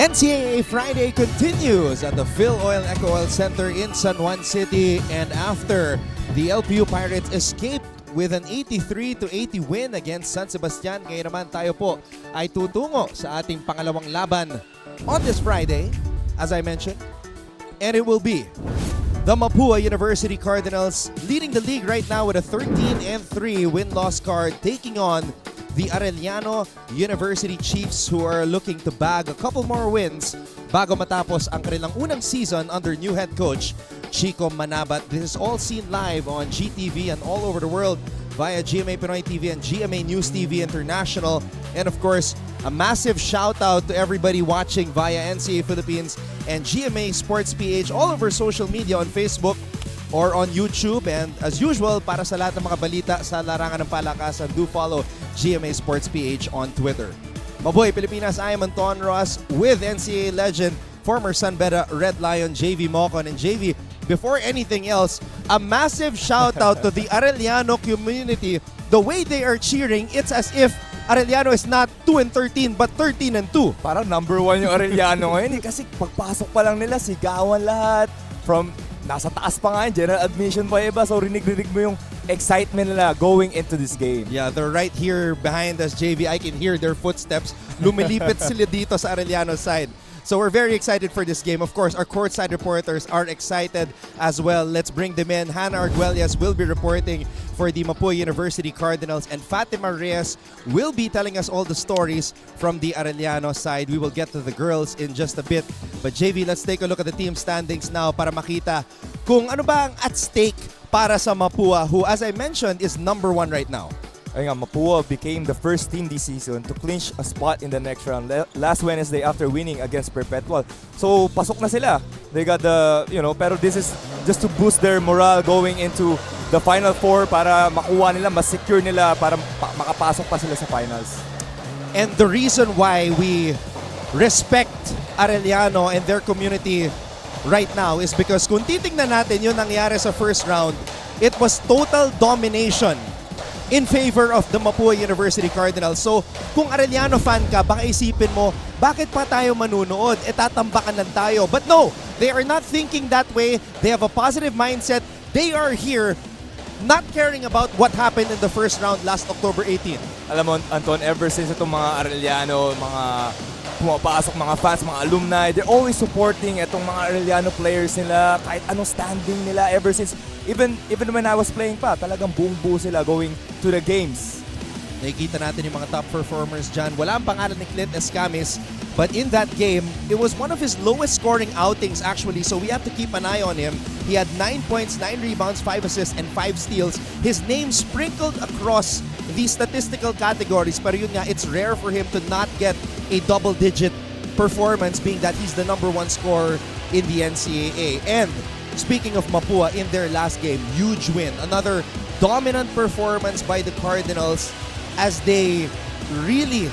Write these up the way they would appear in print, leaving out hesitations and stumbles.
NCAA Friday continues at the Phil Oil Eco Oil Center in San Juan City, and after the LPU Pirates escaped with an 83-80 win against San Sebastian, ngayon naman tayo po ay tutungo sa ating pangalawang laban on this Friday, as I mentioned, and it will be the Mapua University Cardinals, leading the league right now with a 13-3 win-loss card, taking on the Arellano University Chiefs, who are looking to bag a couple more wins bago matapos ang kanilang unang season under new head coach Chico Manabat. This is all seen live on GTV and all over the world via GMA Pinoy TV and GMA News TV International. And of course, a massive shout out to everybody watching via NCAA Philippines and GMA Sports PH all over social media on Facebook or on YouTube. And as usual, para sa lahat ng mga balita sa larangan ng palakasan, do follow GMA Sports PH on Twitter. Mabuhay Pilipinas, I am Anton Ross with NCAA legend, former San Beda Red Lion, JV Mocon. And JV, before anything else, a massive shout out to the Arellano community. The way they are cheering, it's as if Arellano is not 2-13 but 13-2. Parang number 1 yung Arellano ngayon kasi pagpasok pa lang nila, sigawan lahat. From nasa taas pa nga, general admission pa iba. So rinig-rinig mo yung excitement nila going into this game. Yeah, they're right here behind us, JV. I can hear their footsteps. Lumilipit sila dito sa Arellano side. So we're very excited for this game. Of course, our courtside reporters are excited as well. Let's bring them in. Hannah Arguelles will be reporting for the Mapua University Cardinals, and Fatima Reyes will be telling us all the stories from the Arellano side. We will get to the girls in just a bit. But JV, let's take a look at the team standings now para makita kung ano ba ang at stake para sa Mapua, who, as I mentioned, is number 1 right now. Ayun nga, Mapua became the first team this season to clinch a spot in the next round last Wednesday after winning against Perpetual. So, pasok na sila. They got the, pero this is just to boost their morale going into the Final Four para makuha nila, mas secure nila para makapasok pa sila sa finals. And the reason why we respect Arellano and their community right now is because kung titingnan natin yung nangyari sa first round, it was total domination in favor of the Mapua University Cardinals. So, kung Arellano fan ka, baka isipin mo, bakit pa tayo manunood? Tatambakan lang tayo. But no, they are not thinking that way. They have a positive mindset. They are here not caring about what happened in the first round last October 18. Alam mo, Anton, ever since itong mga Arellano, mga pumapasok, mga fans, mga alumni, they're always supporting itong mga Arellano players nila, kahit anong standing nila ever since. Even when I was playing pa, talagang buong-buo sila going to the games. Nakikita natin yung mga top performers dyan. Wala ang pangalan ni Clint Escamis, but in that game, it was one of his lowest scoring outings actually, so we have to keep an eye on him. He had 9 points, 9 rebounds, 5 assists, and 5 steals. His name sprinkled across the statistical categories, pero yun nga, it's rare for him to not get a double-digit performance, being that he's the number 1 scorer in the NCAA. And speaking of Mapua, in their last game, huge win. Another dominant performance by the Cardinals as they really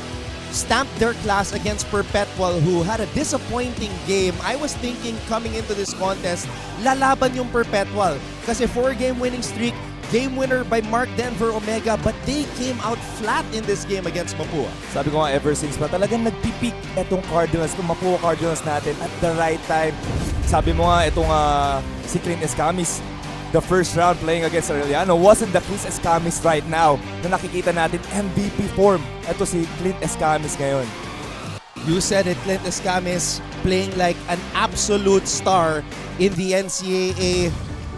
stamped their class against Perpetual, who had a disappointing game. I was thinking coming into this contest, lalaban yung Perpetual kasi 4-game winning streak, game winner by Mark Denver Omega, but they came out flat in this game against Mapua. Sabi ko nga, ever since pa, talagang nagpipik itong Cardinals, itong Mapua Cardinals natin at the right time. Sabi mo nga, itong si Clint Escamis, the first round playing against Arellano, wasn't the Clint Escamis right now na nakikita natin MVP form. Ito si Clint Escamis ngayon. You said it, Clint Escamis playing like an absolute star in the NCAA.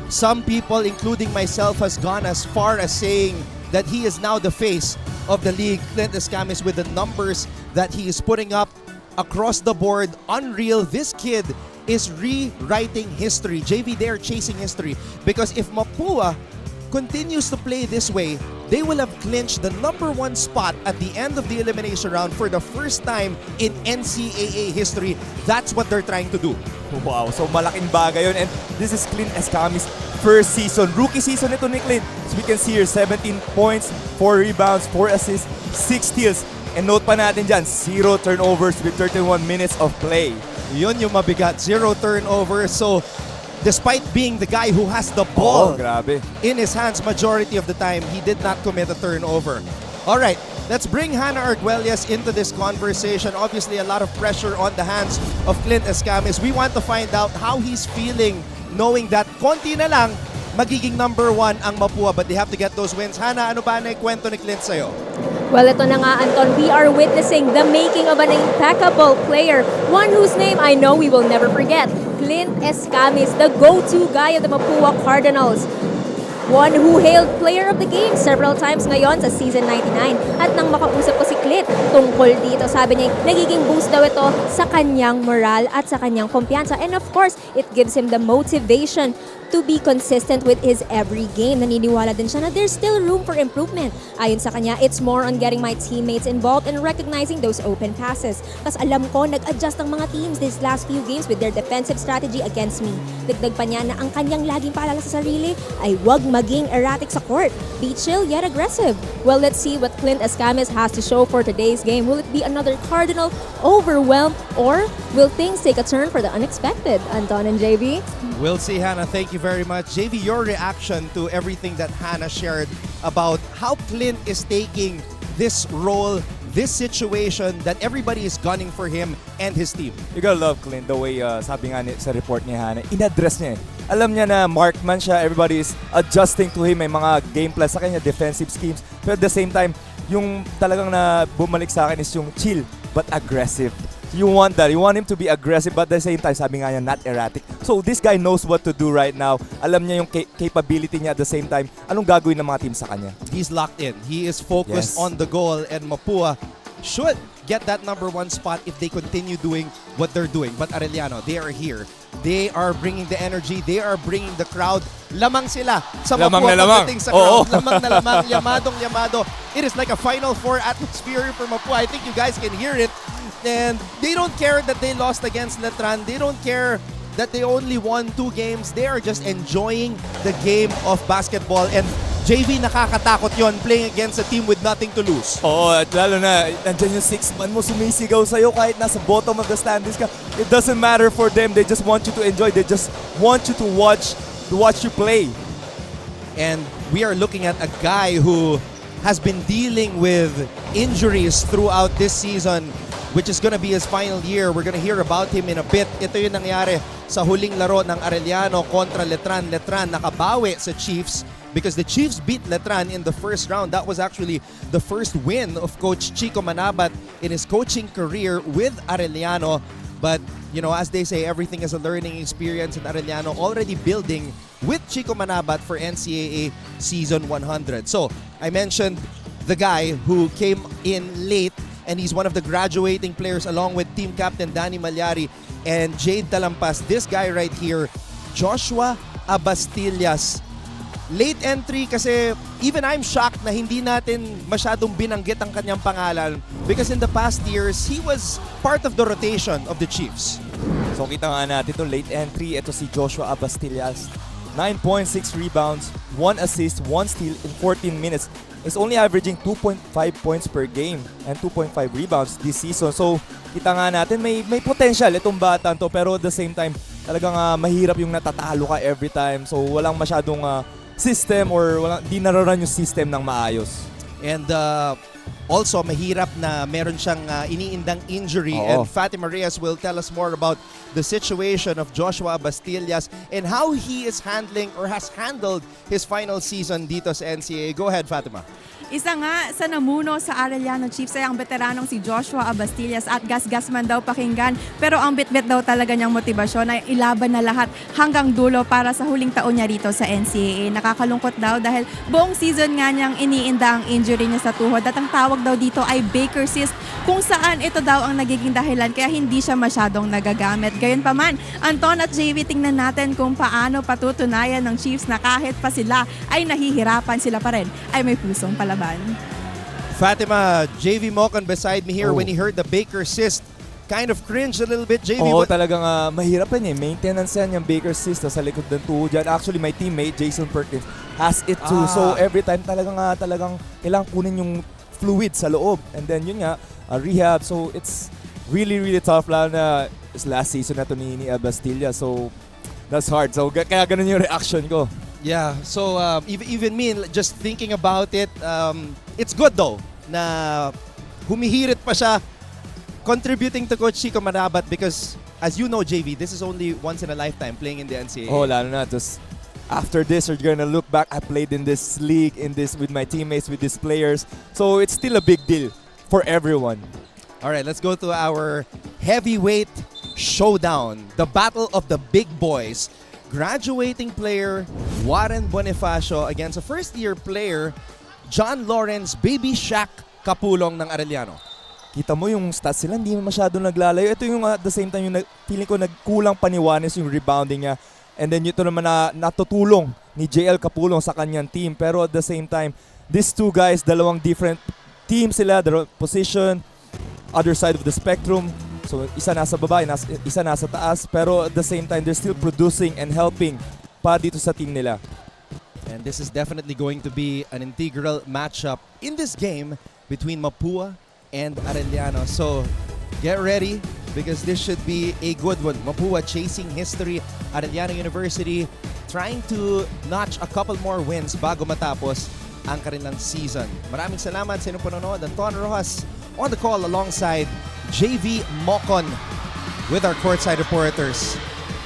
Some people, including myself, has gone as far as saying that he is now the face of the league. Clint Escamis, with the numbers that he is putting up across the board, unreal. This kid is rewriting history. JV, they're chasing history. Because if Mapua continues to play this way, they will have clinched the #1 spot at the end of the elimination round for the first time in NCAA history. That's what they're trying to do. Wow, so malaking bagay yun. And this is Clint Escami's first season. Rookie season ito ni Clint. So we can see here, 17 points, 4 rebounds, 4 assists, 6 steals. And note pa natin dyan, 0 turnovers with 31 minutes of play. Yun yung mabigat, 0 turnovers. So despite being the guy who has the ball Grabe. in his hands majority of the time, he did not commit a turnover. All right, let's bring Hannah Arguelles into this conversation. Obviously, a lot of pressure on the hands of Clint Escamis. We want to find out how he's feeling knowing that konti na lang magiging #1 ang Mapua, but they have to get those wins. Hannah, ano ba na ikwento ni Clint sa'yo? Well, ito na nga, Anton. We are witnessing the making of an impeccable player. One whose name I know we will never forget. Clint Escamis, the go-to guy of the Mapua Cardinals. One who hailed player of the game several times ngayon sa season 99. At nang makausap ko si Clint tungkol dito, sabi niya, nagiging boost daw ito sa kanyang moral at sa kanyang kumpiyansa. And of course, it gives him the motivation to be consistent with his every game. Naniniwala din siya na there's still room for improvement. Ayon sa kanya, it's more on getting my teammates involved and recognizing those open passes. Kasi alam ko, nag-adjust ang mga teams these last few games with their defensive strategy against me. Dagdag pa niya na ang kanyang laging paalala sa sarili ay huwag maging erratic sa court. Be chill yet aggressive. Well, let's see what Clint Escamis has to show for today's game. Will it be another Cardinal overwhelmed or will things take a turn for the unexpected? Anton and JV? We'll see, Hannah. Thank you very much. JV, your reaction to everything that Hannah shared about how Clint is taking this role, this situation that everybody is gunning for him and his team. You gotta love Clint the way sabi nga sa report ni Hannah, in-address niya eh. Alam niya na markman siya, everybody is adjusting to him, may mga game plans sa kanya, defensive schemes. Pero at the same time, yung talagang na bumalik sa akin is yung chill but aggressive. You want that. You want him to be aggressive but at the same time, sabi nga niya, not erratic. So this guy knows what to do right now. Alam niya yung capability niya at the same time. Anong gagawin ng mga team sa kanya? He's locked in. He is focused Yes. on the goal, and Mapua should get that #1 spot if they continue doing what they're doing. But Arellano, they are here. They are bringing the energy. They are bringing the crowd. Lamang sila sa Lamang Mapua na lamang. pagdating sa crowd. Oo. Lamang na lamang. Yamadong yamado. It is like a Final Four atmosphere for Mapua. I think you guys can hear it. And they don't care that they lost against Letran. They don't care that they only won 2 games. They are just enjoying the game of basketball. And JV, nakakatakot yon playing against a team with nothing to lose. Oo, at lalo na, nandyan yung 6-man mo sumisigaw sa'yo kahit nasa bottom of the standings ka. It doesn't matter for them. They just want you to enjoy. They just want you to watch you play. And we are looking at a guy who has been dealing with injuries throughout this season, which is gonna be his final year. We're gonna hear about him in a bit. Ito yung nangyari sa huling laro ng Arellano kontra Letran. Letran nakabawi sa Chiefs because the Chiefs beat Letran in the first round. That was actually the first win of Coach Chico Manabat in his coaching career with Arellano. But, you know, as they say, everything is a learning experience, and Arellano already building with Chico Manabat for NCAA Season 100. So, I mentioned the guy who came in late, and he's one of the graduating players along with team captain Danny Malyari and Jade Talampas. This guy right here, Joshua Abastillas. Late entry kasi even I'm shocked na hindi natin masyadong binanggit ang kanyang pangalan because in the past years, he was part of the rotation of the Chiefs. So kita nga natin itong late entry. Ito si Joshua Abastillas. 9 points, 6 rebounds, 1 assist, 1 steal in 14 minutes. Is only averaging 2.5 points per game and 2.5 rebounds this season. So kita nga natin may potential itong bata to, pero at the same time talagang mahirap yung natatalo ka every time. So walang masyadong system or di nararan yung system ng maayos. And also, mahirap na meron siyang iniindang injury. Oo. And Fatima Reyes will tell us more about the situation of Joshua Bastillas and how he is handling or has handled his final season dito sa NCAA. Go ahead, Fatima. Isa nga sa namuno sa Arellano Chiefs ay ang veteranong si Joshua Abastillas at gas-gas man daw pakinggan. Pero ang bit-bit daw talaga niyang motibasyon ay ilaban na lahat hanggang dulo para sa huling taon niya rito sa NCAA. Nakakalungkot daw dahil buong season nga niyang iniinda ang injury niya sa tuhod at ang tawag daw dito ay Baker cyst, kung saan ito daw ang nagiging dahilan kaya hindi siya masyadong nagagamit. Gayunpaman, Anton at JV, tingnan natin kung paano patutunayan ng Chiefs na kahit pa sila ay nahihirapan, sila pa rin ay may pusong palaban. Fatima, JV Mocon beside me here when he heard the Baker cyst. Kind of cringe a little bit, JV. Oo, talagang mahirap yan eh. Maintenance yan yung Baker's cyst sa likod ng tuhod dyan. Actually, my teammate, Jason Perkins, has it too. So every time talagang kailangan kunin yung fluid sa loob. And then yun nga, rehab. So it's really, really tough lalo na last season na to ni Bastilla. So that's hard. So kaya ganun yung reaction ko. Yeah, so even me, just thinking about it, it's good though na humihirit pa siya, contributing to Coach Chico Manabat because, as you know, JV, this is only once in a lifetime playing in the NCAA. Oh, lalo na. Just after this, you're gonna look back. I played in this league, with my teammates, with these players. So it's still a big deal for everyone. All right, let's go to our heavyweight showdown. The battle of the big boys. Graduating player Warren Bonifacio against a first-year player John Lawrence Baby Shaq Kapulong ng Arellano. Kita mo yung stats sila, hindi masyado naglalayo. Ito yung at the same time, yung feeling ko nagkulang paniwanis yung rebounding niya. And then ito naman na natutulong ni JL Kapulong sa kanyang team. Pero at the same time, these two guys, dalawang different teams sila, dalawang position, other side of the spectrum. So isa nasa baba, isa nasa taas. Pero at the same time, they're still producing and helping pa dito sa team nila. And this is definitely going to be an integral matchup in this game between Mapua and Arellano. So get ready because this should be a good one. Mapua chasing history. Arellano University trying to notch a couple more wins bago matapos ang kanilang season. Maraming salamat sa inyong panonood. Anton Rojas on the call alongside JV Mocon with our courtside reporters.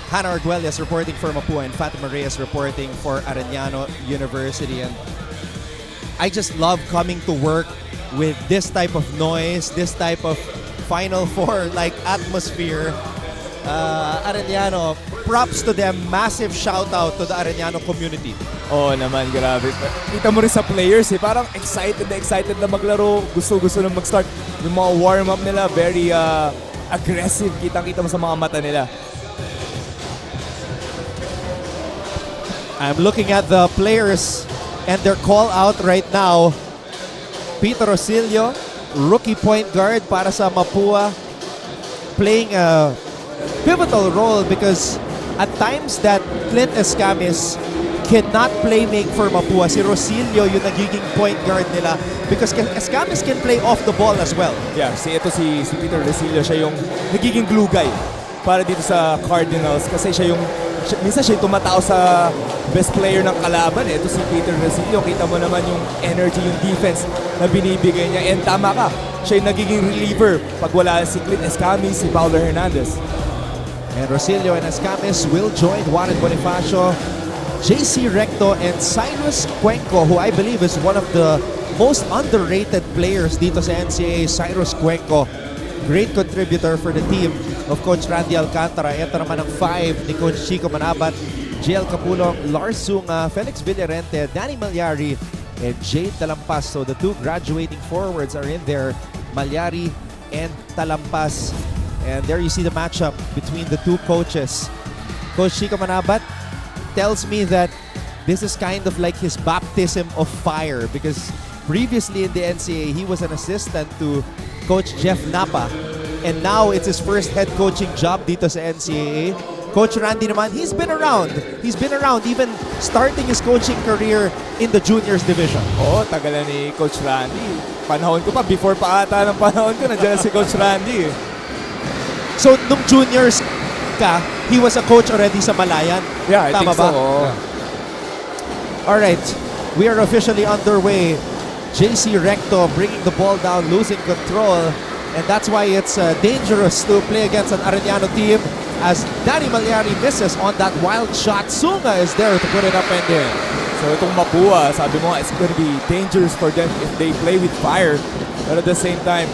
Hannah Arguelles reporting for Mapua and Fatima Reyes reporting for Arellano University. And I just love coming to work with this type of noise, this type of Final Four like atmosphere. Arellano, props to them. Massive shout out to the Arellano community. Oo naman, grabe. Kita mo rin sa players eh, parang excited na maglaro. Gusto na mag-start. Yung mga warm-up nila, very aggressive. Kitang-kita mo sa mga mata nila. I'm looking at the players and their call out right now. Peter Rosilio, rookie point guard para sa Mapua, playing a pivotal role because at times that Clint Escamis cannot play make for Mapua. Si Rosilio yung nagiging point guard nila because Escamis can play off the ball as well. Yeah, si Peter Rosilio, siya yung nagiging glue guy para dito sa Cardinals kasi minsan siya yung tumatao sa best player ng kalaban. Ito si Peter Rosilio, kita mo naman yung energy, yung defense na binibigay niya. And tama ka, siya yung nagiging reliever pag wala si Clint Escamis, si Paulo Hernandez. And Rosilio and Escamis will join Warren Bonifacio, JC Recto, and Cyrus Cuenco, who I believe is one of the most underrated players dito sa NCAA. Cyrus Cuenco, great contributor for the team of Coach Randy Alcantara. Ito naman ang 5 ni Coach Chico Manabat, JL Kapulong, Lars Zunga, Felix Villarente, Danny Malyari, and Jade Talampas. So the two graduating forwards are in there, Malyari and Talampas. And there you see the matchup between the two coaches. Coach Chico Manabat tells me that this is kind of like his baptism of fire because previously in the NCAA, he was an assistant to Coach Jeff Napa. And now it's his first head coaching job dito sa NCAA. Coach Randy naman, he's been around. He's been around even starting his coaching career in the juniors division. Oo, tagalan ni Coach Randy. Panahon ko pa, before pa ata ng panahon ko, nandiyan si Coach Randy. So, nung juniors ka, he was a coach already sa Malayan? Yeah, I Tama think ba? so. Oh. All right, we are officially underway. JC Recto bringing the ball down, losing control. And that's why it's dangerous to play against an Arellano team as Danny Malyari misses on that wild shot. Sunga is there to put it up and in. So itong Mapua, sabi mo, it's going to be dangerous for them if they play with fire. But at the same time,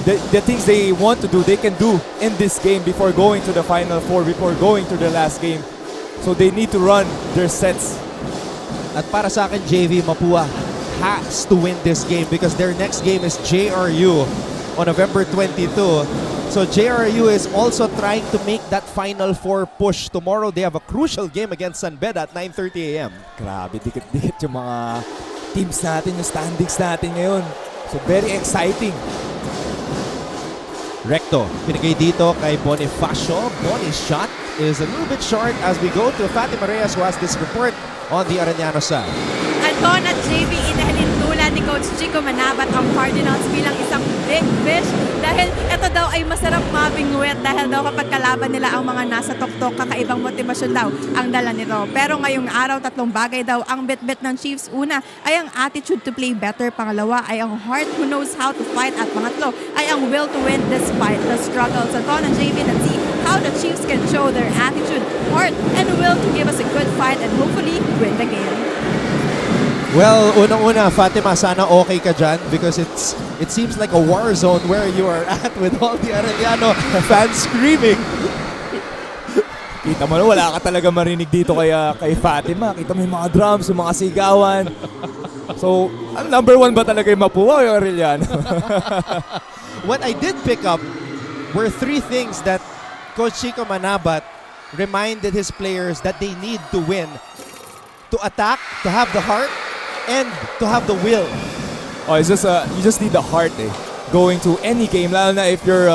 the things they want to do, they can do in this game before going to the Final Four, before going to the last game. So they need to run their sets. At para sa akin, JV, Mapua has to win this game because their next game is JRU on November 22. So JRU is also trying to make that Final Four push. Tomorrow, they have a crucial game against San Beda at 9:30 a.m. Grabe, dikit-dikit yung mga teams natin, yung standings natin ngayon. So very exciting. Recto, pinigay dito kay Bonifacio. Boni's shot is a little bit short as we go to Fatima Reyes who has this report on the Arellano side. Anton at JV, inahalintulad ni Coach Chico Manabat ang Cardinals bilang isang big fish dahil ito daw ay masarap mabingwit dahil daw kapag kalaban nila ang mga nasa tuktok, kakaibang motibasyon daw ang dala nito. Pero ngayong araw, 3 bagay daw ang bit-bit ng Chiefs. Una ay ang attitude to play better. Pangalawa ay ang heart who knows how to fight. At pangatlo ay ang will to win despite the struggles. Anton and JV, let's see how the Chiefs can show their attitude, heart, and will to give us a good fight and hopefully win the game. Well, unang-una, Fatima, sana okay ka dyan because it seems like a war zone where you are at with all the Arellano fans screaming. Kita mo na, wala ka talaga marinig dito kay Fatima. Kita mo yung mga drums, yung mga sigawan. So, number 1 ba talaga yung Mapua o yung Arellano? What I did pick up were 3 things that Coach Chico Manabat reminded his players that they need to win. To attack, to have the heart, and to have the will. Oh, it's just you just need the heart going to any game, lalo na if you're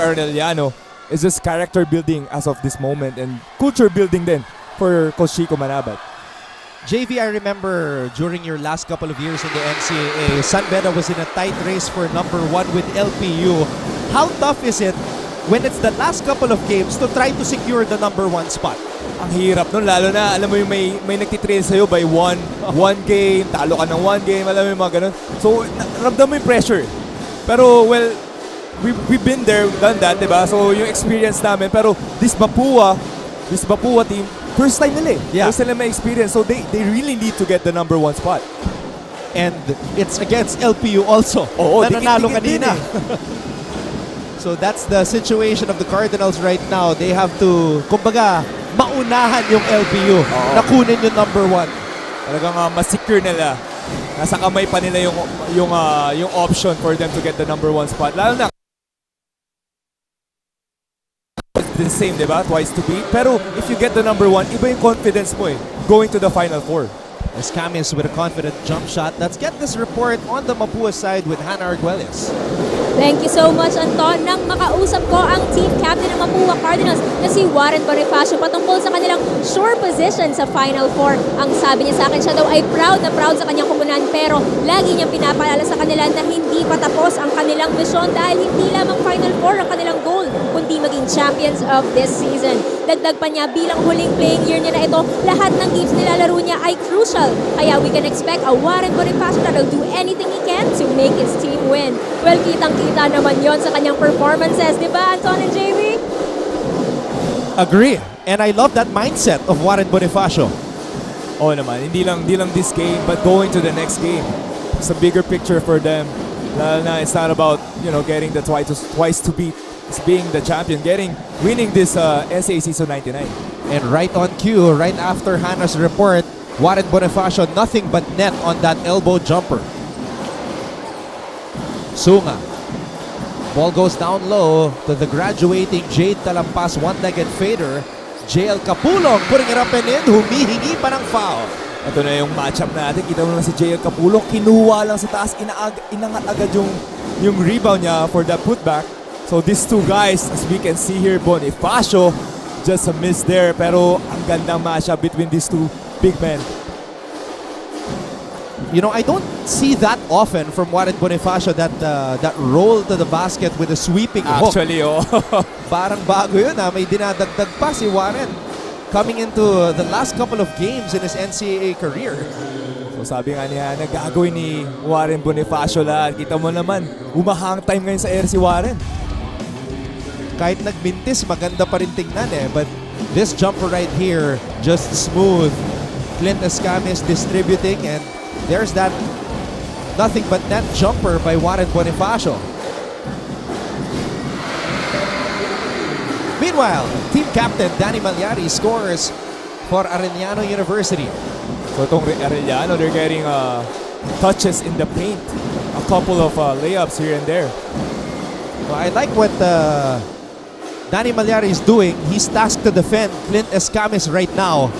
Arellano. It's just character building as of this moment and culture building then for Coach Chico Manabat. JV, I remember during your last couple of years in the NCAA, San Beda was in a tight race for number 1 with LPU. How tough is it when it's the last couple of games to try to secure the number 1 spot? Ang hirap nun, lalo na, alam mo yung may nagtitrain sa'yo by one game, talo ka ng 1 game, alam mo yung mga ganun. So, ramdam mo yung pressure. Pero, well, we've been there, done that, diba? So, yung experience namin, pero this Mapua team, first time nila Yeah. First time nila may experience, so they really need to get the number 1 spot. And it's against LPU also. Oo, na nanalo dikit-dikit din kanina. So that's the situation of the Cardinals right now. They have to, kumbaga, maunahan yung LPU. Oo. Nakunin yung number 1. Talagang ma-secure nila. Nasa kamay pa nila yung option for them to get the number 1 spot. Lalo na the same, diba? Twice to beat. Pero if you get the number 1, iba yung confidence mo going to the Final Four. Escamis with a confident jump shot. Let's get this report on the Mapua side with Hannah Arguelles. Thank you so much, Anton. Nang makausap ko ang team captain ng Mapua Cardinals na si Warren Bonifacio patungkol sa kanilang sure position sa Final Four. Ang sabi niya sa akin, siya daw ay proud na proud sa kanyang kupunan pero lagi niyang pinapaalala sa kanila na hindi pa tapos ang kanilang misyon dahil hindi lamang Final Four ang kanilang goal, kundi maging champions of this season. Dagdag pa niya, bilang huling playing year niya na ito, lahat ng games nilalaro niya ay crucial. Kaya we can expect a Warren Bonifacio na will do anything he can to make his team win. Well, kitang-kita naman yon sa kanyang performances, di ba, Anton and JV? Agree. And I love that mindset of Warren Bonifacio. Oo naman, hindi lang this game, but going to the next game. It's a bigger picture for them. Lalo na it's not about, getting the twice to beat. It's being the champion, winning this NCAA Season 99. And right on cue, right after Hannah's report, Warren Bonifacio, nothing but net on that elbow jumper. Sunga. Ball goes down low to the graduating Jade Talampas, one-legged fader. JL Capulong putting it up and in, humihingi pa ng foul. Ito na yung matchup natin. Kita mo naman si JL Capulong, kinuha lang sa taas, inangat agad yung rebound niya for that putback. So these two guys, as we can see here, Bonifacio, just a miss there. Pero ang gandang matchup between these two big men. I don't see that often from Warren Bonifacio, that roll to the basket with a sweeping hook. Actually, Parang bago yun may dinadagdag pa si Warren coming into the last couple of games in his NCAA career. So sabi nga niya, nagagawin ni Warren Bonifacio lahat. Kita mo naman, umahang time ngayon sa air si Warren. Kahit nagmintis, maganda pa rin tingnan but this jumper right here, just smooth. Clint Escamis distributing and there's that nothing but net jumper by Warren Bonifacio. Meanwhile, team captain Danny Malyari scores for Arellano University. So itong Arellano, they're getting touches in the paint. A couple of layups here and there. Well, I like what Danny Malyari is doing. He's tasked to defend Clint Escamis right now.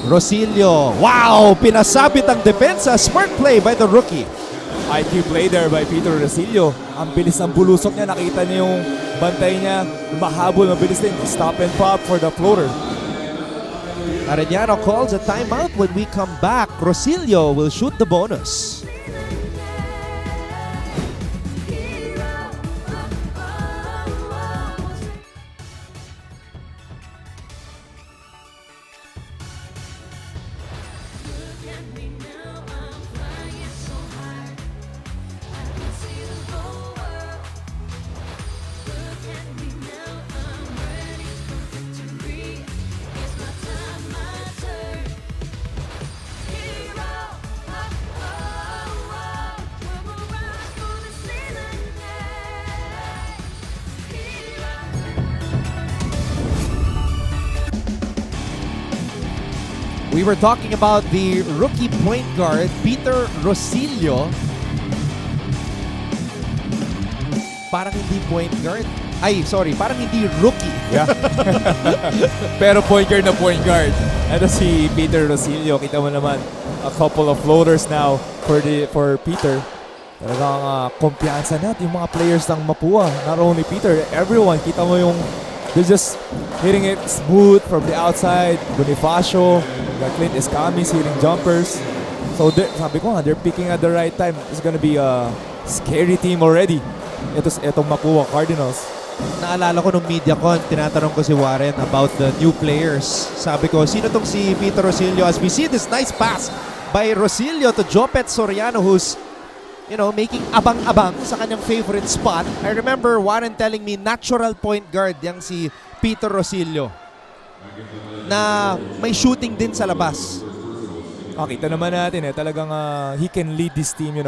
Rosilio. Wow! Pinasabit ang depensa. Smart play by the rookie. IQ play there by Peter Rosilio. Ang bilis ng bulusok niya. Nakita niya yung bantay niya. Mahabol, mabilis din. Stop and pop for the floater. Arellano calls a timeout. When we come back, Rosilio will shoot the bonus. We were talking about the rookie point guard, Peter Rosilio. Parang hindi point guard. Ay, sorry, parang hindi rookie. Yeah. Pero point guard na point guard. Ito si Peter Rosilio. Kita mo naman, a couple of floaters now for Peter. Talagang kumpiyansa na yung mga players ng Mapua. Not only Peter, everyone. Kita mo yung they're just hitting it smooth from the outside. Bonifacio, Clint Escamis hitting jumpers. So sabi ko nga, they're picking at the right time. It's gonna be a scary team already. Itong Mapua Cardinals. Naalala ko nung MediaCon, tinatanong ko si Warren about the new players. Sabi ko, sino tong si Peter Rosilio? As we see this nice pass by Rosilio to Jopet Soriano, who's making abang-abang sa kanyang favorite spot. I remember Warren telling me natural point guard yang si Peter Rosilio na may shooting din sa labas. Kita naman natin talagang he can lead this team,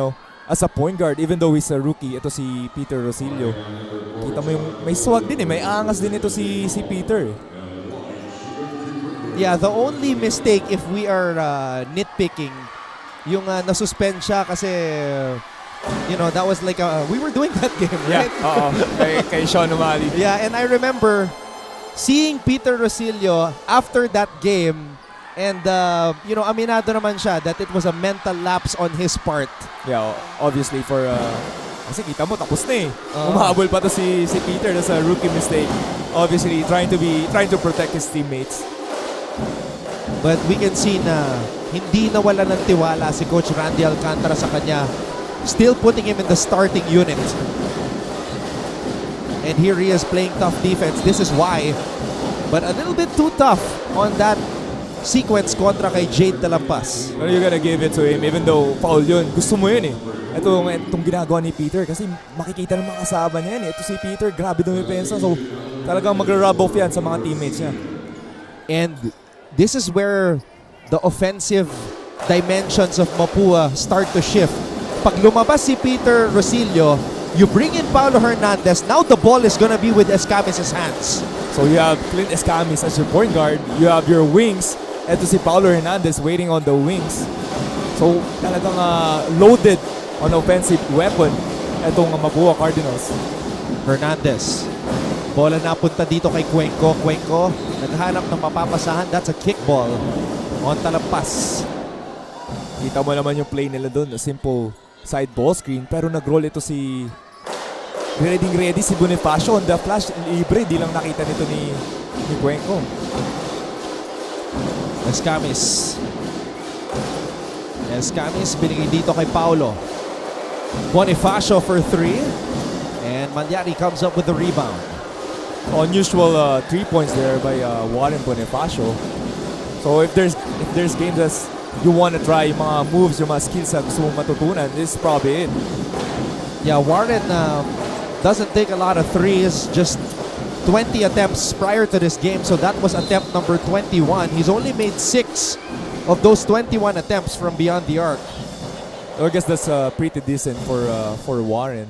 as a point guard even though he's a rookie. Ito si Peter Rosilio. Kita mo yung may swag din may angas din ito si Peter. Yeah, the only mistake if we are nitpicking yung nasuspend siya kasi that was like we were doing that game, right? Yeah, kay Sean O'Malley. Yeah, and I remember seeing Peter Rosilio after that game and aminado naman siya that it was a mental lapse on his part. Yeah, obviously for kasi kita mo tapos na umahabol pa to si Peter na sa rookie mistake. Obviously trying to protect his teammates. But we can see na hindi nawala ng tiwala si Coach Randy Alcantara sa kanya. Still putting him in the starting unit. And here he is playing tough defense. This is why. But a little bit too tough on that sequence kontra kay Jade Talampas. Well, you gotta give it to him even though foul yun. Gusto mo yun Itong ginagawa ni Peter kasi makikita ng mga kasama niya yan. Ito si Peter, grabe dumipensa. So talagang magra-rub off yan sa mga teammates niya. And this is where the offensive dimensions of Mapua start to shift. Pag lumabas si Peter Rosilio, you bring in Paulo Hernandez. Now the ball is gonna be with Escamis' hands. So you have Clint Escamis as your point guard. You have your wings. Ito si Paulo Hernandez waiting on the wings. So talagang loaded on offensive weapon itong Mapua Cardinals. Hernandez. Bola napunta dito kay Cuenco. Cuenco naghanap ng mapapasahan. That's a kickball on Talampas. Kita mo naman yung play nila doon. A simple side ball screen. Pero nag-roll ito si ready si Bonifacio on the flash. Libre. Di lang nakita nito ni Cuenco. Escamis binigay dito kay Paulo. Bonifacio for 3. And Malyari comes up with the rebound. Unusual 3 points there by Warren Bonifacio. So if there's games that you want to try yung mga moves, yung mga skills na gusto mong matutunan, this is probably it. Yeah, Warren doesn't take a lot of threes, just 20 attempts prior to this game, so that was attempt number 21. He's only made 6 of those 21 attempts from beyond the arc. So I guess that's pretty decent for Warren.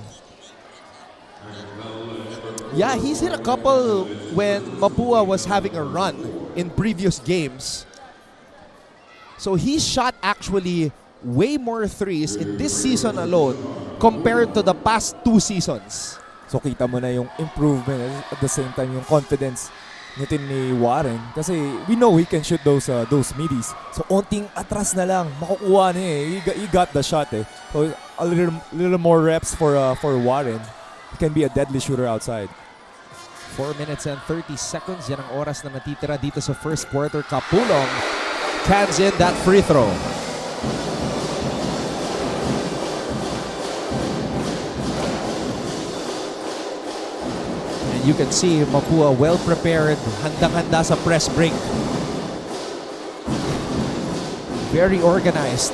Yeah, he's hit a couple when Mapua was having a run in previous games. So he shot actually way more threes in this season alone compared to the past 2 seasons. So kita mo na yung improvement at the same time yung confidence nitin ni Warren kasi we know he can shoot those middies. So onting atras na lang makukuha niya eh. He got the shot eh. So a little more reps for Warren. He can be a deadly shooter outside. 4 minutes and 30 seconds. Yan ang oras na natitira dito sa first quarter. Kapulong cans in that free throw. And you can see Mapua well prepared. Handang-handa sa press break. Very organized.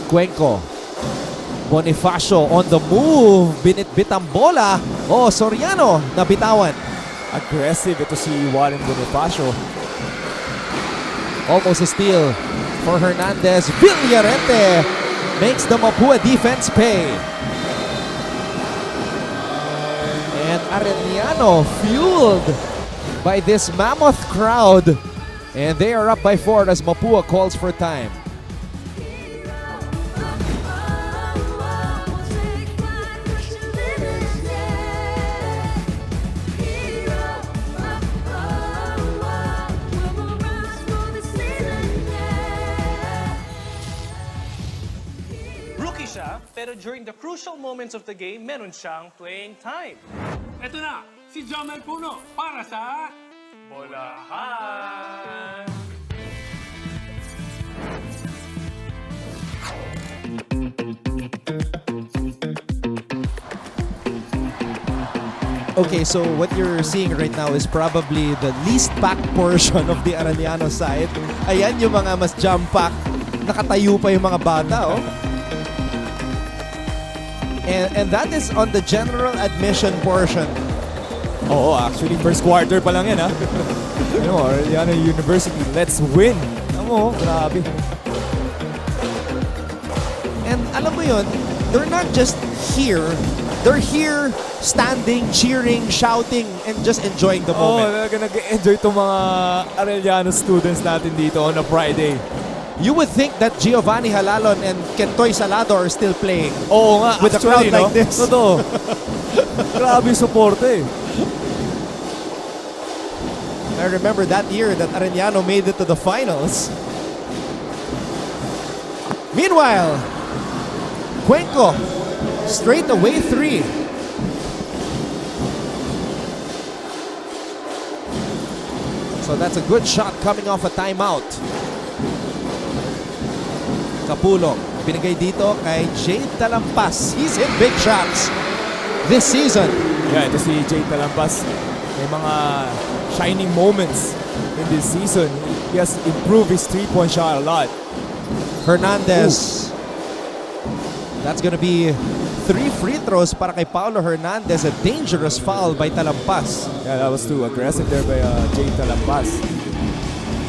Cuenco. Bonifacio on the move. Binitbit ang bola. Oh, Soriano nabitawan. Aggressive ito si Warren Bonifacio. Almost a steal for Hernandez. Villarete makes the Mapua defense pay. And Arellano fueled by this mammoth crowd. And they are up by 4 as Mapua calls for time. Rookie siya, pero during the crucial moments of the game, meron siyang playing time. Ito na, si Jamel Puno para sa Bolahan! Okay, so what you're seeing right now is probably the least packed portion of the Arellano side. Ayan yung mga mas jam-packed. Nakatayo pa yung mga bata, oh. And that is on the general admission portion. Oo, actually first quarter pa lang yan ha. You know, Arellano University, let's win. Alam mo, grabe. And alam mo yun, they're not just here. They're here, standing, cheering, shouting, and just enjoying the Oo, moment. nag-enjoy itong mga Arellano students natin dito on a Friday. You would think that Giovanni Halalon and Kentoy Salado are still playing. Oo nga, With a crowd actually, like no? this. Totoo. Grabe suporte eh. I remember that year that Arellano made it to the finals. Meanwhile, Cuenco, straight away 3. So that's a good shot coming off a timeout. Kapulong, binigay dito kay Jade Talampas. He's hit big shots this season. Yeah, ito si Jay Talampas. May mga shining moments in this season. He has improved his 3-point shot a lot. Hernandez. That's gonna be 3 free throws para kay Paulo Hernandez. A dangerous foul by Talampas. Yeah, that was too aggressive there by Jay Talampas.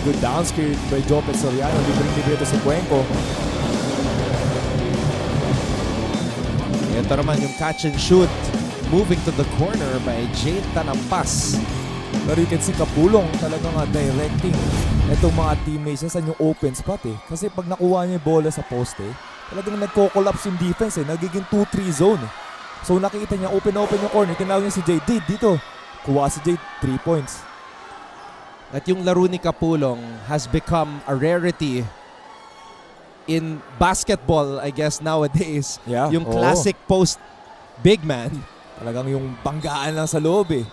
Good down screen by Jopet Soriano. Libre-libre ito si Cuenco. Ito naman yung catch and shoot. Moving to the corner by Jay Talampas. Pero you can see Kapulong talagang directing itong mga teammates niya sa yung open spot eh. Kasi pag nakuha niya yung bola sa poste, talagang nagko-collapse yung defense eh. Nagiging 2-3 zone eh. So nakikita niya open yung corner. Tinawag niya si Jay. Dito. Kuha si Jay 3 points. At yung laro ni Kapulong has become a rarity in basketball, I guess, nowadays. Yeah, Yung oo. classic post big man. Talagang yung banggaan lang sa loob eh.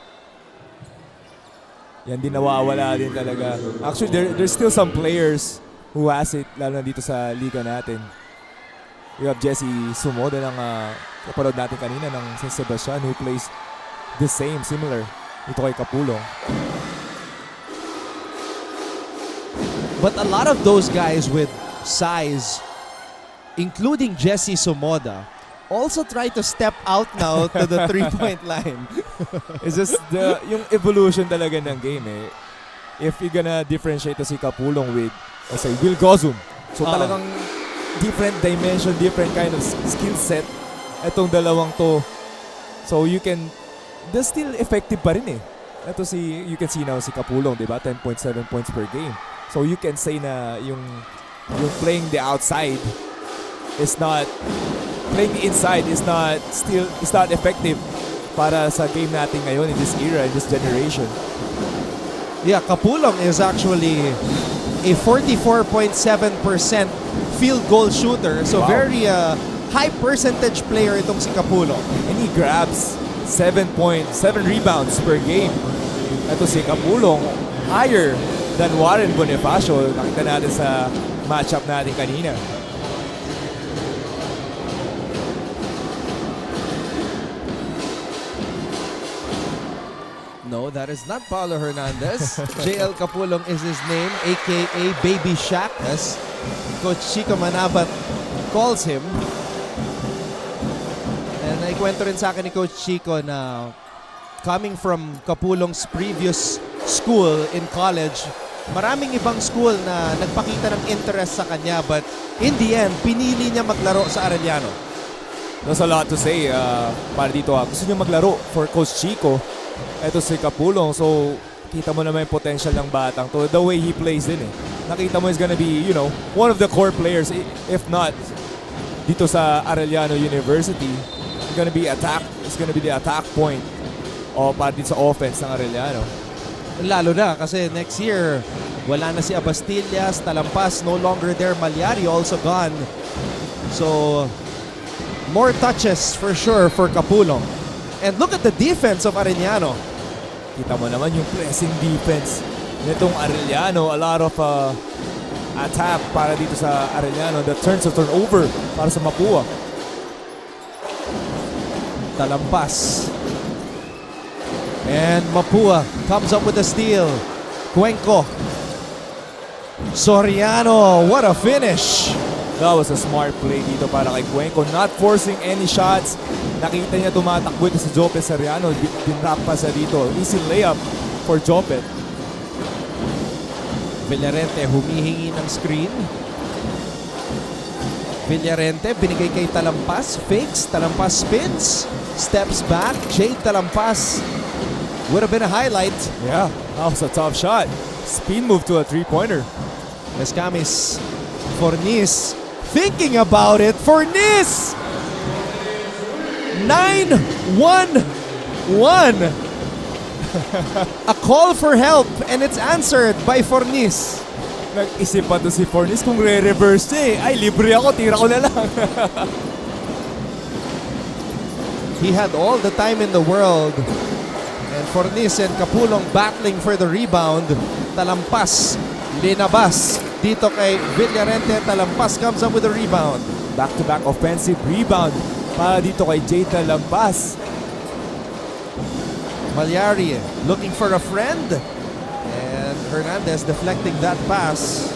Yan din nawawala din talaga. Actually, there's still some players who has it, lalo na dito sa liga natin. We have Jesse Sumoda ng kapanood natin kanina ng San Sebastian who plays the same, similar. Ito kay Kapulong. But a lot of those guys with size, including Jesse Sumoda, also try to step out now to the 3-point line. It's just yung evolution talaga ng game eh. If you're gonna differentiate to si Kapulong with, let's say, Will Gozum. So talagang different dimension, different kind of skill set. Itong dalawang to. So you can, they're still effective pa rin eh. Ito you can see now si Kapulong, di ba? 10.7 points per game. So you can say na yung playing the outside is not, playing the inside is not effective para sa game natin ngayon in this era, in this generation. Yeah, Kapulong is actually a 44.7% field goal shooter. So Wow. very high percentage player itong si Kapulong. And he grabs 7 rebounds per game. Ito si Kapulong, higher than Warren Bonifacio. Nakita natin sa matchup natin kanina. No, that is not Paulo Hernandez. JL Kapulong is his name, aka Baby Shaq, as Coach Chico Manabat calls him. And naikwento rin sa akin ni Coach Chico na coming from Kapulong's previous school in college, maraming ibang school na nagpakita ng interest sa kanya, but in the end, pinili niya maglaro sa Arellano. There's a lot to say para dito. Gusto niya maglaro for Coach Chico. Ito si Kapulong. So, kita mo naman yung potential ng batang to. The way he plays din eh. Nakita mo is gonna be, you know, one of the core players. If not, dito sa Arellano University, it's gonna be the attack point o para dito sa offense ng Arellano. Lalo na kasi next year, wala na si Abastillas, Talampas, no longer there. Malyari also gone. So, more touches for sure for Kapulong. And look at the defense of Arellano. Kita mo naman yung pressing defense nitong Arellano. A lot of attack para dito sa Arellano. The turnover para sa Mapua. Talampas. And Mapua comes up with a steal. Cuenco. Soriano, what a finish. That was a smart play dito para kay Cuenco. Not forcing any shots. Nakita niya tumatakbo ito si Jopet Soriano. Dinrap pa sa dito. Easy layup for Jopet. Villarente humihingi ng screen. Villarente binigay kay Talampas. Fakes. Talampas spins. Steps back. Jade Talampas. Would have been a highlight. Yeah, that was a tough shot. Spin move to a three-pointer. Escamis. Fornis. Thinking about it. Fornis! 9-1-1. A call for help and it's answered by Fornis. Nag-isip pa to si Fornis kung re-reverse niya eh. Ay, libre ako, tira ko na lang. He had all the time in the world. And Fornis and Kapulong battling for the rebound. Talampas, linabas. Dito kay Villarente, Talampas comes up with a rebound. Back-to-back offensive rebound para dito kay Jay Talampas. Malyari looking for a friend. And Hernandez deflecting that pass.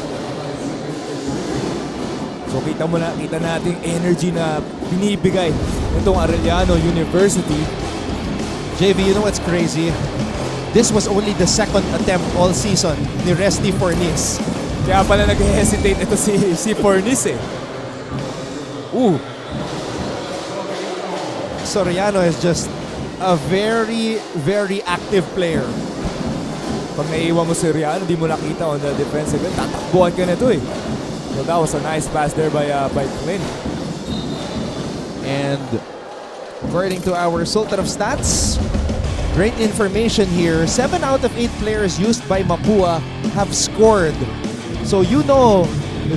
So kita natin energy na binibigay nitong Arellano University. JV, you know what's crazy? This was only the second attempt all season ni Resty Fornis. Kaya pala nag-hesitate ito si Fornis eh. Ooh. Soriano is just a very, very active player. Pag naiiwan mo si Riano, di mo nakita on the defensive end. Tatakbuhan ka na ito eh. So that was a nice pass there by Clint. And according to our Sultan of Stats, great information here. 7 out of 8 players used by Mapua have scored. So you know,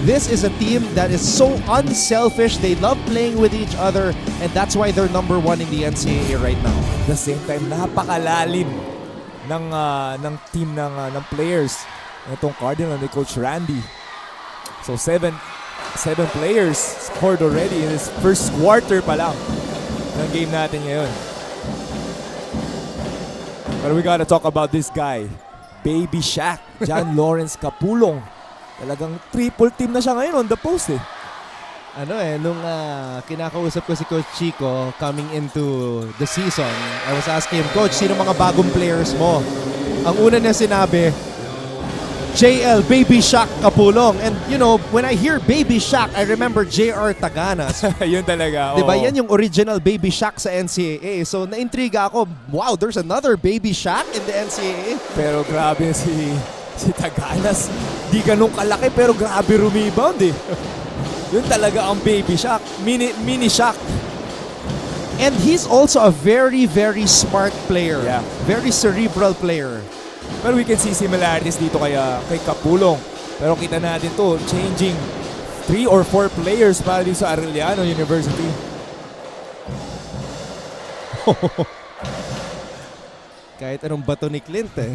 this is a team that is so unselfish. They love playing with each other, and that's why they're number 1 in the NCAA right now. At the same time, napakalalim ng team ng players itong Cardinal ni Coach Randy. So 7 players scored already in this first quarter pa lang ng game natin ngayon. But we gotta talk about this guy, Baby Shaq, John Lawrence Kapulong. Talagang triple team na siya ngayon on the post eh. Nung kinakausap ko si Coach Chico coming into the season, I was asking him, Coach, sino mga bagong players mo? Ang una niya sinabi, JL, Baby Shaq Kapulong. And you know, when I hear Baby Shaq, I remember JR Taganas. Yun talaga. Diba, oo. yan yung original Baby Shaq sa NCAA. So, naintriga ako, wow, there's another Baby Shaq in the NCAA. Pero grabe si Taganas. di ganun kalaki pero grabe rumebound eh. Yun talaga ang baby shock, mini shock. And he's also a very, very smart player. Yeah. Very cerebral player. Pero we can see similarities dito kay Kapulong. Pero kita natin to, changing 3 or 4 players para dito sa Arellano University. Kahit anong bato ni Clint eh.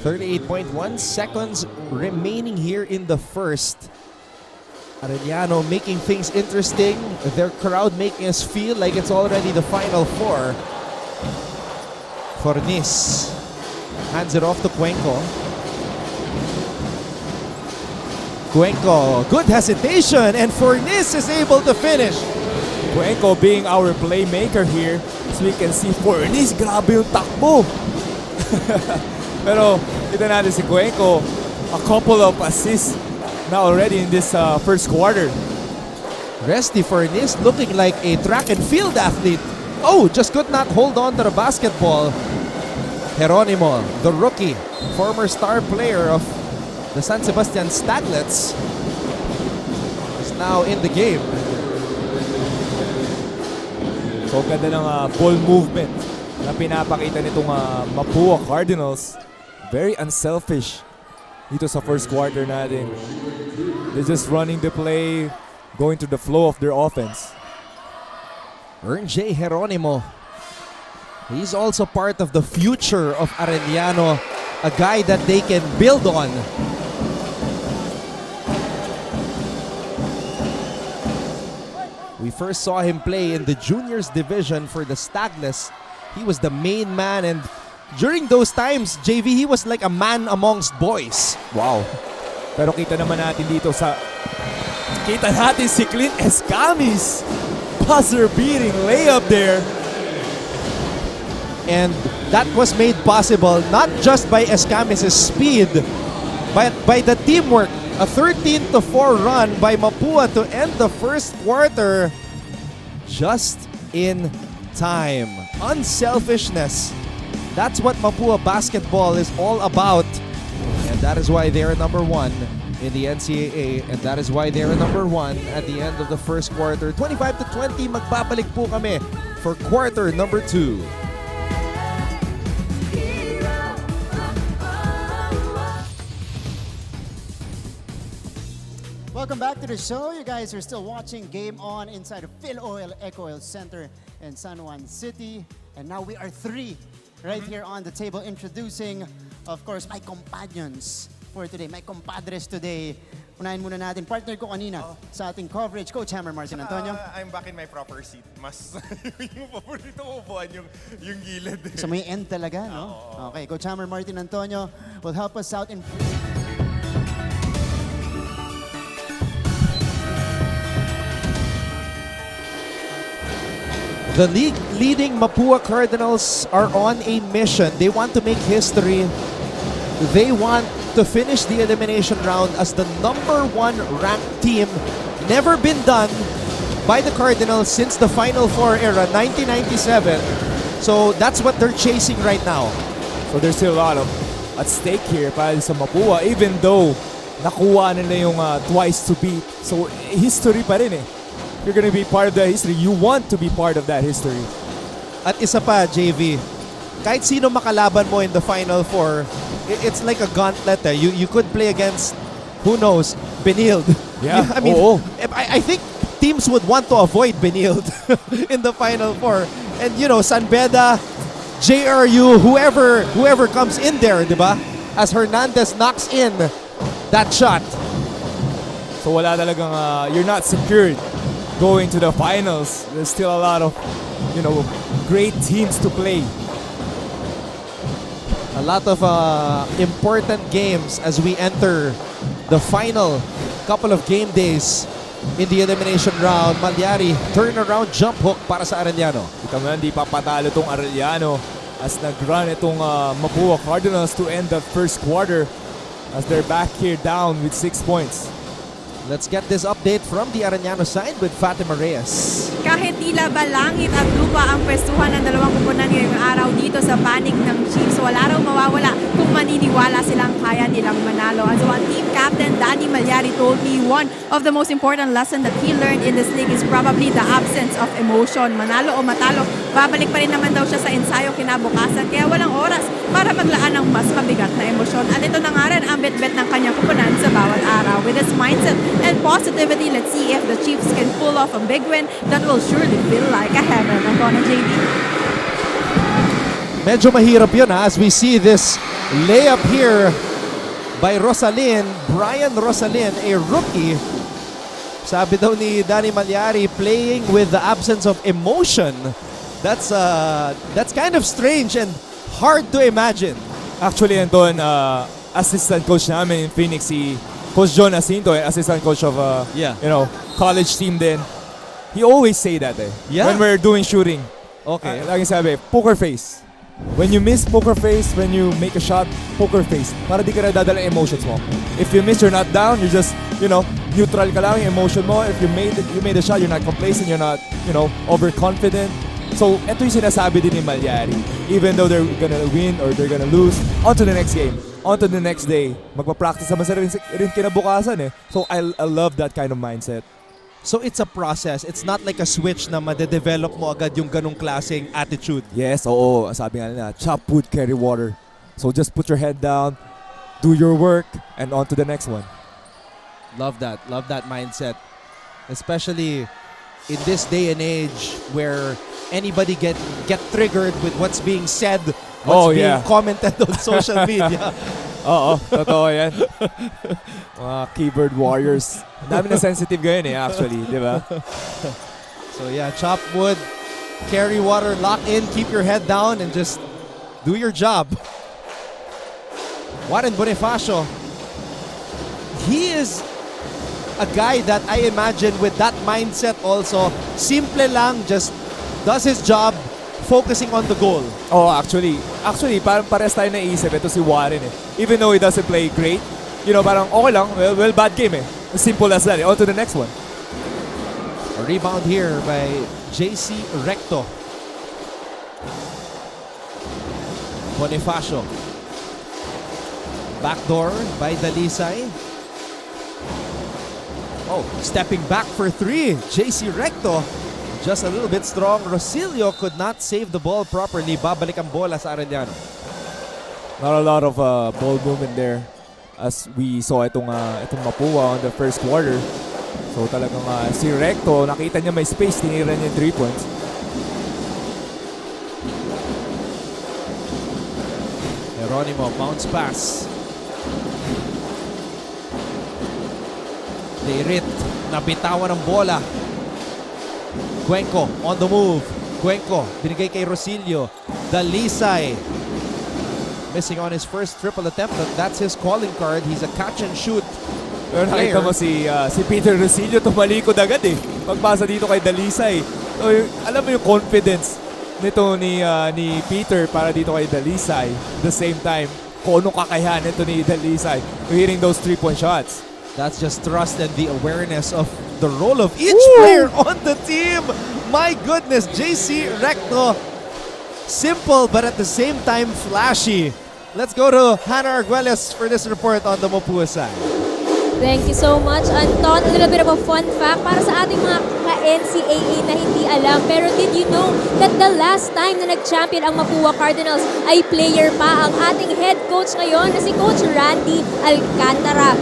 38.1 seconds remaining here in the first. Arellano making things interesting. Their crowd making us feel like it's already the final four. Fornis hands it off to Cuenco. Cuenco, good hesitation, and Fornis is able to finish. Cuenco being our playmaker here, as we can see, Fornis, grabe yung takbo. Pero kita natin si Cuenco, a couple of assists now already in this first quarter. Resty Fornis looking like a track and field athlete. Oh, just could not hold on to the basketball. Geronimo, the rookie, former star player of the San Sebastian Staglets, is now in the game. So ganda ng ball movement na pinapakita nitong Mapua Cardinals. Very unselfish dito sa first quarter natin. They're just running the play, going to the flow of their offense. Ern J. Geronimo, he's also part of the future of Arellano, a guy that they can build on. We first saw him play in the juniors division for the Staglets. He was the main man, and during those times, JV, he was like a man amongst boys. Wow. Pero kita naman natin dito kita natin si Clint Escamis. Buzzer beating layup there. And that was made possible not just by Escamis' speed, but by the teamwork. A 13-4 run by Mapua to end the first quarter just in time. Unselfishness. That's what Mapua basketball is all about. And that is why they're number 1 in the NCAA. And that is why they're number 1 at the end of the first quarter. 25-20, magbabalik po kami for quarter number 2. Welcome back to the show. You guys are still watching Game On inside of Phil Oil Eco Oil Center in San Juan City. And now we are 3 right here on the table introducing, of course, my companions for today, my compadres today. Unahin muna natin, partner ko kanina sa ating coverage, Coach Hammer Martin Antonio. I'm back in my proper seat. Mas yung paborito ko upuan yung gilid. Sa may end talaga, no? Okay, Coach Hammer Martin Antonio will help us out in... The leading Mapua Cardinals are on a mission. They want to make history. They want to finish the elimination round as the number 1 ranked team. Never been done by the Cardinals since the Final Four era, 1997. So that's what they're chasing right now. So there's still a lot of at stake here para sa Mapua, even though nakuha nila yung twice to beat. So history pa rin eh. You're gonna be part of that history. You want to be part of that history. At isa pa, JV, kahit sino makalaban mo in the Final Four, it's like a gauntlet. You could play against, who knows, Benilde. Yeah. I mean, I think teams would want to avoid Benilde in the Final Four. And you know, San Beda, JRU, whoever comes in there, di ba? As Hernandez knocks in that shot. So wala talagang, you're not secured going to the finals. There's still a lot of, great teams to play. A lot of important games as we enter the final couple of game days in the elimination round. Malyari, turnaround jump hook para sa Arellano. Kita mo yan, di pa patalo itong Arellano as nag-run itong Mapua Cardinals to end the first quarter as they're back here down with 6 points. Let's get this update from the Arellano side with Fatima Reyes. Kahit tila ba langit at lupa ang pwestuhan ng dalawang kupunan ngayong araw dito sa panig ng Chiefs, wala raw mawawala kung maniniwala silang kaya nilang manalo. As one team captain, Danny Malyari, told me one of the most important lesson that he learned in this league is probably the absence of emotion. Manalo o matalo, babalik pa rin naman daw siya sa ensayo kinabukasan, kaya walang oras para maglaan ng mas mabigat na emosyon. At ito na nga rin ang bet-bet ng kanyang kupunan sa bawat araw. With his mindset and positivity, let's see if the Chiefs can pull off a big win that will surely feel like a heaven. Ang Conan JD. Medyo mahirap yun as we see this layup here by Rosalin. Brian Rosalin, a rookie. Sabi daw ni Danny Malyari, playing with the absence of emotion. That's kind of strange and hard to imagine. Actually, Anton, assistant coach namin in Phoenix, si Coach John Jacinto, assistant coach of college team din. He always say that Yeah? when we're doing shooting. Okay. Laging sabi, poker face. When you miss, poker face. When you make a shot, poker face. Para di ka na dadala yung emotions mo. If you miss, you're not down. You're just, neutral ka lang yung emotion mo. If you made a shot, you're not complacent. You're not, overconfident. So, ito yung sinasabi din ni Malyari. Even though they're gonna win or they're gonna lose, on to the next game. On to the next day. Magpa-practice naman sa rin kinabukasan eh. So, I love that kind of mindset. So it's a process. It's not like a switch na madedevelop mo agad yung ganong klaseng attitude. Yes, oo. Sabi nga nila, chop wood, carry water. So just put your head down, do your work, and on to the next one. Love that. Love that mindset. Especially in this day and age where anybody get triggered with what's being said, what's being commented on social media. Oo, totoo yan. Mga keyboard warriors. Dami na sensitive ngayon actually, di ba? So yeah, chop wood, carry water, lock in, keep your head down, and just do your job. Warren Bonifacio, he is a guy that I imagine with that mindset also, simple lang, just does his job, focusing on the goal. Oh, actually, parang pares tayo naisip. Ito si Warren Even though he doesn't play great, parang okay lang. Well, bad game As simple as that. On to the next one. A rebound here by JC Recto. Bonifacio. Backdoor by Dalisay. Oh, stepping back for three. JC Recto. Just a little bit strong. Rosilio could not save the ball properly. Babalik ang bola sa Arellano. Not a lot of ball movement there as we saw itong Mapua on the first quarter. So talagang si Recto, nakita niya may space, tinira niya 3 points. Geronimo, bounce pass. Deirit, nabitawan ng bola. Cuenco on the move. Cuenco, binigay kay Rosilio. Dalisay, missing on his first triple attempt, but that's his calling card. He's a catch and shoot. Pero nakita mo si Peter Rosilio tumalikod agad pagpasa dito kay Dalisay. So, alam mo yung confidence nito ni Peter para dito kay Dalisay. At the same time, kung anong kakayahan nito ni Dalisay hitting those 3-point shots. That's just trust and the awareness of the role of each player on the team. My goodness, JC Recto. Simple, but at the same time, flashy. Let's go to Hannah Arguelles for this report on the Mapua side. Thank you so much, Anton. A little bit of a fun fact para sa ating mga ka-NCAA na hindi alam. Pero did you know that the last time na nag-champion ang Mapua Cardinals ay player pa ang ating head coach ngayon na si Coach Randy Alcantara.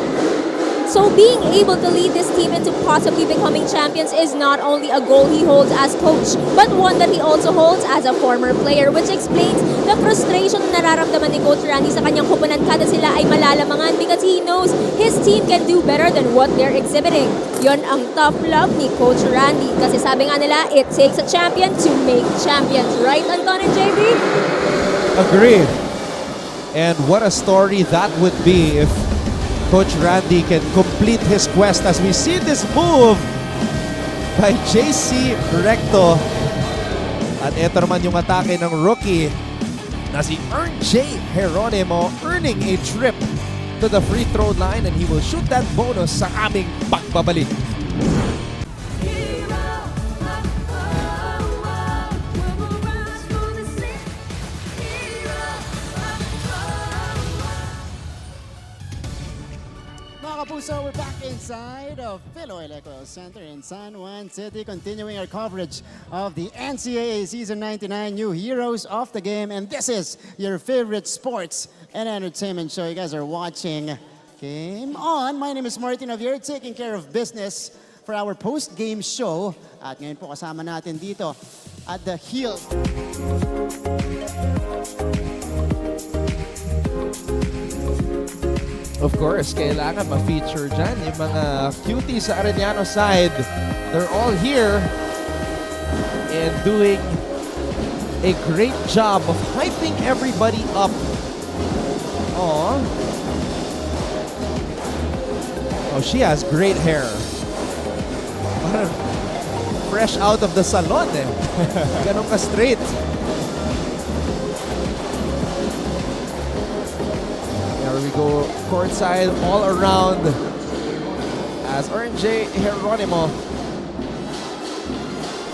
So being able to lead this team into possibly becoming champions is not only a goal he holds as coach, but one that he also holds as a former player, which explains the frustration na nararamdaman ni Coach Randy sa kanyang kupunan kada sila ay malalamangan because he knows his team can do better than what they're exhibiting. Yon ang tough love ni Coach Randy kasi sabi nga nila, it takes a champion to make champions. Right, Anton and JB? Agreed. And what a story that would be if Coach Randy can complete his quest as we see this move by JC Recto. At ito naman yung atake ng rookie na si J. Geronimo, earning a trip to to the free throw line and he will shoot that bonus sa aming pagbabalik. So we're back inside of Philoil Eco Center in San Juan City, continuing our coverage of the NCAA Season 99 New Heroes of the Game. And this is your favorite sports and entertainment show. You guys are watching Game On. My name is Martin Javier, taking care of business for our post-game show. At ngayon po kasama natin dito at the heel. Of course, kailangan ma-feature dyan yung mga cuties sa Arellano side. They're all here and doing a great job of hyping everybody up. Oh, she has great hair. Parang fresh out of the salon eh. Ganun ka straight. There we go, courtside all around as RJ Geronimo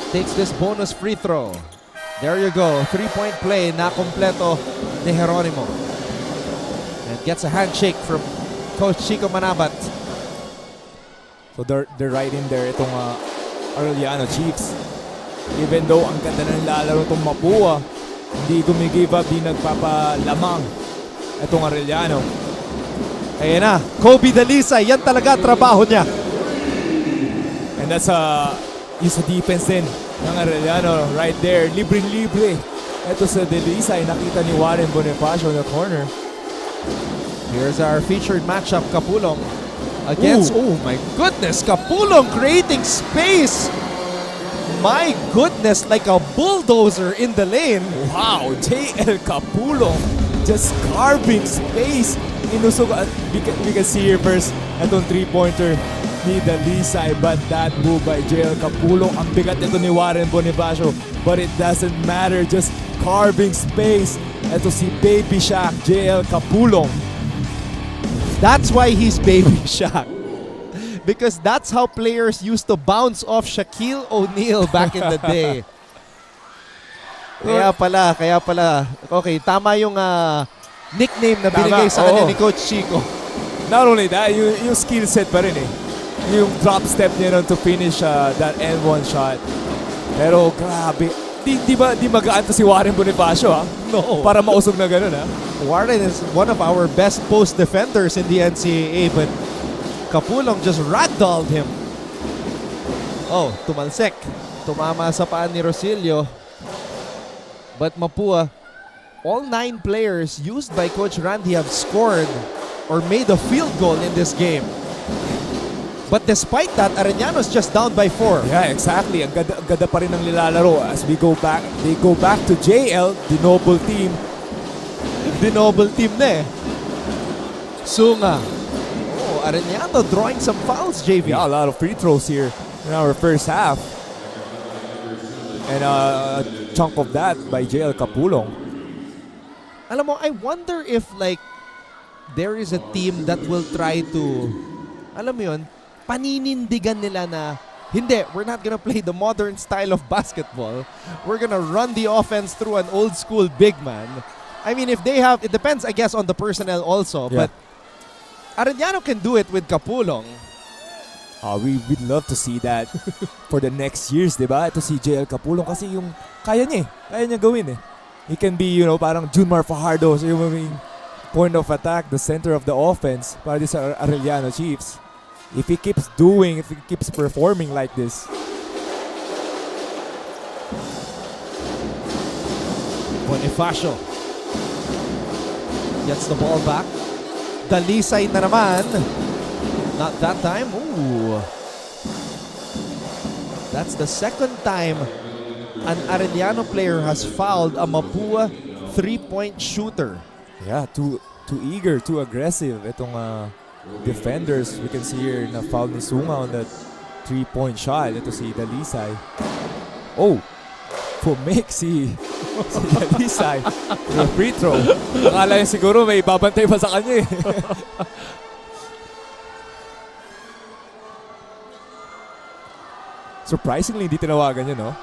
takes this bonus free throw. There you go, three-point play na kompleto ni Geronimo. And gets a handshake from Coach Chico Manabat. So they're right in there, itong Arellano Chiefs. Even though ang ganda na nilalaro itong Mapua, hindi gumigive up, di nagpapalamang itong Arellano. Ayan na, Kobe Dalisay, yan talaga trabaho niya. And that's yung sa defense din ng Arellano right there, libre-libre. Ito sa Dalisay, nakita ni Warren Bonifacio in the corner. Here's our featured matchup, Kapulong against, oh my goodness, Kapulong creating space. My goodness, like a bulldozer in the lane. Wow, JL Kapulong just carving space. Inusog, we can see here first itong three-pointer ni Dalisay, but that move by JL Kapulong, ang bigat ito ni Warren Bonifacio, but it doesn't matter, just carving space. Ito si Baby Shaq, JL Kapulong. That's why he's Baby Shaq. Because that's how players used to bounce off Shaquille O'Neal back in the day. Kaya pala. Okay, tama yung nickname na binigay sa kanya ni Coach Chico. Not only that, yung skill set pa rin eh. Yung drop step niya to finish that N1 shot. Pero grabe, di magaan to si Warren Bonifacio ha? No. Para mausog na ganun ha? Warren is one of our best post defenders in the NCAA, but Kapulong just ragdolled him. Oh, tumalsek. Tumama sa paan ni Rosilio. But Mapua, all 9 players used by Coach Randy have scored or made a field goal in this game. But despite that, Arellano's just down by 4. Yeah, exactly. Ang ganda pa rin ng nilalaro as we go back. They go back to JL, the noble team. The noble team na eh. Sunga. Oh, Arellano drawing some fouls, JV. Yeah, a lot of free throws here in our first half. And a chunk of that by JL Kapulong. Alam mo, I wonder if like there is a team that will try to, alam mo yun, paninindigan nila na hindi, we're not gonna play the modern style of basketball. We're gonna run the offense through an old school big man. I mean, if they have, it depends, I guess, on the personnel also. Yeah. But Arellano can do it with Kapulong. We'd love to see that for the next years, diba? Ito si JL Kapulong kasi yung kaya niya gawin eh. He can be, parang Junmar Fajardo, so yung point of attack, the center of the offense para sa Arellano Chiefs. If he keeps performing like this. Bonifacio gets the ball back. Dalisay na naman. Not that time. Ooh. That's the second time an Arellano player has fouled a Mapua three-point shooter. Yeah, too eager, too aggressive. Itong defenders, we can see here na foul ni Sunga on that three-point shot. Ito si Dalisay. Oh, pumik si Dalisay. Yung free throw. Akala niya siguro may babantay pa sa kanya eh. Surprisingly, hindi tinawagan niya, no?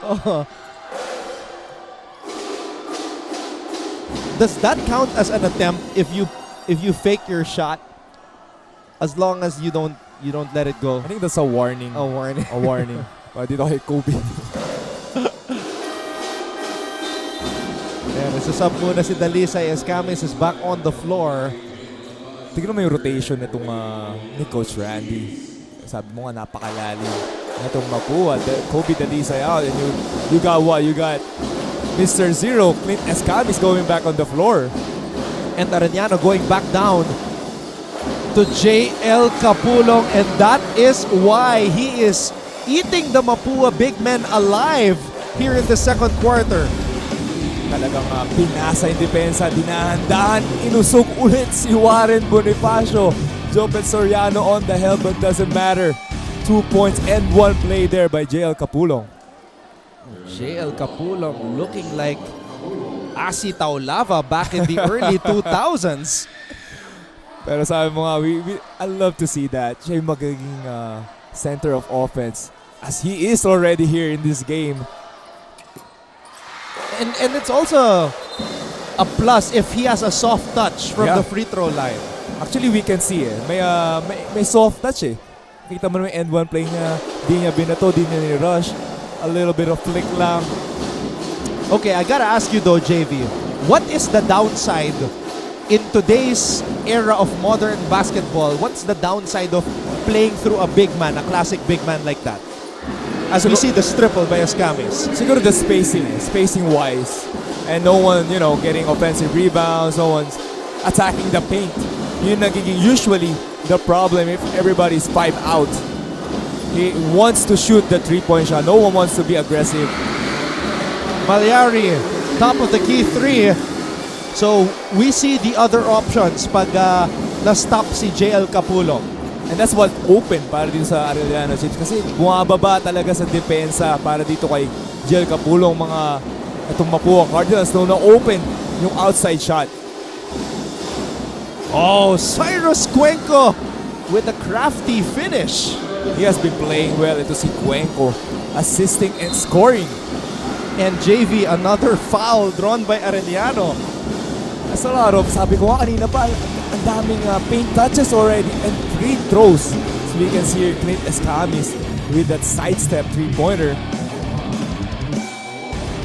Does that count as an attempt if you fake your shot, as long as you don't let it go? I think that's a warning. A warning. A warning. Dito kay Kobe. Ayan, nasusub muna si Dalisay as Camis is back on the floor. Tignan mo yung rotation nitong ni Coach Randy. Sabi mo nga, napakalalim. Itong Mapua, Kobe Dalisay out, and you got what? You got Mr. Zero, Clint Escamis going back on the floor. And Arellano going back down to JL Capulong, and that is why he is eating the Mapua big men alive here in the second quarter. Talagang pinasa yung depensa, dinahandahan, inusog ulit si Warren Bonifacio. Jopet Soriano on the help, but doesn't matter. 2 points and 1 play there by JL Capulong. JL Capulong looking like Asi Taulava back in the early 2000s. Pero sabi mo nga, I love to see that. Siya yung magiging center of offense as he is already here in this game. And it's also a plus if he has a soft touch from Yeah. the free throw line. Actually, we can see may soft touch eh. Kita mo naman yung end one play niya. Di niya binato, di niya ni-rush. A little bit of flick lang. Okay, I gotta ask you though, JV, what is the downside in today's era of modern basketball? What's the downside of playing through a big man, a classic big man like that? As we see the triple by Escamis. Siguro the spacing wise. And no one, getting offensive rebounds, no one's attacking the paint. Yun nagiging usually the problem if everybody's 5 out. He wants to shoot the 3-point shot. No one wants to be aggressive. Malyari, top of the key 3. So we see the other options pag na-stop si JL Capulong. And that's what open para dito sa Arellano Chiefs. Kasi bumababa talaga sa depensa para dito kay JL Capulong, itong Mapua Cardinals na open yung outside shot. Oh, Cyrus Cuenco with a crafty finish. He has been playing well. Ito si Cuenco, assisting and scoring. And JV, another foul drawn by Arellano. That's a lot of, sabi ko nga kanina pa, ang daming paint touches already and free throws. So we can see here Clint Escamis with that sidestep 3-pointer.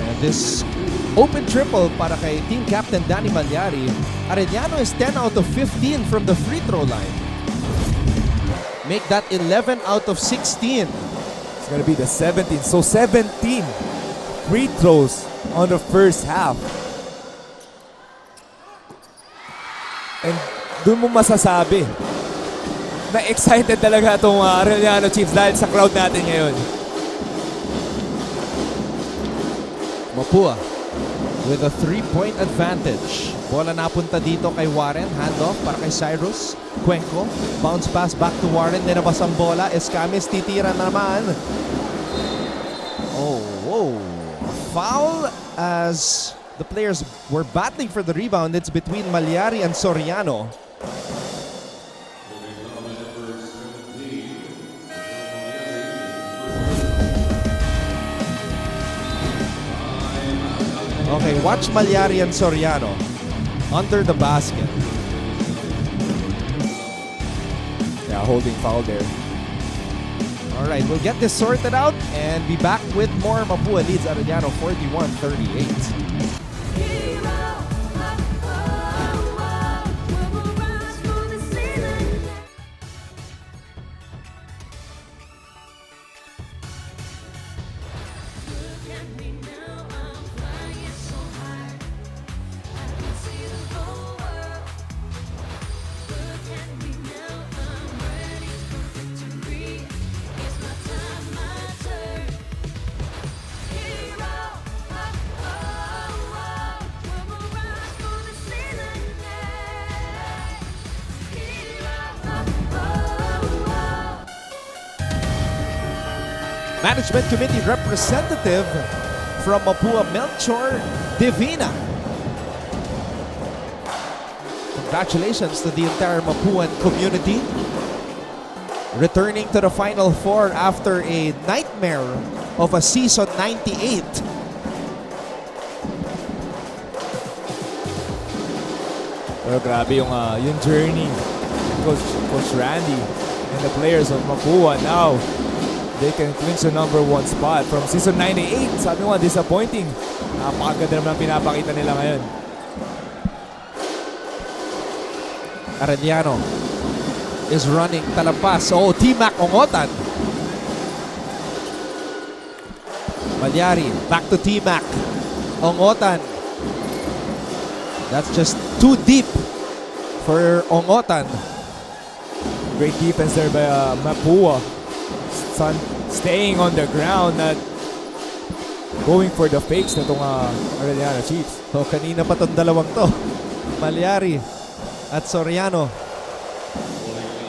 And this open triple para kay team captain Danny Malyari. Arellano is 10 out of 15 from the free throw line. Make that 11 out of 16. It's gonna be the 17. So 17 free throws on the first half. And doon mo masasabi na excited talaga itong Arellano Chiefs dahil sa crowd natin ngayon. Mapua with a 3-point advantage. Bola napunta dito kay Warren. Handoff para kay Cyrus. Cuenco. Bounce pass back to Warren. Dinabas ang bola. Escamis titira naman. Oh, whoa. A foul as the players were battling for the rebound. It's between Malyari and Soriano. Okay, watch Malyari and Soriano under the basket. Yeah, holding foul there. All right, we'll get this sorted out and be back with more. Mapua leads Arellano 41-38. Management Committee representative from Mapua, Melchor Divina. Congratulations to the entire Mapuan community. Returning to the Final Four after a nightmare of a season 98. Pero grabe yung journey. Coach Randy and the players of Mapua now, they can clinch the #1 spot from season 98. Sabi mo, disappointing. Napakaganda naman pinapakita nila ngayon. Arellano is running talampas. Oh, T-Mac Ongotan. Malyari, back to T-Mac. Ongotan. That's just too deep for Ongotan. Great defense there by Mapua. Staying on the ground, not going for the fakes na itong Arellano Chiefs. So, kanina pa itong dalawang to. Malyari at Soriano.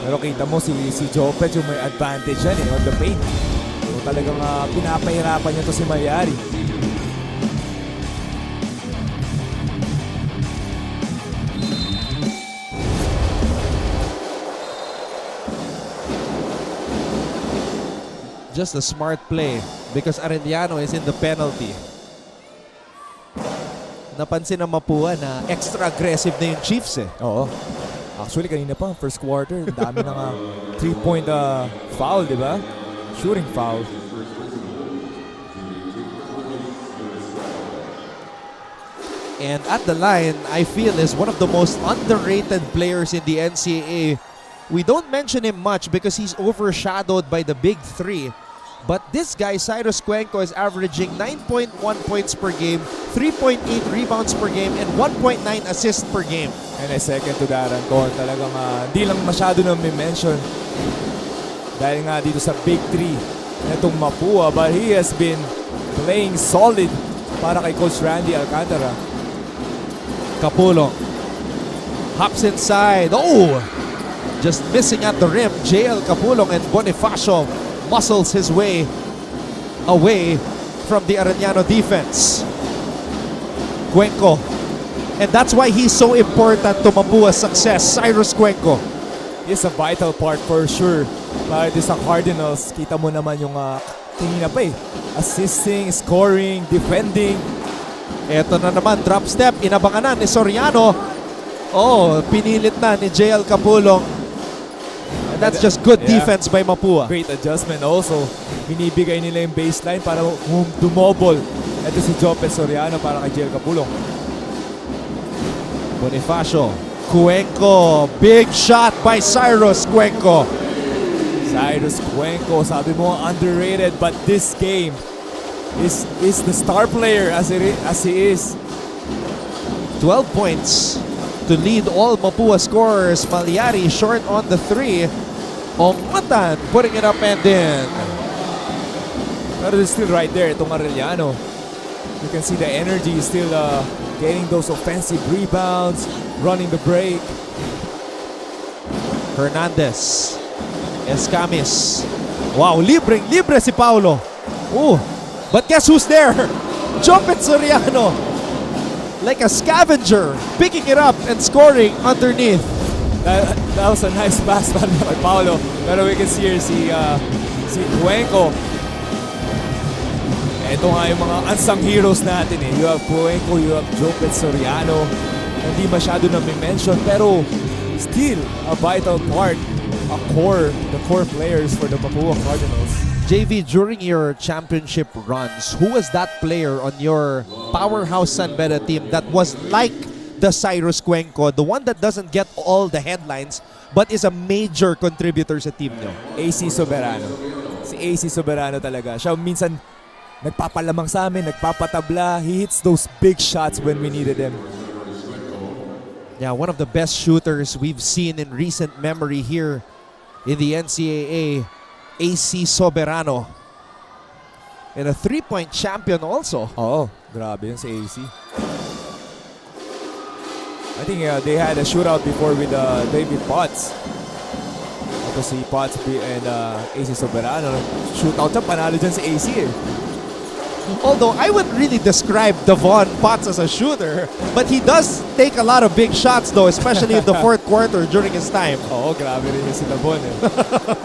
Pero kita mo si Jopet yung may advantage yan on the paint. So, talagang pinapahirapan niya to si Malyari. Just a smart play because Arellano is in the penalty. Napansin ng Mapua na extra aggressive na yung Chiefs eh. Oo. Actually, kanina pa, first quarter, dami ng 3-point foul, di ba? Shooting foul. And at the line, I feel is one of the most underrated players in the NCAA. We don't mention him much because he's overshadowed by the big three. But this guy, Cyrus Cuenco, is averaging 9.1 points per game, 3.8 rebounds per game, and 1.9 assists per game. And I second to that, Anton. Talagang di lang masyado na mention dahil nga dito sa big three na itong Mapua, but he has been playing solid para kay Coach Randy Alcantara. Capulong hops inside. Oh! Just missing at the rim. JL Capulong and Bonifacio muscles his way away from the Arellano defense. Cuenco. And that's why he's so important to Mapua's success. Cyrus Cuenco. He's a vital part for sure. Para sa Cardinals, kita mo naman yung tingin na pa eh. Assisting, scoring, defending. Eto na naman, drop step. Inabangan na ni Soriano. Oh, pinilit na ni JL Capulong. And that's just good defense by Mapua. Great adjustment also. Binibigay nila yung baseline para dumobol. Ito si Jopet Soriano para kay JL Capulong. Bonifacio. Cuenco. Big shot by Cyrus Cuenco. Cyrus Cuenco, sabi mo underrated, but this game is the star player as he is. 12 points to lead all Mapua scorers. Malyari short on the three. Ongatan putting it up and in. But it's still right there, itong Arellano. You can see the energy is still getting those offensive rebounds, running the break. Hernandez. Escamis. Wow, libre si Paulo. Oh, but guess who's there? Jopet Soriano. Like a scavenger, picking it up and scoring underneath. That was a nice pass by Paulo. Pero we can see here si Cuenco. Ito nga yung mga unsung heroes natin eh. You have Cuenco, you have Jopet Soriano. Hindi masyado na mention pero still a vital part, the core players for the Mapua Cardinals. JV, during your championship runs, who was that player on your powerhouse San Beda team that was like the Cyrus Cuenco, the one that doesn't get all the headlines but is a major contributor sa team nyo? AC Soberano. Si AC Soberano talaga. Siya minsan nagpapalamang sa amin, nagpapatabla. He hits those big shots when we needed him. Yeah, one of the best shooters we've seen in recent memory here in the NCAA. AC Soberano. And a three-point champion also. Oo, grabe yun si AC. I think they had a shootout before with David Potts. Ito si Potts and AC Soberano. Shootout siya, panalo dyan si AC eh. Although I wouldn't really describe Devon Potts as a shooter, but he does take a lot of big shots though, especially in the fourth quarter during his time. Oo, grabe rin yung si Dabon eh.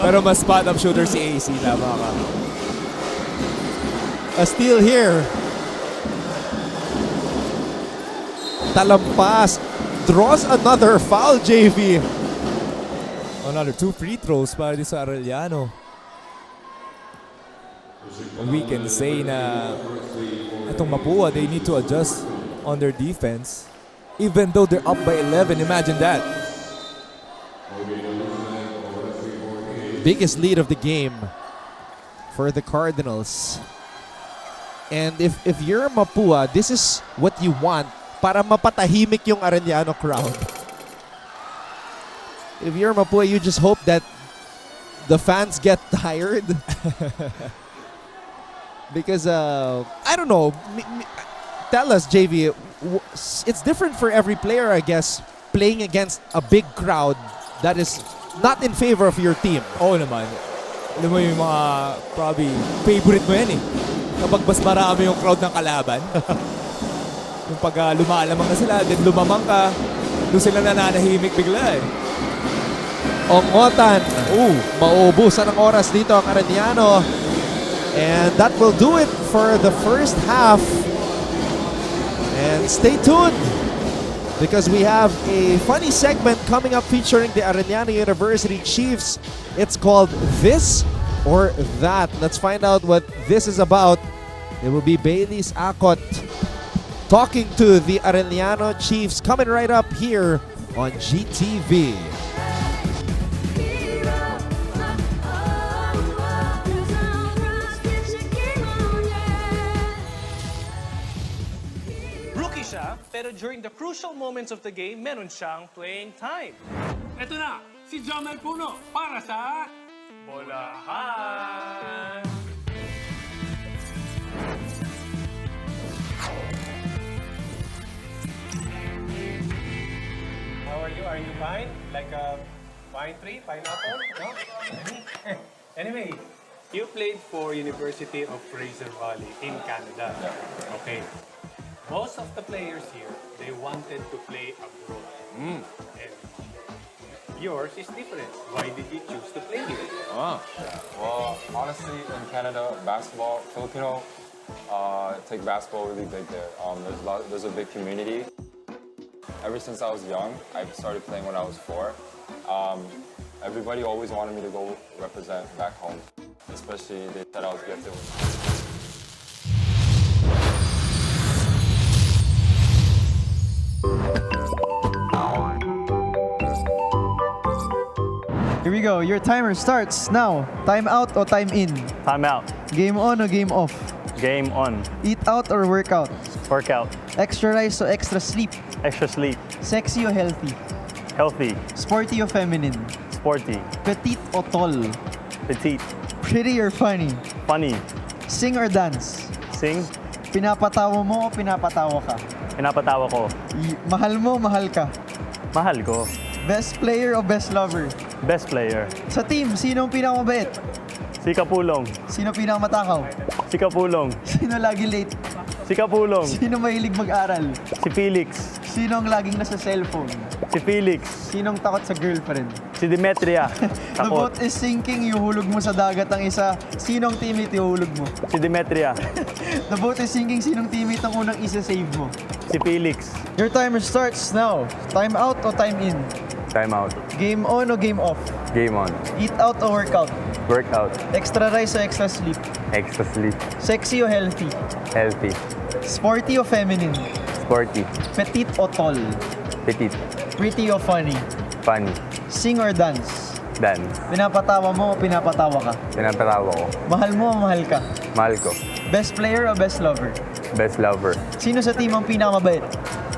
Pero mas spot-up shooter si AC, tama ka. A steal here. Talampas draws another foul, JV. Another 2 free throws para sa Arellano. We can say na itong Mapua, they need to adjust on their defense. Even though they're up by 11, imagine that. Biggest lead of the game for the Cardinals. And if you're Mapua, this is what you want para mapatahimik yung Arellano crowd. If you're Mapua, you just hope that the fans get tired. Because, I don't know, tell us, JV, it's different for every player, I guess, playing against a big crowd that is not in favor of your team. Oo naman. Alam mo yung mga, probably, favorite mo yan eh. Kapag mas marami yung crowd ng kalaban. Yung pag lumalamang na sila, then lumamang ka, doon sila nananahimik bigla eh. Ongotan. Mauubusan ng oras dito ang Arellano. And that will do it for the first half. And stay tuned because we have a funny segment coming up featuring the Arellano University Chiefs. It's called This or That. Let's find out what this is about. It will be Bailey's Akot talking to the Arellano Chiefs, coming right up here on GTV. Rookie siya, pero during the crucial moments of the game, meron siyang playing time. Ito na, si Jamel Puno para sa Bolahan! How are you? Are you fine? Like a pine tree, pineapple? No? Anyway, you played for University of Fraser Valley in Canada. Okay. Most of the players here, they wanted to play abroad. And yours is different. Why did you choose to play here? Well, honestly, in Canada, basketball, Filipino take basketball really big there. There's a big community. Ever since I was young, I started playing when I was 4. Everybody always wanted me to go represent back home, especially they said I was good to win. Here we go. Your timer starts now. Time out or time in? Time out. Game on or game off? Game on. Eat out or workout? Workout. Extra rice or extra sleep? Extra sleep. Sexy or healthy? Healthy. Sporty or feminine? Sporty. Petite or tall? Petite. Pretty or funny? Funny. Sing or dance? Sing. Pinapatawa mo o pinapatawa ka? Pinapatawa ko. Mahal mo, mahal ka? Mahal ko. Best player o best lover? Best player. Sa team, sino ang pinakamabait? Si Kapulong. Sino pinakamatakaw? Si Kapulong. Sino lagi late? Si Kapulong. Sino mahilig mag-aral? Si Felix. Sino ang laging nasa cellphone? Si Felix. Sinong takot sa girlfriend? Si Demetria. The Takot. boat is sinking, ihuhulog mo sa dagat ang isa. Sinong teammate ihuhulog mo? Si Demetria. The boat is sinking, sinong teammate ang unang isa-save mo? Si Felix. Your timer starts now. Time out o time in? Time out. Game on o game off? Game on. Eat out o workout? Workout. Extra rice o extra sleep? Extra sleep. Sexy o healthy? Healthy. Sporty o feminine? Sporty. Petite o tall? Petite. Pretty o funny? Funny. Sing or dance? Dance. Pinapatawa mo o pinapatawa ka? Pinapatawa ko. Mahal mo o mahal ka? Mahal ko. Best player o best lover? Best lover. Sino sa team ang pinakamabait?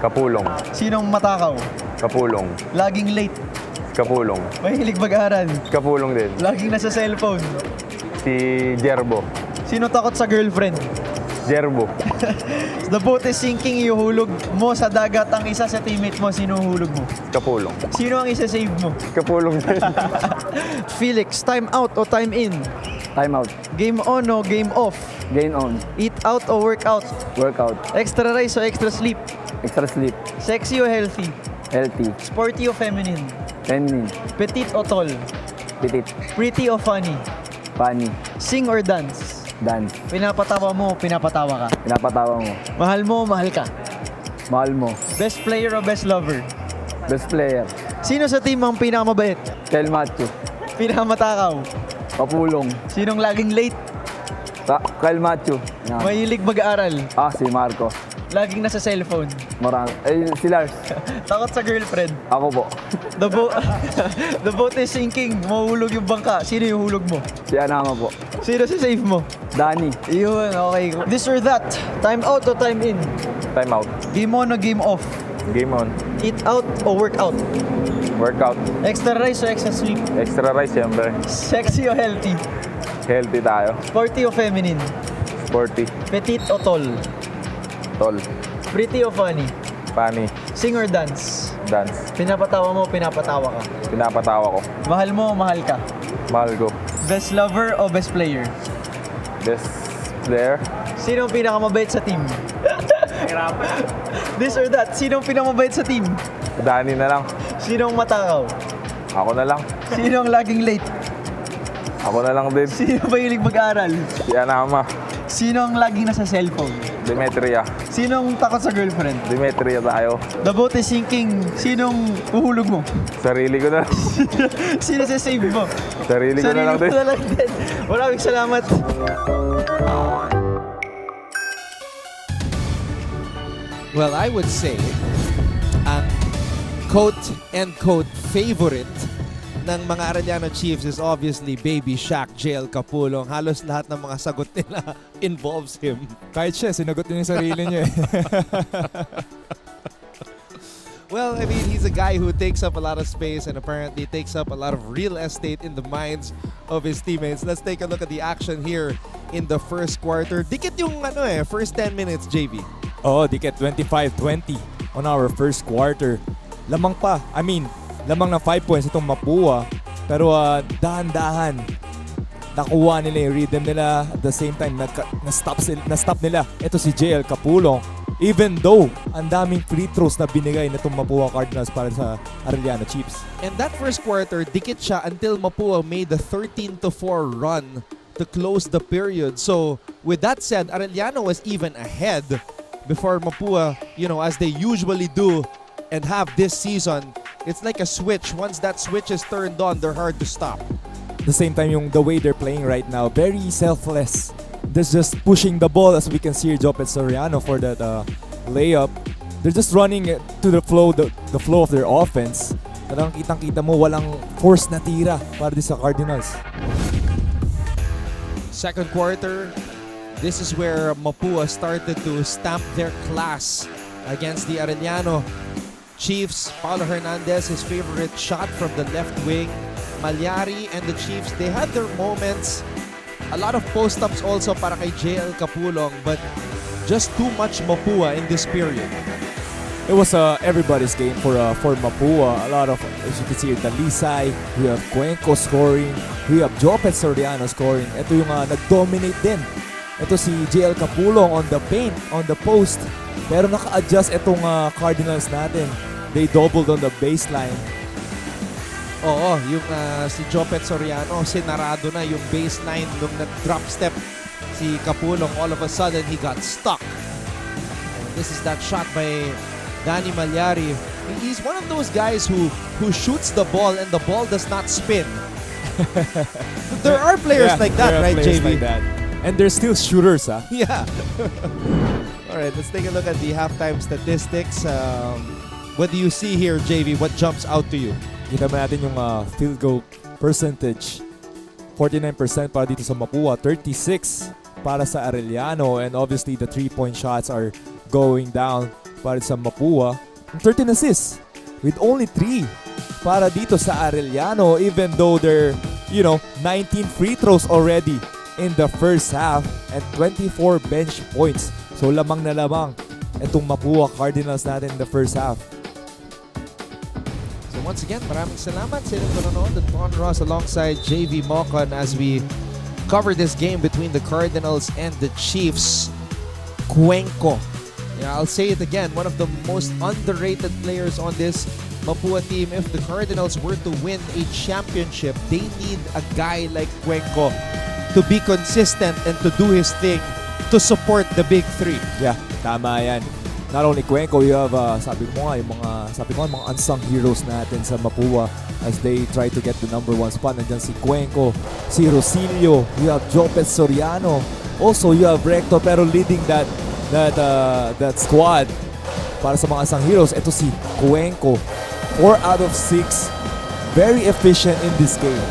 Kapulong. Sinong matakaw? Kapulong. Laging late? Kapulong. Mahilig mag-aral? Kapulong din. Laging nasa cellphone? Si Jerbo. Sino takot sa girlfriend? Jerbo. The boat is sinking, ihuhulog mo sa dagat ang isa sa teammate mo. Sino hulog mo? Kapulong. Sino ang isa-save mo? Kapulong din. Felix, time out o time in? Time out. Game on o game off? Game on. Eat out o workout? Workout. Extra rice o extra sleep? Extra sleep. Sexy o healthy? Healthy. Sporty o feminine? Feminine. Petite o tall? Petit. Pretty o funny? Funny. Sing or dance? Dance. Pinapatawa mo o pinapatawa ka? Pinapatawa mo. Mahal mo o mahal ka? Mahal mo. Best player o best lover? Best player. Sino sa team ang pinakamabait? Kyle Matthew. Pinakamatakaw? Papulong. Sinong laging late? Kyle Matthew. Yeah. Mahilig mag-aaral? Si Marco. Laging nasa cellphone? Marami. Si Lars. Takot sa girlfriend? Ako po. The boat is sinking. Mahuhulog yung bangka. Sino yung hulog mo? Si Anama po. Sino sa save mo? Danny. Yun, okay. This or that? Time out o time in? Time out. Game on o game off? Game on. Eat out o workout? Workout. Extra rice o extra sleep? Extra rice, siyempre. Sexy o healthy? Healthy tayo. Sporty o feminine? Sporty. Petite o tall? Tall. Pretty o funny? Funny. Sing or dance? Dance. Pinapatawa mo o pinapatawa ka? Pinapatawa ko. Mahal mo o mahal ka? Mahal ko. Best lover o best player? Best player. Sino ang pinakamabait sa team? This or that? Sino ang pinakamabait sa team? Danny na lang. Sino ang matakaw? Ako na lang. Sino ang laging late? Ako na lang din. Sino ba hilig mag-aaral? Si Anama. Sino ang laging nasa cellphone? Demetria. Sino ang takot sa girlfriend? Demetria tayo. The boat is sinking. Sinong uhulog mo? Sarili ko na lang. Sino sa save mo? Sarili ko na lang din. Maraming salamat. Well, I would say ang quote-and-quote favorite ng mga Arellano Chiefs is obviously Baby Shaq, JL Capulong. Halos lahat ng mga sagot nila involves him. Kahit siya, sinagot niya yung sarili niya. Well, I mean, he's a guy who takes up a lot of space and apparently takes up a lot of real estate in the minds of his teammates. Let's take a look at the action here in the first quarter. Dikit yung first 10 minutes, JV. Oo, dikit 25-20 on our first quarter. Lamang pa, lamang ng 5 points itong Mapua. Pero dahan-dahan, nakuha nila yung rhythm nila. At the same time, na-stop nila. Ito si JL Capulong. Even though, ang daming free throws na binigay nitong Mapua Cardinals para sa Arellano Chiefs. And that first quarter, dikit siya until Mapua made the 13-4 run to close the period. So, with that said, Arellano was even ahead before Mapua, as they usually do and have this season. It's like a switch. Once that switch is turned on, they're hard to stop. At the same time, the way they're playing right now, very selfless. They're just pushing the ball, as we can see Jopet Soriano for that layup. They're just running to the flow, the flow of their offense. Parang kitang-kita mo, walang force na tira para di sa Cardinals. Second quarter, this is where Mapua started to stamp their class against the Arellano Chiefs. Paulo Hernandez, his favorite shot from the left wing. Malyari and the Chiefs, they had their moments. A lot of post-ups also para kay JL Capulong, but just too much Mapua in this period. It was everybody's game for Mapua. A lot of, as you can see, Dalisay, we have Cuenco scoring, we have Jopet Soriano scoring. Ito yung nag-dominate din. Ito si JL Capulong on the paint, on the post. Pero naka-adjust itong Cardinals natin. They doubled on the baseline. Oo, yung si Jopet Soriano, sinarado na yung baseline nung nag-drop step si Capulong. All of a sudden, he got stuck. And this is that shot by Danny Malyari. He's one of those guys who shoots the ball and the ball does not spin. There are players like that, right, JV? Like that. And they're still shooters, huh? Yeah. All right, let's take a look at the halftime statistics. What do you see here, JV? What jumps out to you? Kita mo natin yung field goal percentage. 49% para dito sa Mapua, 36 para sa Arellano, and obviously the 3-point shots are going down para sa Mapua. 13 assists with only 3 para dito sa Arellano, even though they're, 19 free throws already in the first half and 24 bench points. So lamang na lamang itong Mapua Cardinals natin in the first half. Once again, maraming salamat sa inyong panonood at Con Ross alongside JV Mocon as we cover this game between the Cardinals and the Chiefs. Cuenco. Yeah, I'll say it again. One of the most underrated players on this Mapua team. If the Cardinals were to win a championship, they need a guy like Cuenco to be consistent and to do his thing to support the big three. Yeah, tama yan. Not only Cuenco, you have, sabi ko nga, yung mga unsung heroes natin sa Mapua as they try to get the #1 spot. Nandiyan si Cuenco, si Rosilio, you have Jopez Soriano. Also, you have Recto, pero leading that squad para sa mga unsung heroes. Ito si Cuenco, 4 out of 6. Very efficient in this game.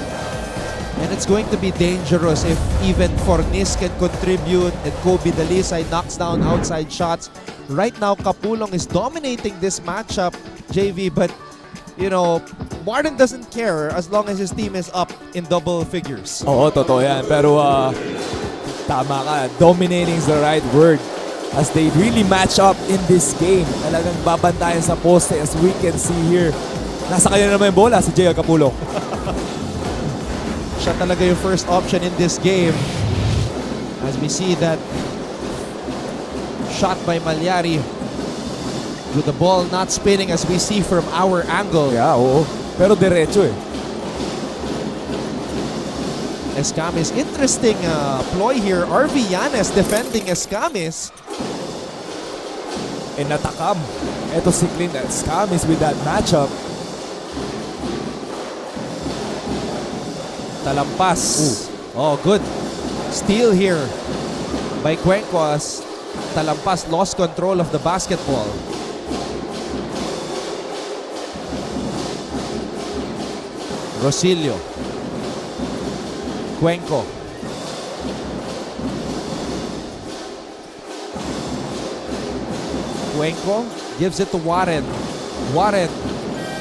And it's going to be dangerous if even Fornis can contribute and Kobe Dalisay knocks down outside shots. Right now, Kapulong is dominating this matchup, JV, but you know, Martin doesn't care as long as his team is up in double figures. Oo, totoo yan. Pero tama ka, dominating is the right word. As they really match up in this game. Talagang babantayan sa poste as we can see here. Nasa kanya naman yung bola si JL Kapulong. Siya talaga yung first option in this game. As we see that shot by Malyari with the ball not spinning as we see from our angle. Yeah, oo. Pero diretso eh. Escamis, interesting ploy here. RV Yanes defending Escamis. And natakam. Ito si Clint Escamis with that matchup. Talampas. Oh, good steal here by Cuenco as Talampas lost control of the basketball. Rosilio. Cuenco. Cuenco gives it to Warren. Warren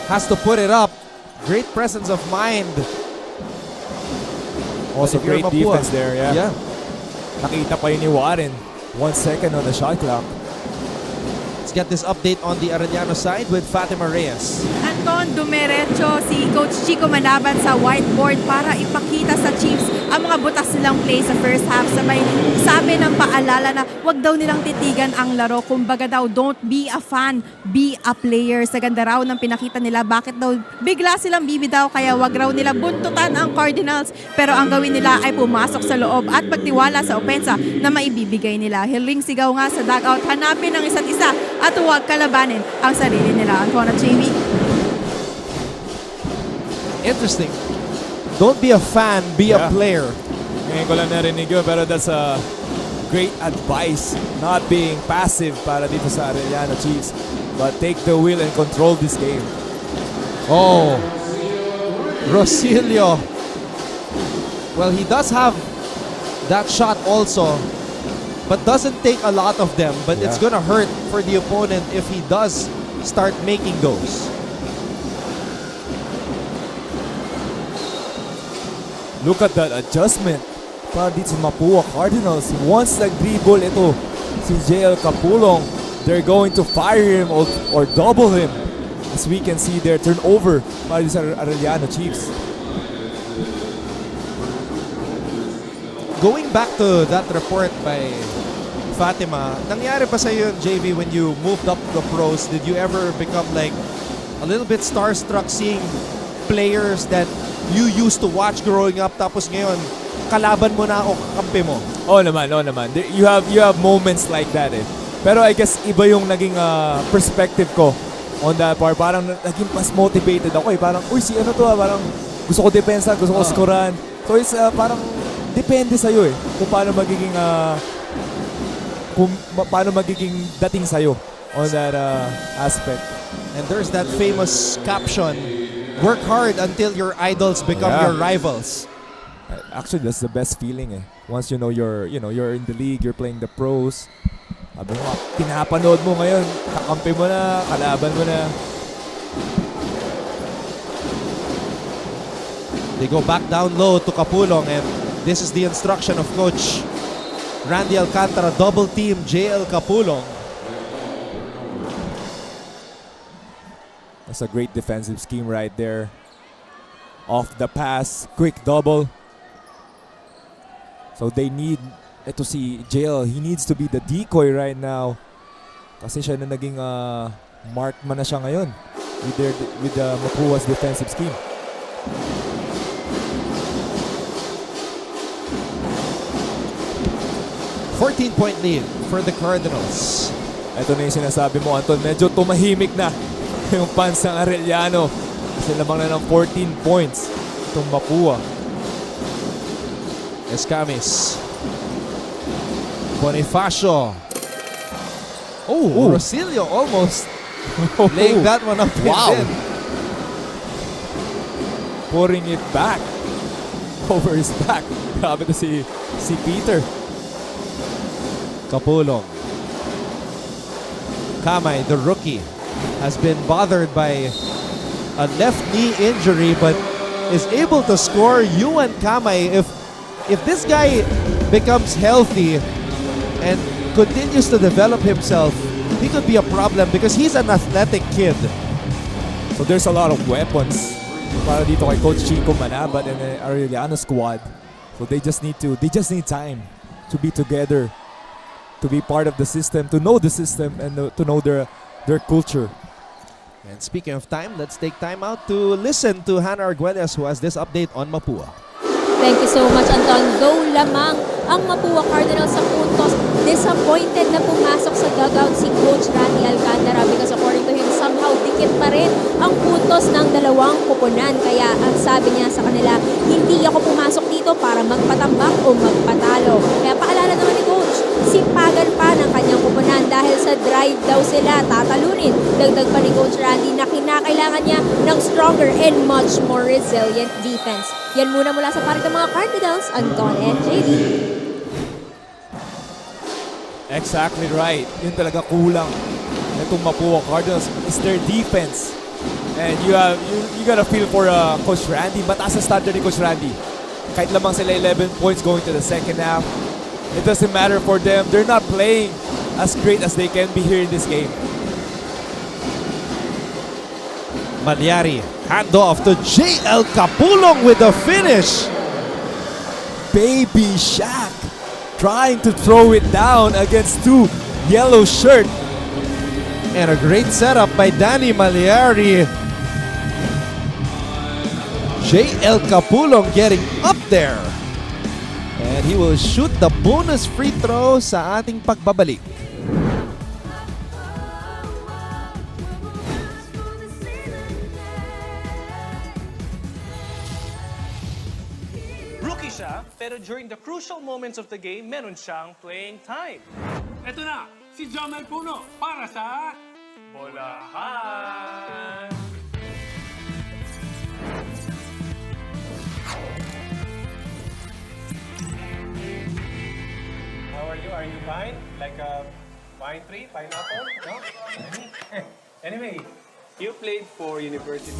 has to put it up. Great presence of mind. Also great defense there, yeah. Yeah. Nakita pa yun ni Warren. 1 second on the shot clock. Let's get this update on the Arellano side with Fatima Reyes. Anton, dumiretso si Coach Chico Manaban sa whiteboard para ipakita sa Chiefs ang mga butas nilang play sa first half. Sabay sabi ng paalala na wag daw nilang titigan ang laro. Kumbaga daw, don't be a fan, be a player. Sa ganda raw ng pinakita nila, bakit daw bigla silang bibitaw kaya wag raw nila buntutan ang Cardinals. Pero ang gawin nila ay pumasok sa loob at magtiwala sa opensa na maibibigay nila. Hiling sigaw nga sa dugout, hanapin ang isa't isa at huwag kalabanin ang sarili nila. Anton at Jamie. Interesting. Don't be a fan, be a player. Ngayon ko lang narinig yun, pero that's a great advice. Not being passive para dito sa Arellano Chiefs, but take the wheel and control this game. Oh, Rosilio. Well, he does have that shot also, but doesn't take a lot of them. But it's gonna hurt for the opponent if he does start making those. Look at that adjustment para dito sa Mapua Cardinals. Once nag-dribble ito si JL Kapulong, they're going to fire him or double him. As we can see their turnover para dito sa Arellano Chiefs. Going back to that report by Fatima, nangyari pa sa yun, JV, when you moved up to the pros? Did you ever become like a little bit starstruck seeing players that you used to watch growing up tapos ngayon kalaban mo na o kakampi mo? Oo naman. You have moments like that eh. Pero I guess iba yung naging perspective ko on that part. Parang naging mas motivated ako eh. Parang, uy, si ano to parang gusto ko depensa, gusto ko skoran. So it's parang depende sa'yo eh. Kung paano magiging dating sa'yo on that aspect. And there's that famous caption, work hard until your idols become your rivals. Actually, that's the best feeling eh. Once you know you're in the league, you're playing the pros. Sabi mo, pinapanood mo ngayon, kakampi mo na, kalaban mo na. They go back down low to Kapulong, and this is the instruction of Coach Randy Alcantara, double team JL Kapulong. That's a great defensive scheme right there. Off the pass, quick double. So they need, ito si Jail, he needs to be the decoy right now. Kasi siya na naging markman na siya ngayon with the Mapua's defensive scheme. $14-point lead for the Cardinals. Ito na yung sinasabi mo, Anton. Medyo tumahimik na yung fans ng Arellano. Kasi lamang na ng 14 points itong Mapua. Escamis. Bonifacio. Oh, Rosilio almost laying that one up. Wow. In. Pouring it back over his back. Grabe to si Peter. Kapulong. Kamay, the rookie, has been bothered by a left knee injury but is able to score. Yuan Kamay, if this guy becomes healthy and continues to develop himself, he could be a problem because he's an athletic kid. So there's a lot of weapons para dito kay Coach Chico Manabat and the Arellano squad. So they just need time to be together, to be part of the system, to know the system, and to know their culture. And speaking of time, let's take time out to listen to Hannah Arguelles, who has this update on Mapua. Thank you so much, Anton. Though lamang ang Mapua Cardinals sa puntos, disappointed na pumasok sa dugout si Coach Randy Alcantara because according to him, somehow dikit pa rin ang puntos ng dalawang kupunan. Kaya ang sabi niya sa kanila, hindi ako pumasok dito para magpatambak o magpatalo. Kaya paalala naman ni Coach, sipagan pa ng kanyang kupunan dahil sa drive daw sila tatalunin. Dagdag pa ni Coach Randy na kinakailangan niya ng stronger and much more resilient defense. Yan muna mula sa panig ng mga Cardinals, Anton and JD. Exactly right. Yun talaga kulang itong Mapua Cardinals is their defense. And you gotta feel for Coach Randy. Mataas ang standard ni Coach Randy. Kahit lamang sila 11 points going to the second half, it doesn't matter for them. They're not playing as great as they can be here in this game. Malyari, handoff to JL Kapulong with the finish. Baby Shaq trying to throw it down against two yellow shirt. And a great setup by Danny Malyari. JL Kapulong getting up there. And he will shoot the bonus free throw sa ating pagbabalik. Rookie siya, pero during the crucial moments of the game, meron siyang playing time. Ito na, si Jamel Puno para sa Bolahan! How are you? Are you fine? Like a pine tree, pineapple? No? Anyway, you played for university.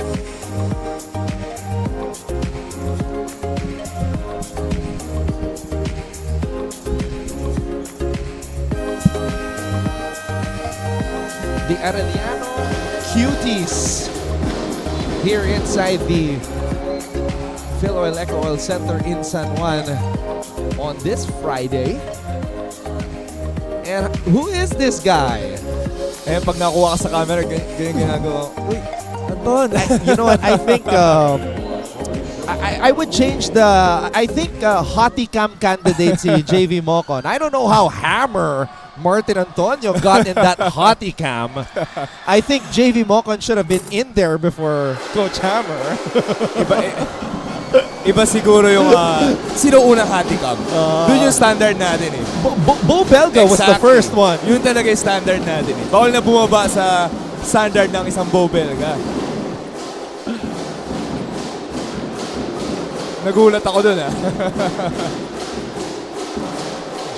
The Arellano Cuties here inside the Phil Oil Eco Oil Center in San Juan on this Friday. And who is this guy? Eh, pag nakuha ka sa camera, ganyan ginagawa. Uy, Anton! You know what? I think I would change the... I think hottie cam candidate si JV Mocon. I don't know how hammer Martin Antonio got in that hottie cam. I think JV Mocon should have been in there before Coach Hammer. Iba siguro yung sino unang hottie cam. Doon yung standard natin eh. Bo Belga was the first one. Yun talaga yung standard natin eh. Bawal na bumaba sa standard ng isang Bo Belga. Nagulat ako dun ah.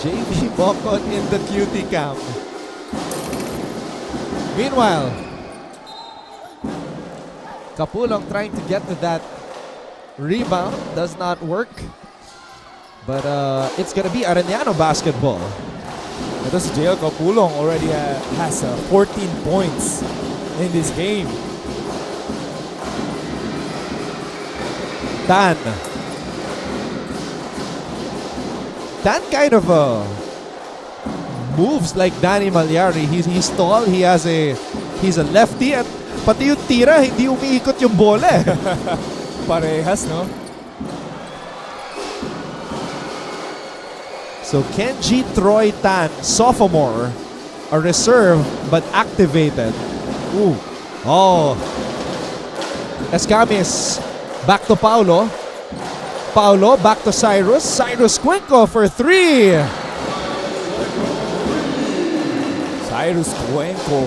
JV Mocon in the cutie cam. Meanwhile, Kapulong trying to get to that rebound. Does not work. But it's going to be Arellano basketball. Ito si JL Kapulong already has 14 points in this game. Tan. Tan kind of moves like Danny Malyari. He's tall, he's a lefty, at pati yung tira, hindi umiikot yung bola eh. Parehas, no? So Kenji Troy Tan, sophomore, a reserve but activated. Ooh. Oh. Escamis back to Paulo. Paulo back to Cyrus. Cyrus Cuenco for 3. Cyrus Cuenco,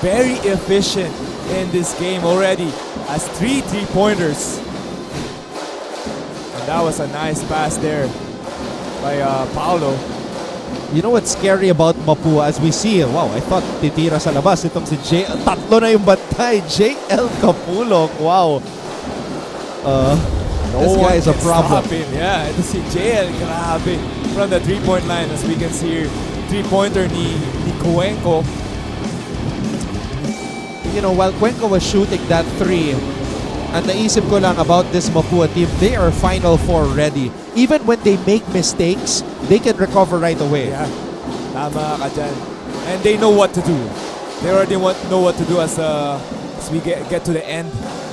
very efficient in this game already. Has 3 3-pointers. And that was a nice pass there by Paulo. You know what's scary about Mapua as we see, wow, I thought titira sa labas itong si JL. Tatlo na yung bantay. JL Capulong, wow. This guy is a problem. Yeah, ito si JL, grabe. From the 3-point line, as we can see here, 3-pointer ni Cuenco. You know, while Cuenco was shooting that 3, ang naisip ko lang about this Mapua team, they are Final Four ready. Even when they make mistakes, they can recover right away. Yeah, tama ka dyan. And they know what to do. They already know what to do as we get to the end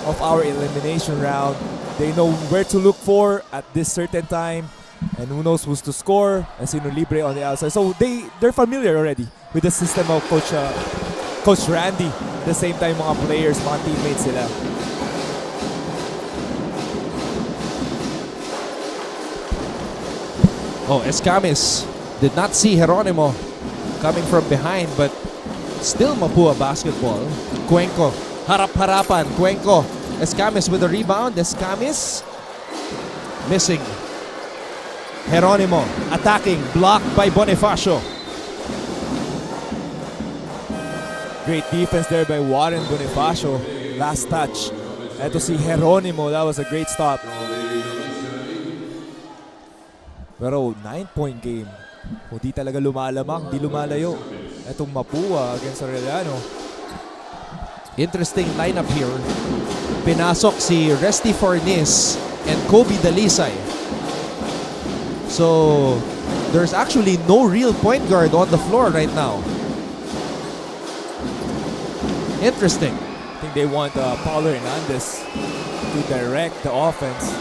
of our elimination round. They know where to look for at this certain time, and who knows who's to score, and sino libre on the outside. So they're familiar already with the system of Coach Randy. At the same time, mga players, mga teammates sila. Oh, Escamis did not see Geronimo coming from behind, but still Mapua basketball. Cuenco, harap-harapan. Cuenco, Escamis with a rebound. Escamis missing. Geronimo attacking, blocked by Bonifacio. Great defense there by Warren Bonifacio. Last touch. Eto si Geronimo, that was a great stop. Pero 9-point game. Kung di talaga lumalamang, di lumalayo. Etong Mapua against Arellano. Interesting lineup here. Pinasok si Resty Fornis and Kobe Dalisay. So, there's actually no real point guard on the floor right now. Interesting. I think they want Paulo Hernandez to direct the offense.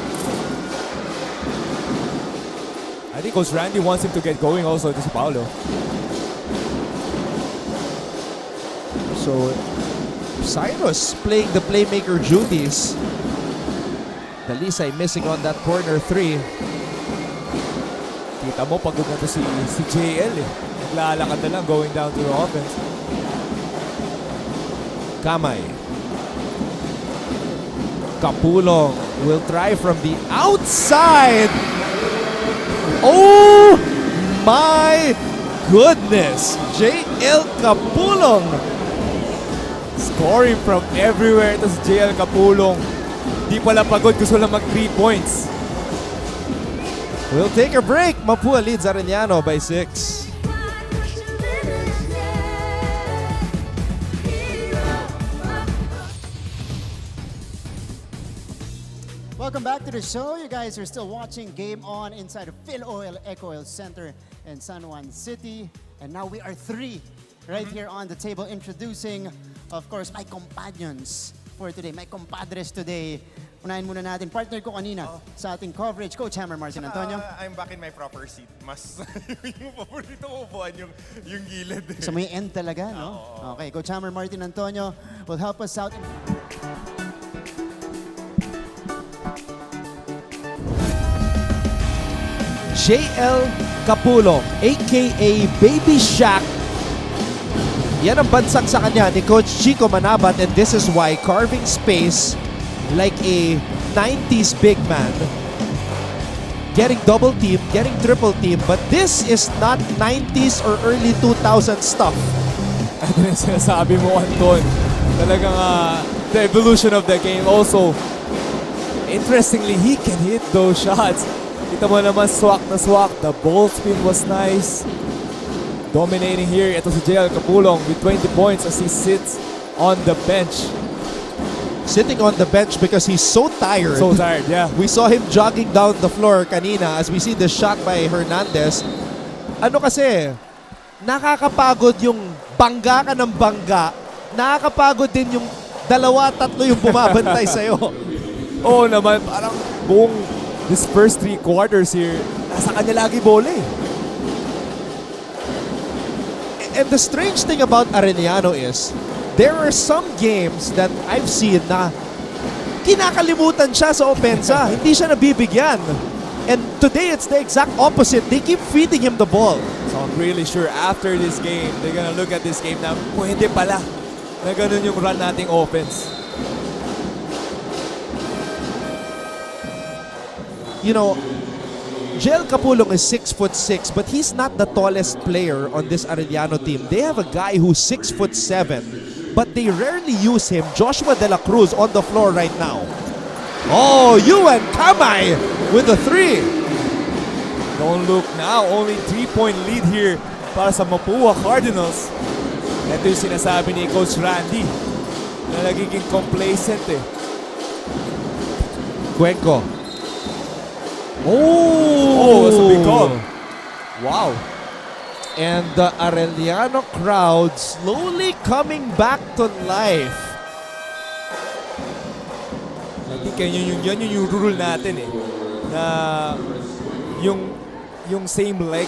I think Coach Randy wants him to get going also, this Paulo. So, Cyrus playing the playmaker duties. Dalisay missing on that corner 3. Kita mo, pagod na to si JL eh. Naglalakad na lang going down to the offense. Kamay. Capulong will try from the outside. Oh my goodness! JL Capulong scoring from everywhere. Ito si JL Capulong. Di pala pagod, gusto lang mag 3 points. We'll take a break. Mapua leads Arellano by 6. Welcome back to the show. You guys are still watching Game On inside of Phil Oil Eco Oil Center in San Juan City. And now we are 3 right here on the table introducing, of course, my companions for today, my compadres today. Unahin muna natin, partner ko kanina sa ating coverage, Coach Hammer Martin Antonio. I'm back in my proper seat. Mas yung paborito ko upuan yung gilid. Sa may end talaga, no? Okay, Coach Hammer Martin Antonio will help us out. JL Capulong, aka Baby Shaq. Yan ang bansang sa kanya ni Coach Chico Manabat, and this is why carving space like a 90s big man. Getting double team, getting triple team, but this is not 90s or early 2000s stuff. Ano yung sinasabi mo, Anton? Talagang the evolution of the game also. Interestingly, he can hit those shots. Kita mo naman, swak na swak. The ball spin was nice. Dominating here, ito si JL Capulong with 20 points as he sits on the bench. sitting on the bench because he's so tired. So tired, yeah. We saw him jogging down the floor kanina as we see the shot by Hernandez. Ano kasi, nakakapagod yung bangga ka ng bangga. Nakakapagod din yung dalawa, tatlo yung bumabantay sa'yo. Oo naman, parang buong this first 3 quarters here, nasa kanya lagi bola eh. And the strange thing about Arellano is, there are some games that I've seen na kinakalimutan siya sa opensa. Hindi siya nabibigyan. And today, it's the exact opposite. They keep feeding him the ball. So I'm really sure after this game, they're gonna look at this game na pwede pala na ganun yung run nating offense. You know, Jael Capulong is 6'6", but he's not the tallest player on this Arellano team. They have a guy who's 6'7", but they rarely use him. Joshua De La Cruz on the floor right now. Oh, Yuan Kamay with a 3. Don't look now, only 3-point lead here para sa Mapua Cardinals. Ito yung sinasabi ni Coach Randy na nagiging complacent eh. Cuenco. Oh, that's a big call. Wow. And the Arellano crowd slowly coming back to life. I think yan yung rule natin eh. Na yung same leg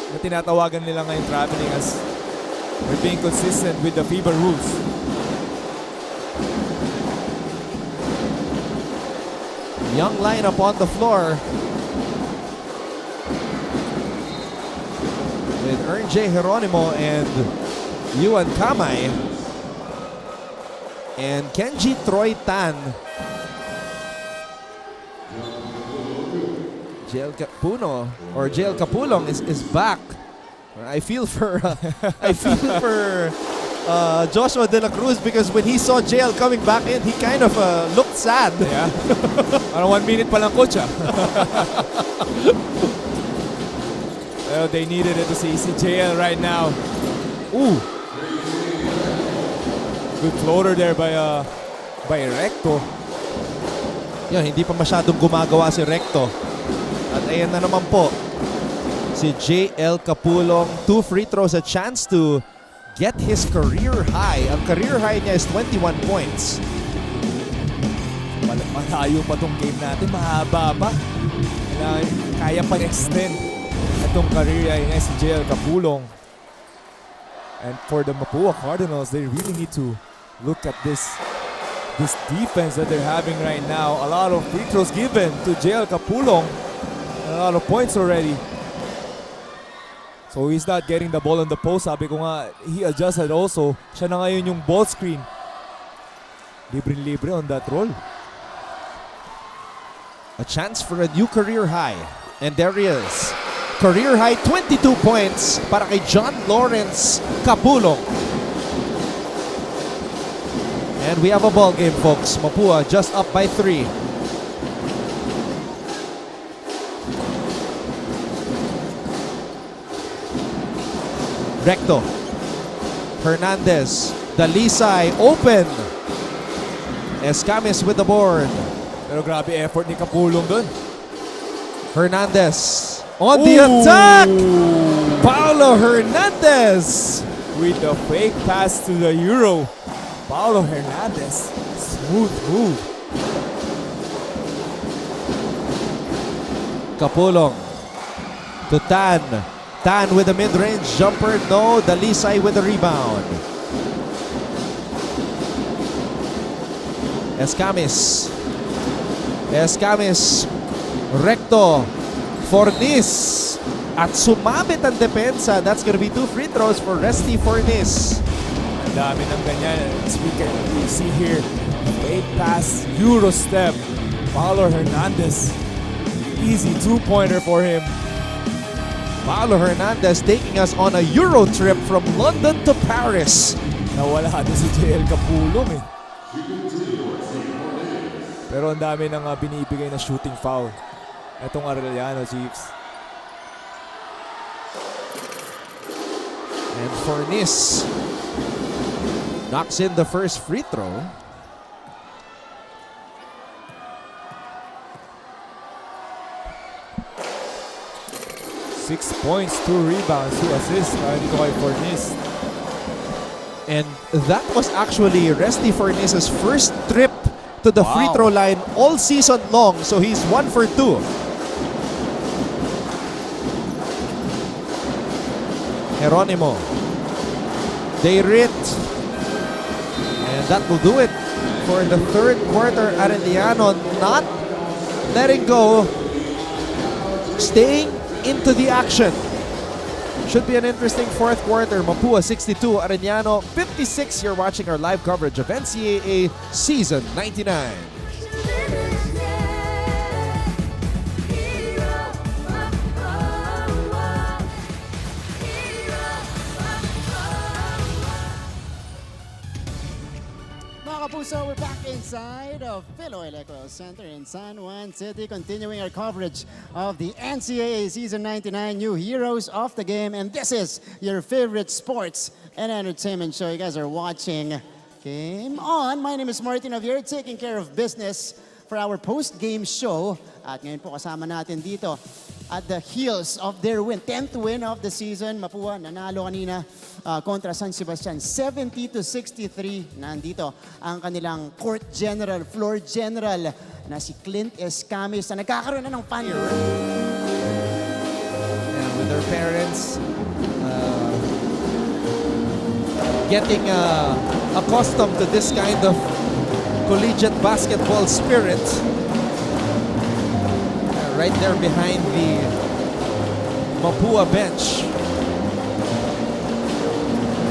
na tinatawagan nila ngayon traveling as they're being consistent with the FIBA rules. Young lineup on the floor. With Ern J. Geronimo and Yuan Kamay. And Kenji Troy Tan. Jael Capulong is back. I feel for Joshua De La Cruz because when he saw Jael coming back in, he kind of looked sad. Yeah. Parang 1 minute pa lang, coach ah. Well, they needed it to see Jael right now. Ooh. Good floater there by Recto. Yan, hindi pa masyadong gumagawa si Recto. At ayan na naman po si Jael Capulong. 2 free throws, a chance to get his career high. Ang career high niya is 21 points. Malayo pa tong game natin, mahaba pa. Kaya pa extend itong career high niya si Jael Capulong. And for the Mapua Cardinals, they really need to look at this defense that they're having right now. A lot of free throws given to Jael Capulong. A lot of points already. So he's not getting the ball on the post. Sabi ko nga, he adjusted also. Siya na ngayon yung ball screen. Libre-libre on that roll. A chance for a new career high. And there he is. Career high 22 points para kay John Lawrence Capulong. And we have a ball game, folks. Mapua just up by 3. Recto. Hernandez. Dalisay open. Escamis with the board. Pero grabe effort ni Capulong dun. Hernandez on the attack. Paulo Hernandez with the fake pass to the Euro. Paulo Hernandez. Smooth move. Capulong to Tan. Tan with a mid-range jumper. No. Dalisay with the rebound. Escamis. Recto. Fornis. At sumabit ang depensa. That's gonna be 2 free throws for Resty Fornis. Ang dami ng ganyan. As we can see here. Fake pass. Euro step. Paulo Hernandez. Easy 2-pointer for him. Paulo Hernandez taking us on a Euro trip from London to Paris. Nawala doon si Jael Capulong eh. Pero ang dami nang binibigay na shooting foul. Itong Arellano Chiefs. And Fornis knocks in the first free throw. 6 points, 2 rebounds, 2 assists dito kay Fornis. And that was actually Resty Fornis's first trip to the free throw line all season long. So he's 1 for 2. Geronimo. Deirit. And that will do it for the third quarter. Arellano not letting go. Staying into the action. Should be an interesting fourth quarter. Mapua 62, Arellano 56. You're watching our live coverage of NCAA Season 99. So we're back inside of Philoil Eco Center in San Juan City, continuing our coverage of the NCAA Season 99 New Heroes of the Game. And this is your favorite sports and entertainment show. You guys are watching Game On. My name is Martin Javier, taking care of business for our post-game show. At ngayon po kasama natin dito at the heels of their win, 10th win of the season. Mapua, nanalo kanina kontra San Sebastian, 70-63. Nandito ang kanilang court general, floor general na si Clint Escamis na nagkakaroon na ng fan. Yeah, with their parents getting accustomed to this kind of collegiate basketball spirit. Right there behind the Mapua bench.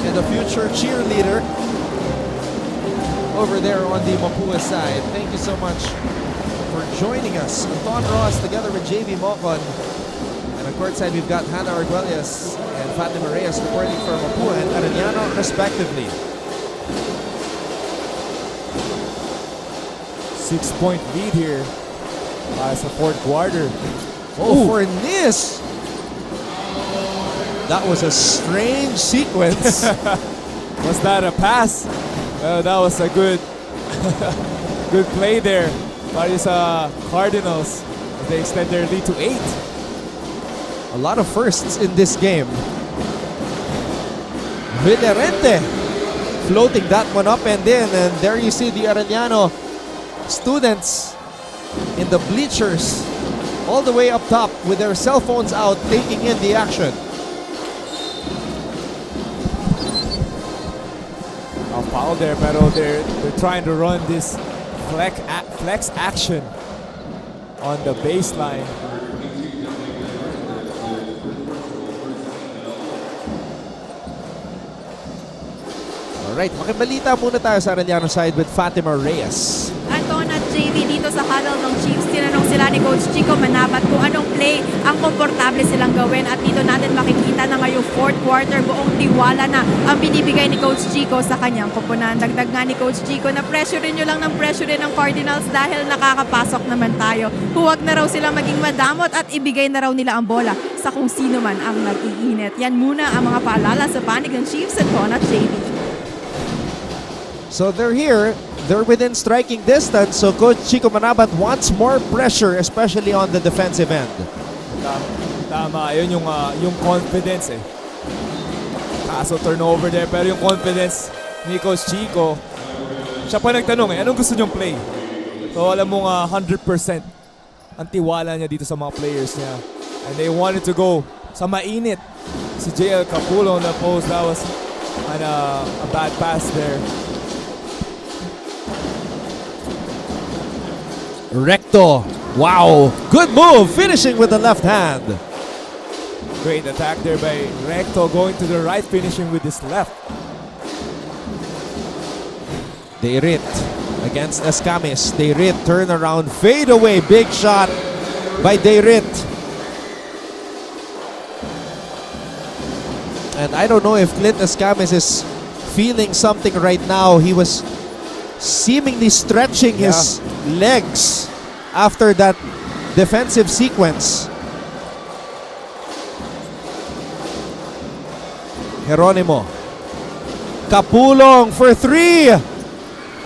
And the future cheerleader over there on the Mapua side. Thank you so much for joining us. Anton Ross together with JV Mocon. And on courtside we've got Hannah Arguelles and Fatima Reyes reporting for Mapua and Arellano respectively. 6-point lead here as a fourth quarter. Oh, Fornis! That was a strange sequence. Was that a pass? That was a good good play there by these Cardinals. They extend their lead to 8. A lot of firsts in this game. Vinerente floating that one up and in, and there you see the Arellano students in the bleachers all the way up top with their cell phones out taking in the action. A foul there, pero they're trying to run this flex action on the baseline. Alright, makibalita muna tayo sa Arellano side with Fatima Reyes. Anton at JV dito sa huddle ng Chiefs, tinanong sila ni Coach Chico Manabat kung anong play ang komportable silang gawin. At dito natin makikita na ngayong fourth quarter, buong tiwala na ang binibigay ni Coach Chico sa kanyang koponan. Dagdag nga ni Coach Chico na pressurein nyo lang ng pressurein ng Cardinals dahil nakakapasok naman tayo. Huwag na raw sila maging madamot at ibigay na raw nila ang bola sa kung sino man ang nag-iinit. Yan muna ang mga paalala sa panig ng Chiefs at Anton at JV. So they're here, they're within striking distance, so Coach Chico Manabat wants more pressure, especially on the defensive end. Tama, yun yung confidence eh. Kaso turnover there, pero yung confidence ni Coach Chico, siya pa nagtanong anong gusto niyong play? So alam mo nga 100% ang tiwala niya dito sa mga players niya. And they wanted to go sa mainit. Si JL Capulo on the post, that was a bad pass there. Recto. Wow. Good move. Finishing with the left hand. Great attack there by Recto, going to the right, finishing with his left. Deirit against Escamis. Deirit turnaround, fade away. Big shot by Deirit. And I don't know if Clint Escamis is feeling something right now. He was seemingly stretching his legs after that defensive sequence. Geronimo. Capulong for 3.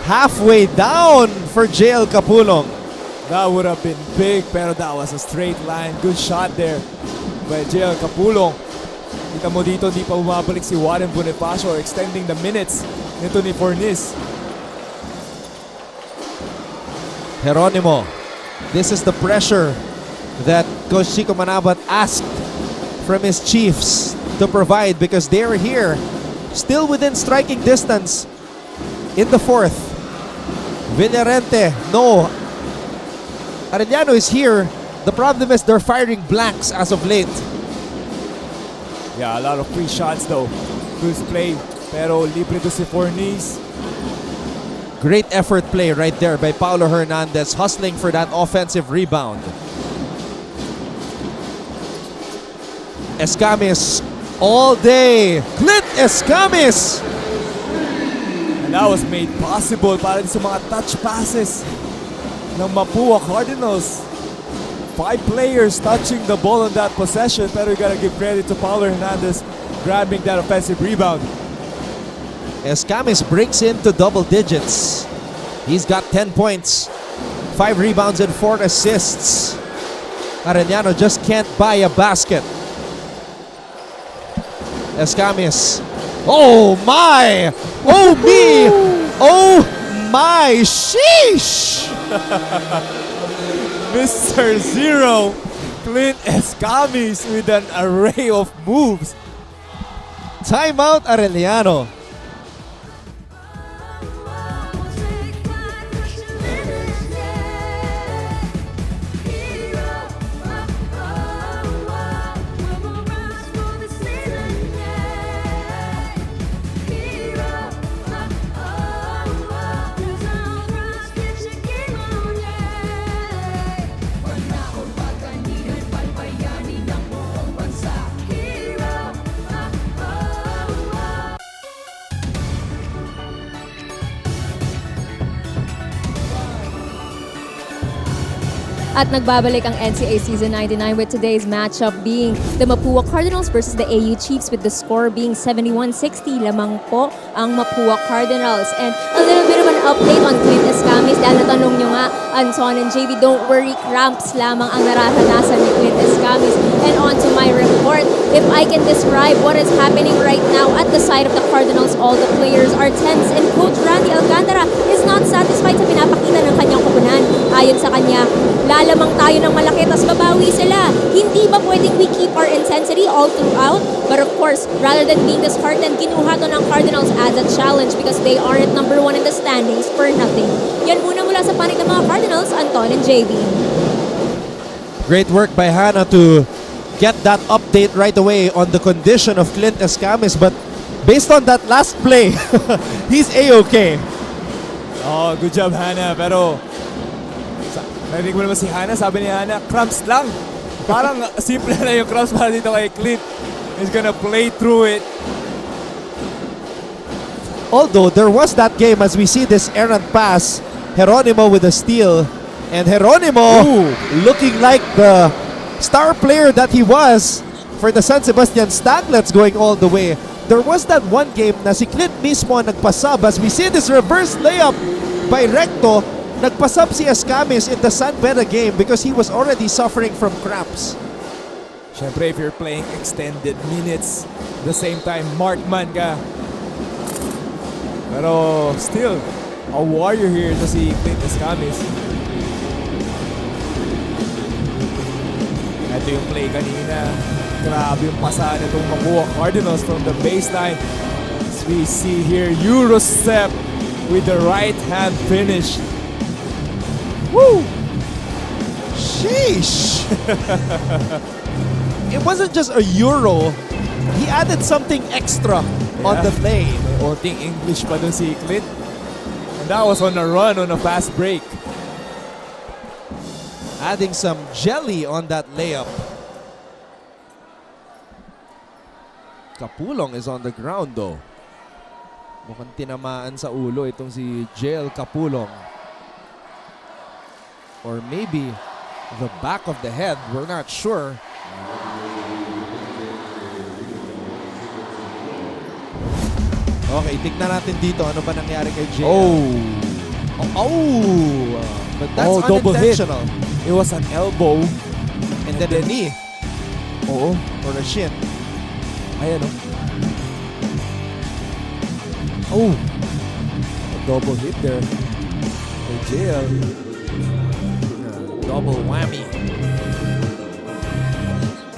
Halfway down for JL Capulong. That would have been big, pero that was a straight line. Good shot there by JL Capulong. Kita mo dito, di pa bumabalik si Warren Bonifacio, extending the minutes nito ni Fornis. Geronimo, this is the pressure that Coach Chico Manabat asked from his Chiefs to provide because they're here, still within striking distance in the fourth. Villarente, no. Arellano is here. The problem is they're firing blanks as of late. Yeah, a lot of free shots though. Good play, pero libre to si Fornis. Great effort play right there by Paulo Hernandez, hustling for that offensive rebound. Escamis all day. Clint Escamis! And that was made possible para sa mga touch passes ng Mapua Cardinals. 5 players touching the ball on that possession, pero you gotta give credit to Paulo Hernandez grabbing that offensive rebound. Escamis breaks into double digits. He's got 10 points, 5 rebounds and 4 assists. Arellano just can't buy a basket. Escamis. Oh my! Oh me! Oh my! Sheesh! Mr. Zero, Clint Escamis with an array of moves. Timeout Arellano. At nagbabalik ang NCAA Season 99 with today's matchup being the Mapua Cardinals versus the AU Chiefs with the score being 71-60. Lamang po ang Mapua Cardinals. And a little bit of an update on Clint Escamis dahil natanong nyo nga, Anton and JV, don't worry, cramps lamang ang nararanasan ni Clint Escamis. And on to my report, if I can describe what is happening right now at the side of the Cardinals, all the players are tense and Coach Randy Alcantara is not satisfied sa pinapakita ng kanyang koponan. Ayon sa kanya, lalamang tayo ng malaki tas babawi sila. Hindi ba pwedeng we keep our intensity all throughout? But of course, rather than being disheartened, kinuha to ng Cardinals as a challenge because they aren't number 1 in the standings for nothing. Yan muna mula sa panig ng mga Cardinals, Anton and JV. Great work by Hannah to get that update right away on the condition of Clint Escamis. But based on that last play, he's A-okay. Oh, good job Hannah. Pero narinig mo naman si Hannah, sabi ni Hannah, cramps lang. Parang simple na yung cramps para dito kay Clint. He's gonna play through it. Although there was that game as we see this errant pass, Geronimo with a steal, and Geronimo looking like the star player that he was for the San Sebastian Staglets going all the way. There was that one game na si Clint mismo nagpasab as we see this reverse layup by Recto. Nagpasab si Escamis in the San Beda game because he was already suffering from cramps. Siyempre, if you're playing extended minutes, the same time, markman ka. Pero still, a warrior here to si Clint Escamis. Ito yung play kanina. Grabe yung pasahan itong Mapua Cardinals from the baseline. As we see here, Eurostep with the right hand finish. Woo! Sheesh! It wasn't just a Euro. He added something extra on the play. Onting English pa dun si Clint. And that was on a run, on a fast break. Adding some jelly on that layup. Capulong is on the ground though. Mukhang tinamaan sa ulo itong si JL Capulong. Or maybe the back of the head, we're not sure. Okay, tignan natin dito ano ba nangyari kay JL. But that's double hit. unintentional. It was an elbow and then a knee. Oo. Or a shin. Ayan o. Oh! A double hit there. By JL. Double whammy.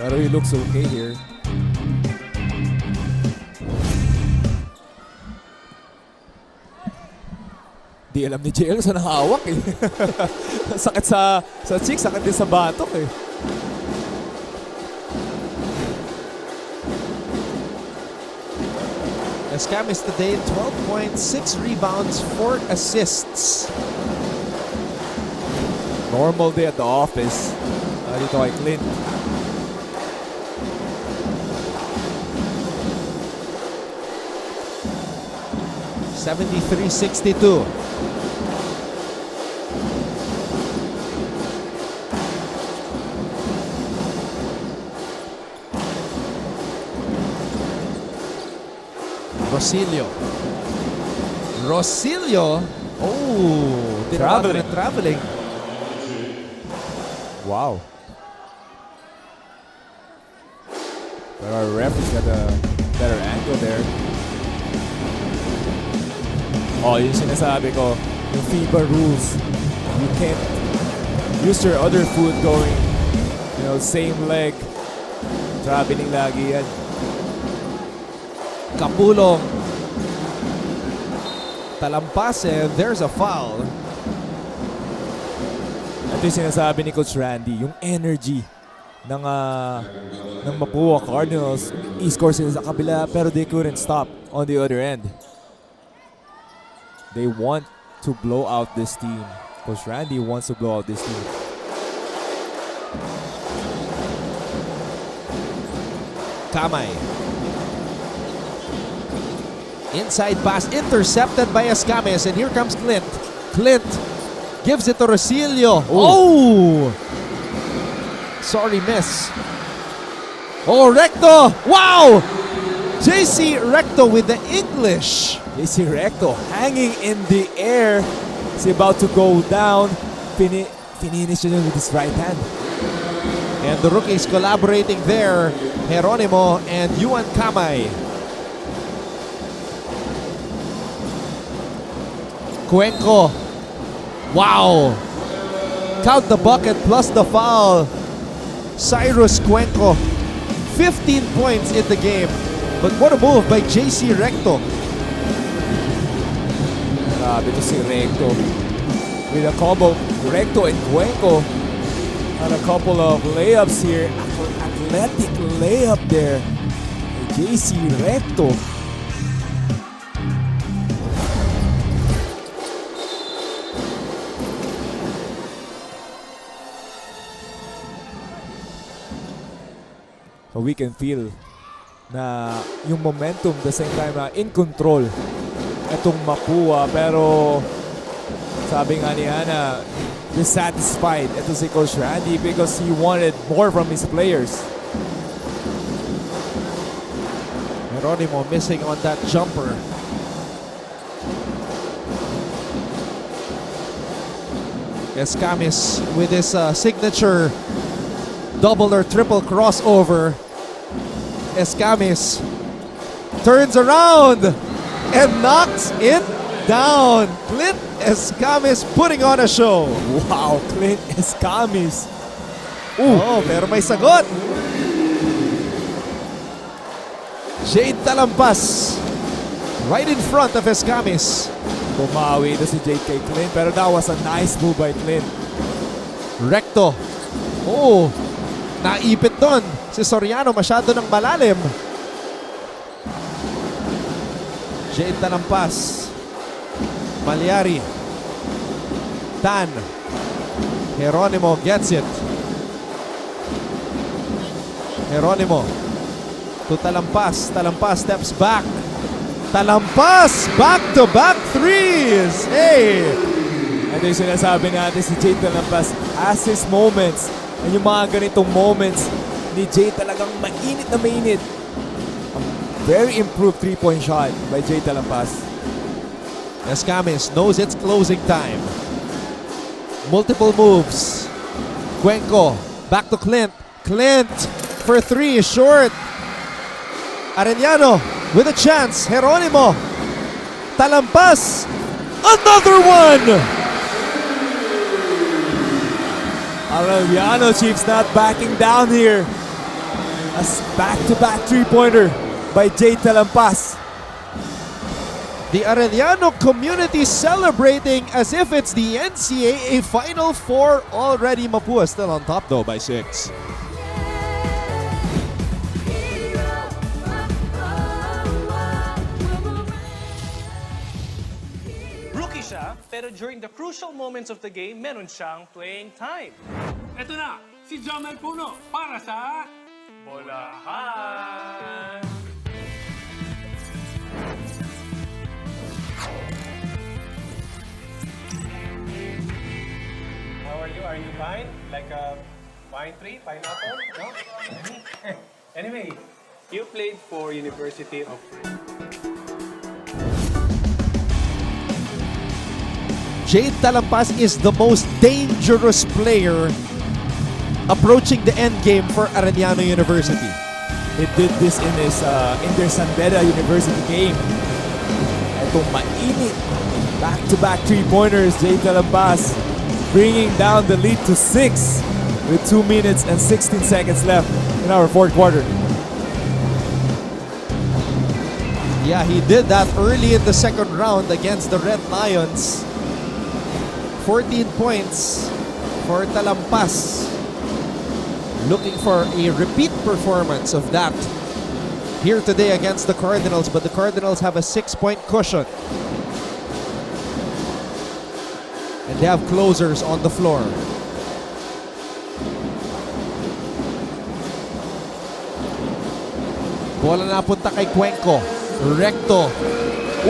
Pero he looks okay here. Di alam ni JL sa nakahawak eh. Sakit sa cheek, sakit din sa batok eh. Escamis today, 12 points, 6 rebounds, 4 assists. Normal day at the office. Dito kay Clint. (73-62). Rosilio. Oh, traveling. Wow. But our ref has got a better angle there. Oh, yung sinasabi ko, yung FIBA rules. You can't use your other foot going, same leg. Traveling lagi yan. Kapulong. Talampas, and there's a foul. Ito yung sinasabi ni Coach Randy, yung energy ng Mapua Cardinals. I-score sila sa kabila pero they couldn't stop on the other end. They want to blow out this team. Coach Randy wants to blow out this team. Kamay. Inside pass intercepted by Escamis, and here comes Clint. Clint gives it to Rosilio. Oh! Sorry, miss. Oh, Recto! Wow! JC Recto with the English. JC Recto hanging in the air. He's about to go down. Finish it with his right hand. And the rookies collaborating there. Geronimo and Yuan Kamay. Cuenco. Wow. Count the bucket plus the foul. Cyrus Cuenco. 15 points in the game. But what a move by JC Recto. Grabe to si Recto. With a combo, Recto and Cuenco. And a couple of layups here. Athletic layup there. JC Recto. So we can feel na yung momentum the same time na in control itong Mapua, pero sabi nga ni Hana, dissatisfied ito si Coach Randy because he wanted more from his players. Geronimo missing on that jumper. Escamis with his signature double or triple crossover. Escamis turns around and knocks it down. Clint Escamis putting on a show. Wow, Clint Escamis. Oh, pero may sagot. Jade Talampas right in front of Escamis. Bumawi ito si Jade kay Clint, pero that was a nice move by Clint. Recto. Oh, naipit doon. Si Soriano masyado ng malalim. Jade Talampas. Malyari. Tan. Geronimo gets it. Geronimo to Talampas. Talampas steps back. Talampas! Back-to-back threes! Hey! Ito yung sinasabi natin si Jade Talampas has his moments. And yung mga ganitong moments ni Jade talagang mainit na mainit. A very improved three-point shot by Jade Talampas. Escamis knows it's closing time. Multiple moves. Cuenco back to Clint. Clint for three is short. Arellano with a chance. Geronimo. Talampas. Another one! Arellano Chiefs not backing down here. A back-to-back three-pointer by Jay Talampas. The Arellano community celebrating as if it's the NCAA Final Four already. Mapua still on top though by 6. Rookie siya, pero during the crucial moments of the game, meron siyang playing time. Ito na, si Jamel Puno para sa Bolahan. How are you? Are you fine? Like a pine tree, pineapple? No? Anyway, you played for University of Jade Talampas is the most dangerous player approaching the end game for Arellano University. He did this in their Sandera University game. Itong mainit. Back-to-back three-pointers, Jay Talampas bringing down the lead to 6 with 2 minutes and 16 seconds left in our fourth quarter. Yeah, he did that early in the second round against the Red Lions. 14 points for Talampas. Looking for a repeat performance of that here today against the Cardinals, but the Cardinals have a 6-point cushion. And they have closers on the floor. Bola na punta kay Cuenco. Recto.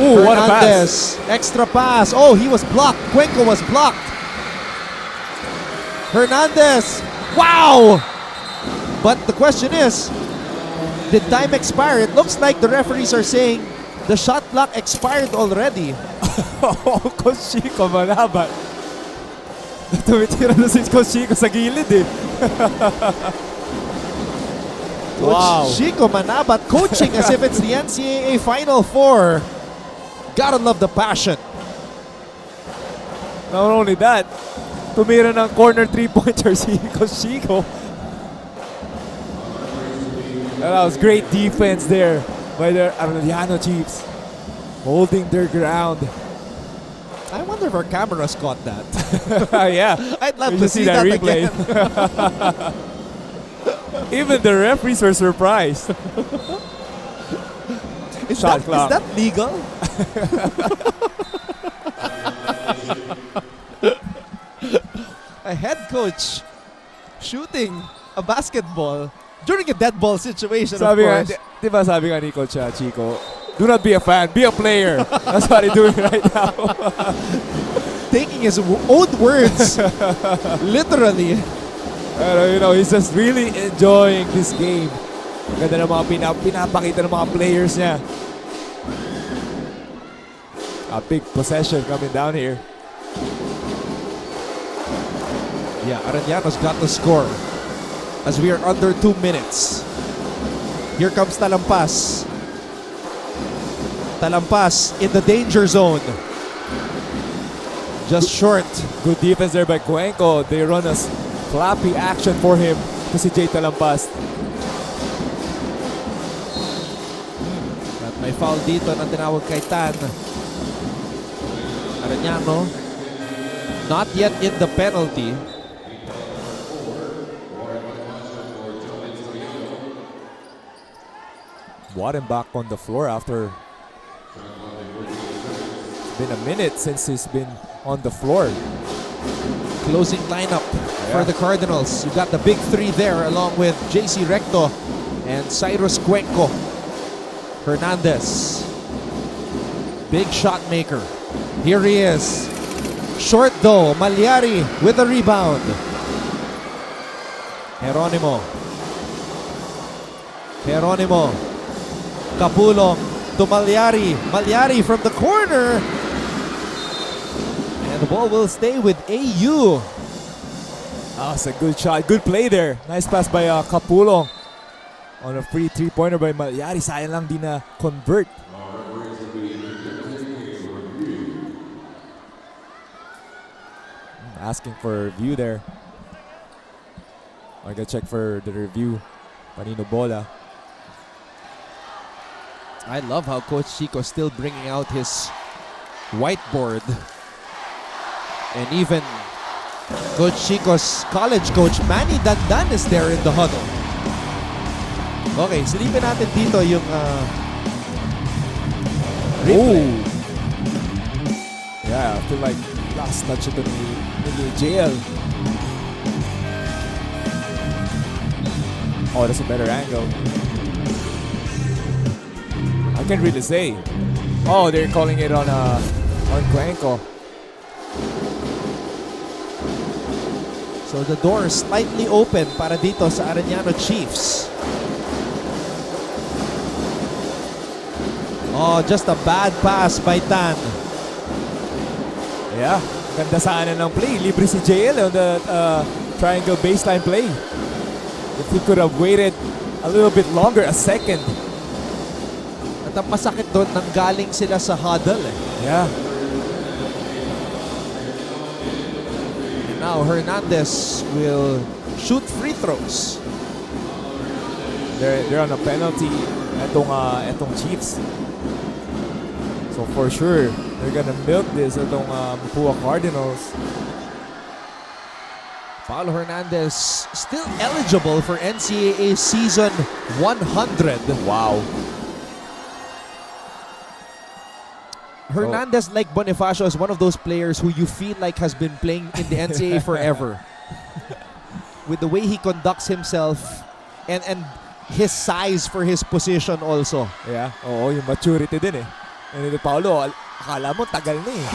Ooh, what a pass. Extra pass. Oh, he was blocked. Cuenco was blocked. Hernandez. Wow! But the question is, did time expire? It looks like the referees are saying the shot clock expired already. Coach Chico, malaban. Tumitira na si Coach Chico sa gilid eh. Coach Chico Manabat coaching as if it's the NCAA Final Four. Gotta love the passion. Not only that, tumira ng corner three-pointer si Coach Chico. That was great defense there by the Arellano Chiefs, holding their ground. I wonder if our cameras caught that. Yeah, I'd love we to should see that replay. again. Even the referees were surprised. Is Shot that, clock. is that legal? A head coach shooting a basketball during a dead ball situation, Sabi of nga, course. di ba sabi nga ni Coach Chico, do not be a fan, be a player. That's what he's doing right now. Taking his own words literally. Pero you know, he's just really enjoying this game. Ganda ng mga pinapakita ng mga players niya. A big possession coming down here. Yeah, Arellano's got the score as we are under 2 minutes. Here comes Talampas. Talampas in the danger zone. Just short. Good defense there by Cuenco. They run a floppy action for him to si Jay Talampas. At may foul dito na tinawag kay Tan. Arellano not yet in the penalty. Waden back on the floor after it's been a minute since he's been on the floor. Closing lineup for the Cardinals. You got the big three there along with JC Recto and Cyrus Cuenco. Hernandez. Big shot maker. Here he is. Short though. Malyari with a rebound. Geronimo. Capulong to Malyari. Malyari from the corner. And the ball will stay with AU. Oh, it's a good shot. Good play there. Nice pass by Capulong. on a free three-pointer by Malyari. Sayang lang di na convert. Asking for review there. I gotta check for the review. Panino Bola. I love how Coach Chico still bringing out his whiteboard. And even Coach Chico's college coach, Manny Dandan, is there in the huddle. Okay, silipin natin dito yung replay. Yeah, I feel like last touch ito ni JL. Oh, that's a better angle. I can't really say. Oh, they're calling it on Cuenco. So the door is slightly open para dito sa Arellano Chiefs. Oh, just a bad pass by Tan. Yeah, ganda sana ng play. Libre si JL on the triangle baseline play. If he could have waited a little bit longer, a second. At ang masakit doon, nanggaling sila sa huddle eh. Yeah. And now Hernandez will shoot free throws. They're on a penalty etong Chiefs. So for sure, they're gonna milk this itong Mapua Cardinals. Paulo Hernandez still eligible for NCAA season 100. Wow. Hernandez, like Bonifacio, is one of those players who you feel like has been playing in the NCAA forever. With the way he conducts himself and his size for his position also. Yeah. Oo, yung maturity din eh. And Paulo, akala mo tagal na eh.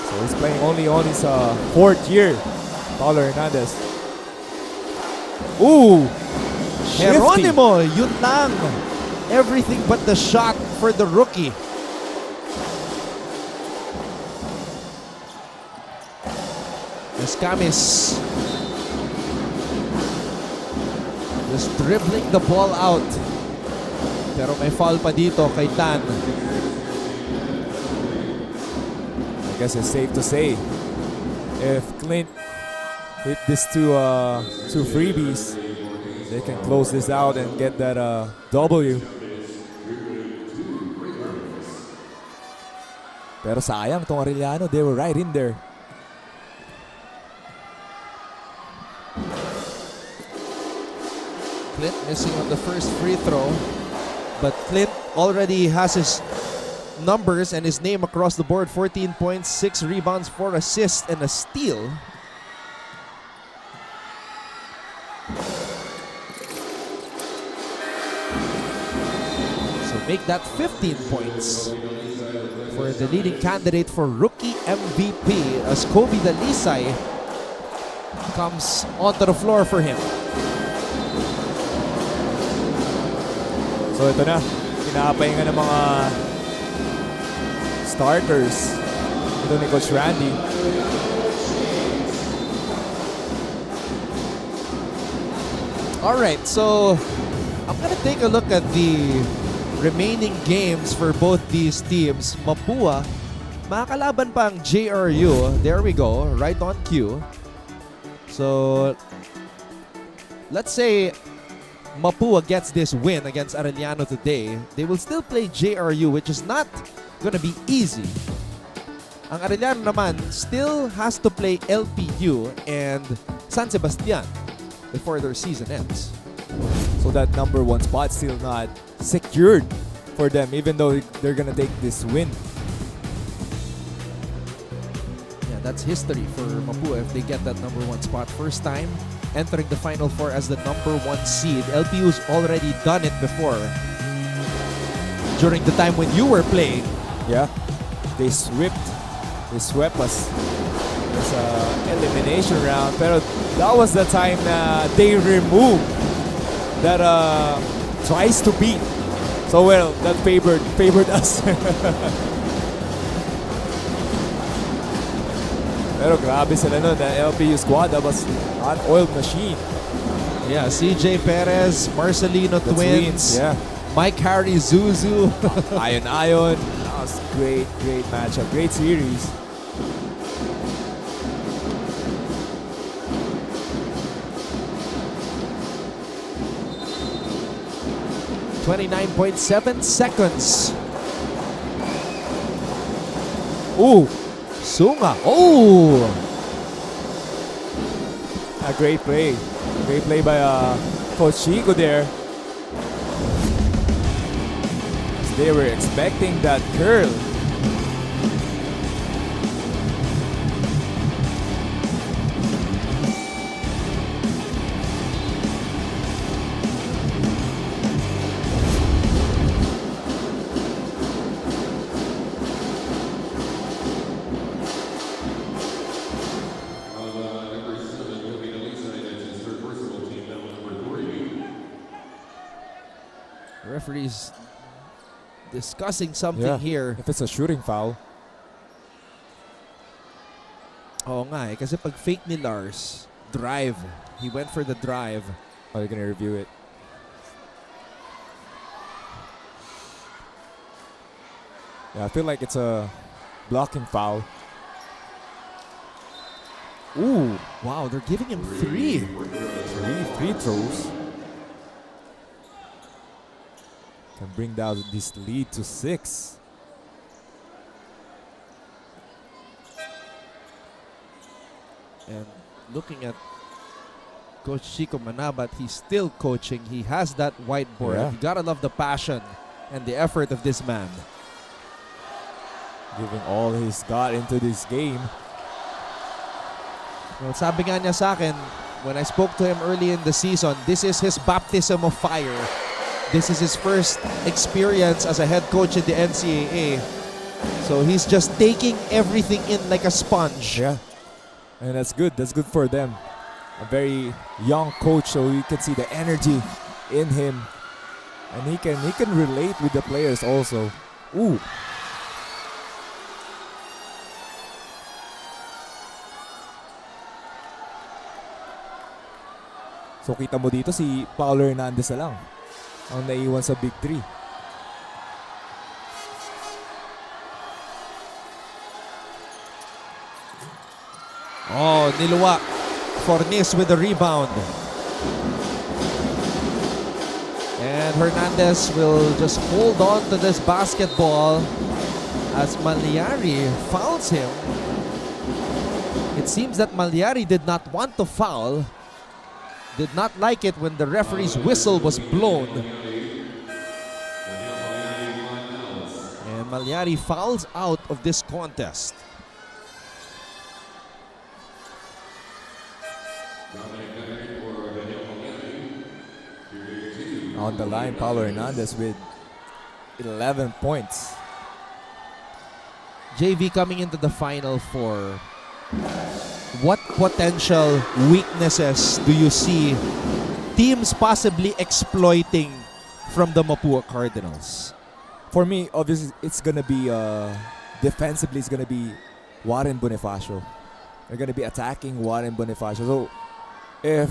So he's playing only on his fourth year. Paulo Hernandez. Ooh! Shifty. Geronimo, yun lang. Everything but the shot for the rookie. Escamis just dribbling the ball out. Pero may foul pa dito kay Tan. I guess it's safe to say if Clint hit these two freebies, they can close this out and get that W. Pero sayang tong Arellano, they were right in there. Clint missing on the first free throw. But Clint already has his numbers and his name across the board. 14 points, 6 rebounds, 4 assists, and a steal. So make that 15 points for the leading candidate for rookie MVP as Kobe Dalisay comes onto the floor for him. So ito na, pinapahinga ng mga starters. Ito ni Coach Randy. Alright, so I'm gonna take a look at the remaining games for both these teams. Mapua, makakalaban pa ang JRU. There we go, right on cue. So, let's say Mapua gets this win against Arellano today. They will still play JRU, which is not gonna be easy. Ang Arellano naman still has to play LPU and San Sebastian before their season ends. So that number one spot still not secured for them, even though they're gonna take this win. Yeah, that's history for Mapua if they get that number one spot. First time entering the Final Four as the number one seed. LPU's already done it before. During the time when you were playing. Yeah, they swept us. It's an elimination round, pero that was the time they removed that tries to beat. So well, that favored us. Pero grabe sila nun, the LPU squad, that was an oiled machine. Yeah, CJ Perez, Marcelino The twins. yeah. Mike Harry, Zuzu. Ion. That was great matchup. Great series. 29.7 seconds. Ooh, Sunga. Oh! A great play. Great play by Coach Chico there. They were expecting that curl. Referees discussing something here. If it's a shooting foul. Oo nga eh, kasi pag fake ni Lars, drive. He went for the drive. Are you gonna review it? Yeah, I feel like it's a blocking foul. Ooh, wow, they're giving him three. Three throws. Can bring down this lead to 6. And looking at Coach Chico Manabat, he's still coaching. He has that whiteboard. Yeah. You gotta love the passion and the effort of this man. Giving all he's got into this game. Well, sabi nga niya sa akin, when I spoke to him early in the season, this is his baptism of fire. This is his first experience as a head coach in the NCAA. So he's just taking everything in like a sponge. Yeah. And that's good. That's good for them. A very young coach, so you can see the energy in him. And he can relate with the players also. Ooh. So kita mo dito si Paulo Hernandez na lang ang naiwan sa Big 3. Oh, niluwa. Fornis with the rebound. And Hernandez will just hold on to this basketball as Malyari fouls him. It seems that Malyari did not want to foul. Did not like it when the referee's whistle was blown. And Malyari fouls out of this contest. On the line, Paulo Hernandez with 11 points. JV coming into the Final Four. What potential weaknesses do you see teams possibly exploiting from the Mapua Cardinals? For me, obviously, it's going to be, defensively, it's going to be Warren Bonifacio. They're going to be attacking Warren Bonifacio. So, if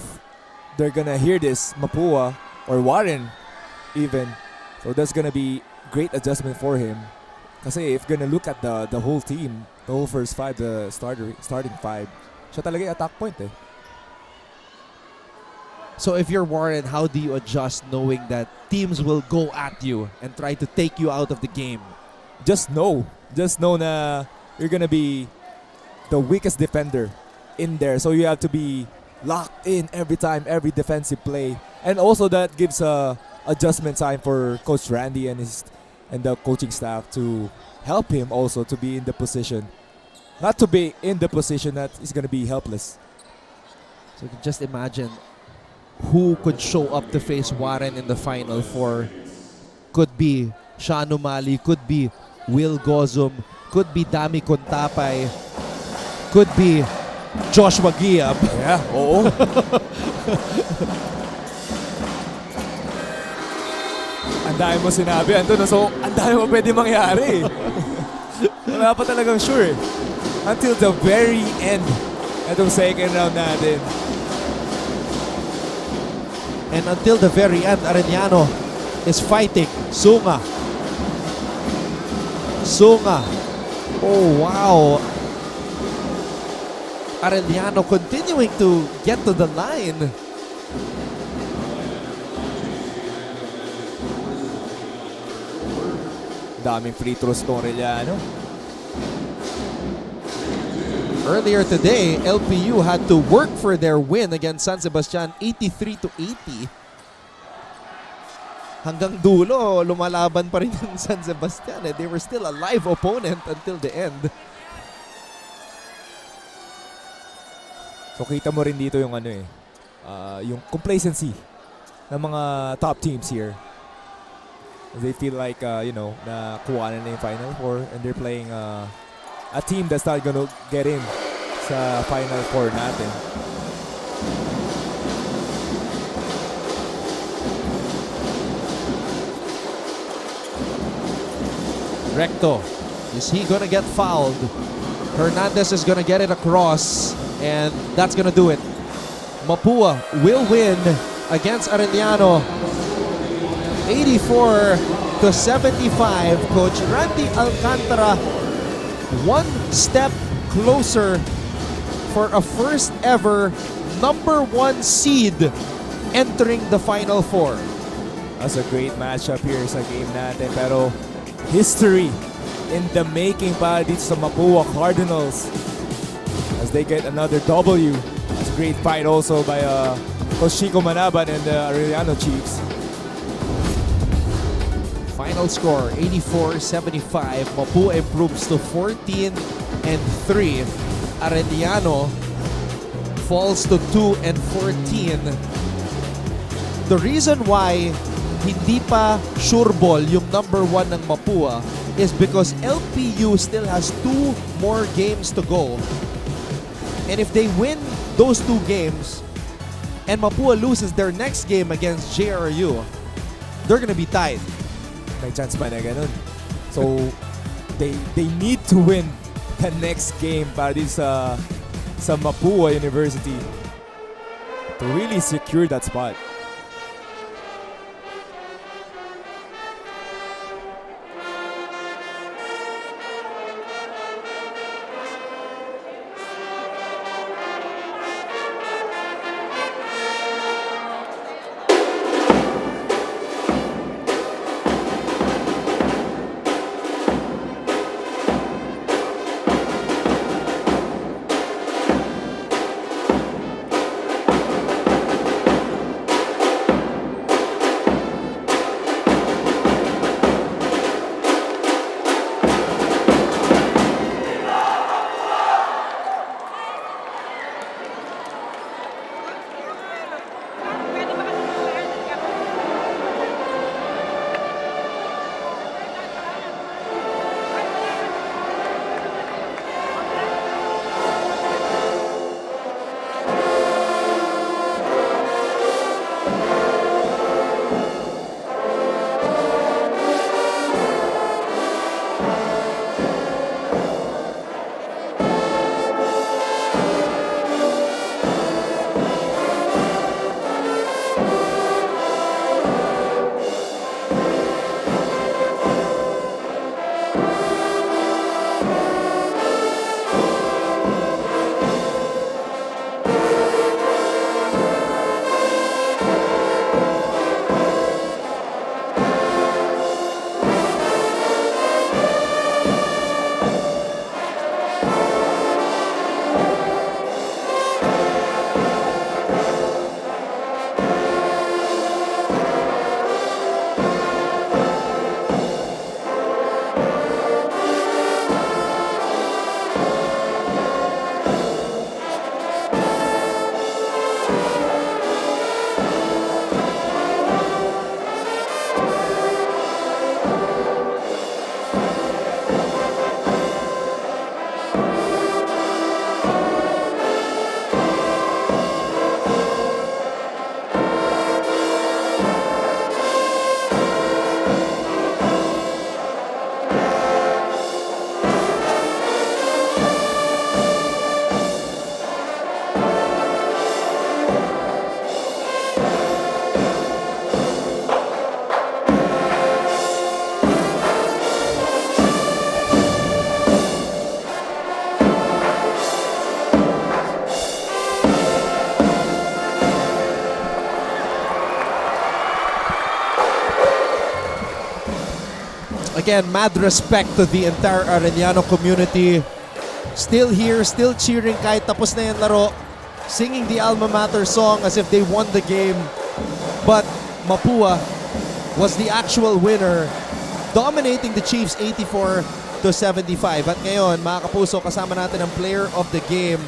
they're going to hear this, Mapua, or Warren even, so that's going to be great adjustment for him. Kasi if you're going to look at the whole team, the whole first five, the starting five, siya talaga yung attack point eh. So if you're Warren, how do you adjust knowing that teams will go at you and try to take you out of the game? Just know na you're gonna be the weakest defender in there. So you have to be locked in every time, every defensive play. And also that gives a adjustment time for Coach Randy and the coaching staff to help him also to be in the position. Not to be in the position that he's gonna be helpless. So you can just imagine who could show up to face Warren in the Final Four. Could be Shanu Mali, could be Will Gozum, could be Dami Contapay, could be Joshua Giab. Yeah, oo. Ang dami mo sinabi, Anton. So, ang dami mo pwede mangyari. Wala pa talagang sure. Until the very end. Itong second round natin. And until the very end, Arellano is fighting. Sunga. Sunga. Oh, wow. Arellano continuing to get to the line. Daming free throws tong Arellano. Earlier today, LPU had to work for their win against San Sebastian, 83-80. Hanggang dulo, lumalaban pa rin yung San Sebastian. They were still a live opponent until the end. So kita mo rin dito yung yung complacency ng mga top teams here. They feel like, na kuha na yung Final Four and they're playing a team that's not gonna get in sa Final Four natin. Recto, is he gonna get fouled? Hernandez is gonna get it across, and that's gonna do it. Mapua will win against Arellano, 84-75. Coach Randy Alcantara, one step closer for a first ever #1 seed entering the Final Four. That's a great matchup here sa game natin, pero history in the making para dito sa Mapua Cardinals as they get another W. That's a great fight also by Coach Chico Manaban and the Arellano Chiefs. Final score, 84-75. Mapua improves to 14-3. Arellano falls to 2-14. The reason why hindi pa sure ball yung #1 ng Mapua is because LPU still has 2 more games to go. And if they win those 2 games and Mapua loses their next game against JRU, they're gonna be tied. May chance pa na ganun. So, they need to win the next game para din sa Mapua University to really secure that spot. again, mad respect to the entire Arellano community. Still here, still cheering kahit tapos na yung laro. Singing the alma mater song as if they won the game. But Mapua was the actual winner, dominating the Chiefs 84-75. At ngayon, mga kapuso, kasama natin ang player of the game.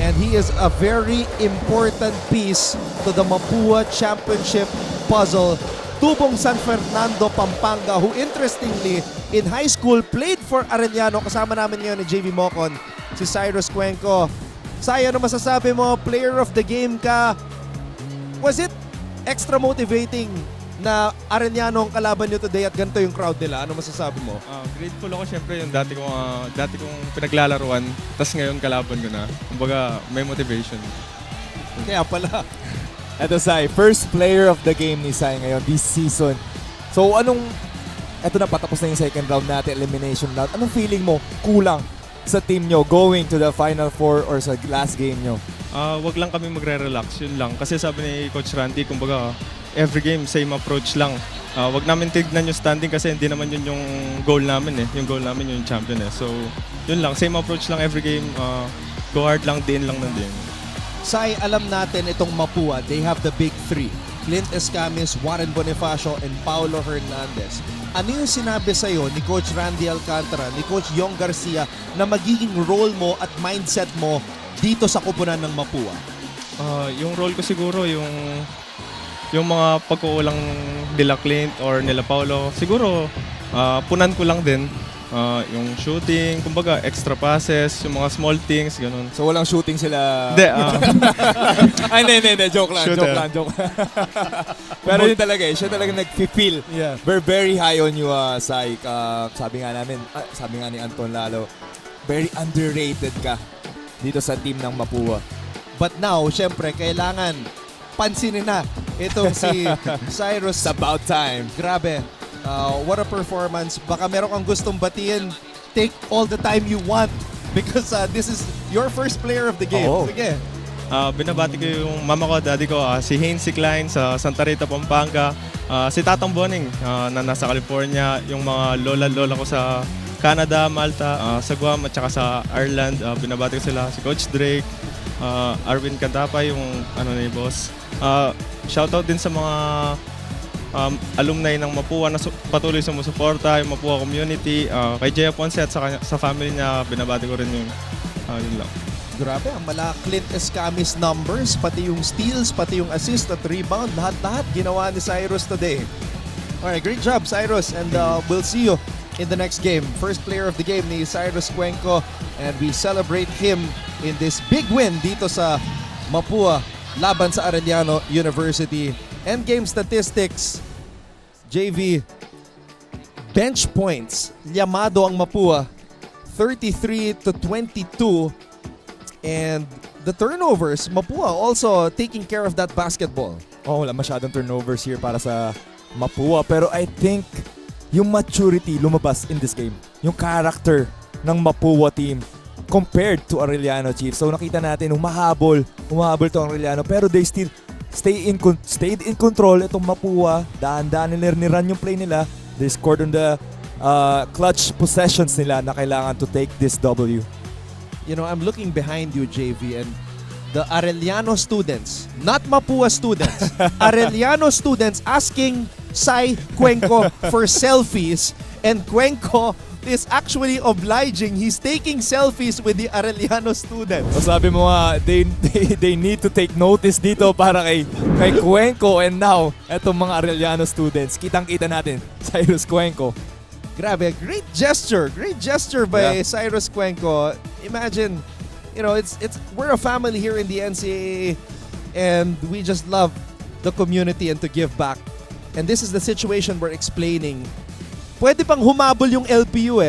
And he is a very important piece to the Mapua Championship puzzle. Tubong San Fernando, Pampanga, who interestingly, in high school, played for Arellano. Kasama namin ngayon ni JV Mocon, si Cyrus Cuenco. Sai, ano masasabi mo? Player of the game ka. Was it extra motivating na Arellano ang kalaban nyo today at ganito yung crowd nila? Ano masasabi mo? Grateful ako syempre yung dati kong pinaglalaruan, tas ngayon kalaban ko na. Kumbaga may motivation. Kaya pala. Eto Sai, first player of the game ni Sai ngayon this season. So eto na, patapos na yung second round natin, elimination round. Anong feeling mo kulang sa team nyo going to the Final Four or sa last game nyo? Wag lang kami magre-relax, yun lang. Kasi sabi ni Coach Randy, kumbaga every game same approach lang. Wag namin tignan yung standing kasi hindi naman yun yung goal namin eh. Yung goal namin yung champion eh. So yun lang, same approach lang every game. Go hard lang, din lang ng din. Sai, alam natin itong Mapua, they have the big three. Clint Escamis, Warren Bonifacio, and Paulo Hernandez. Ano yung sinabi sa'yo ni Coach Randy Alcantara, ni Coach Yong Garcia na magiging role mo at mindset mo dito sa kupunan ng Mapua? Yung role ko siguro, yung mga pagkukulang nila Clint or nila Paulo, siguro punan ko lang din. Yung shooting, kumbaga extra passes, yung mga small things, ganun. So walang shooting sila? Hindi. Ay, hindi. Joke lang. Pero yun talaga siya talaga nag-feel. Yeah. We're very high on you, Sai. Sabi nga ni Anton Lalo, very underrated ka dito sa team ng Mapua. But now, syempre, kailangan pansinin na itong si Cyrus. It's about time. Grabe. What a performance. Baka meron kang gustong batiin. Take all the time you want because this is your first player of the game. Oh. Sige. Binabati ko yung mama ko, daddy ko, si Haynes Klein sa Santa Rita, Pampanga. Si Tatang Boning na nasa California. Yung mga lola ko sa Canada, Malta, sa Guam at saka sa Ireland. Binabati ko sila. Si Coach Drake, Arvin Cantapa, yung ni boss. Shoutout din sa mga alumni ng Mapua na patuloy sumusuporta, yung Mapua community, kay Jaya Ponce at sa family niya, binabati ko rin yun lang. Grabe, ang mala Clint Escamis numbers, pati yung steals, pati yung assist at rebound, lahat-lahat ginawa ni Cyrus today. Alright, great job Cyrus, and we'll see you in the next game. First player of the game ni Cyrus Cuenco, and we celebrate him in this big win dito sa Mapua laban sa Arellano University. End game statistics, JV, bench points, Llamado ang Mapua, 33-22, and the turnovers, Mapua also taking care of that basketball. Wala masyadong turnovers here para sa Mapua, pero I think yung maturity lumabas in this game. Yung character ng Mapua team compared to Arellano Chiefs. So nakita natin humahabol to ang Arellano, pero they still stayed in control. Itong Mapua, daan-daan nila ni-run yung play nila. They scored on the clutch possessions nila na kailangan to take this W. You know, I'm looking behind you, JV, and the Arellano students, not Mapua students, Arellano students asking Sai Cuenco for selfies, and Cuenco is actually obliging. He's taking selfies with the Arellano students. So sabi mo nga, they need to take notice dito para kay Cuenco, and now, etong mga Arellano students, kitang-kita natin, Cyrus Cuenco. Grabe, great gesture by Cyrus Cuenco. Imagine, you know, we're a family here in the NCAA, and we just love the community and to give back. And this is the situation we're explaining. Pwede pang humabol yung LPU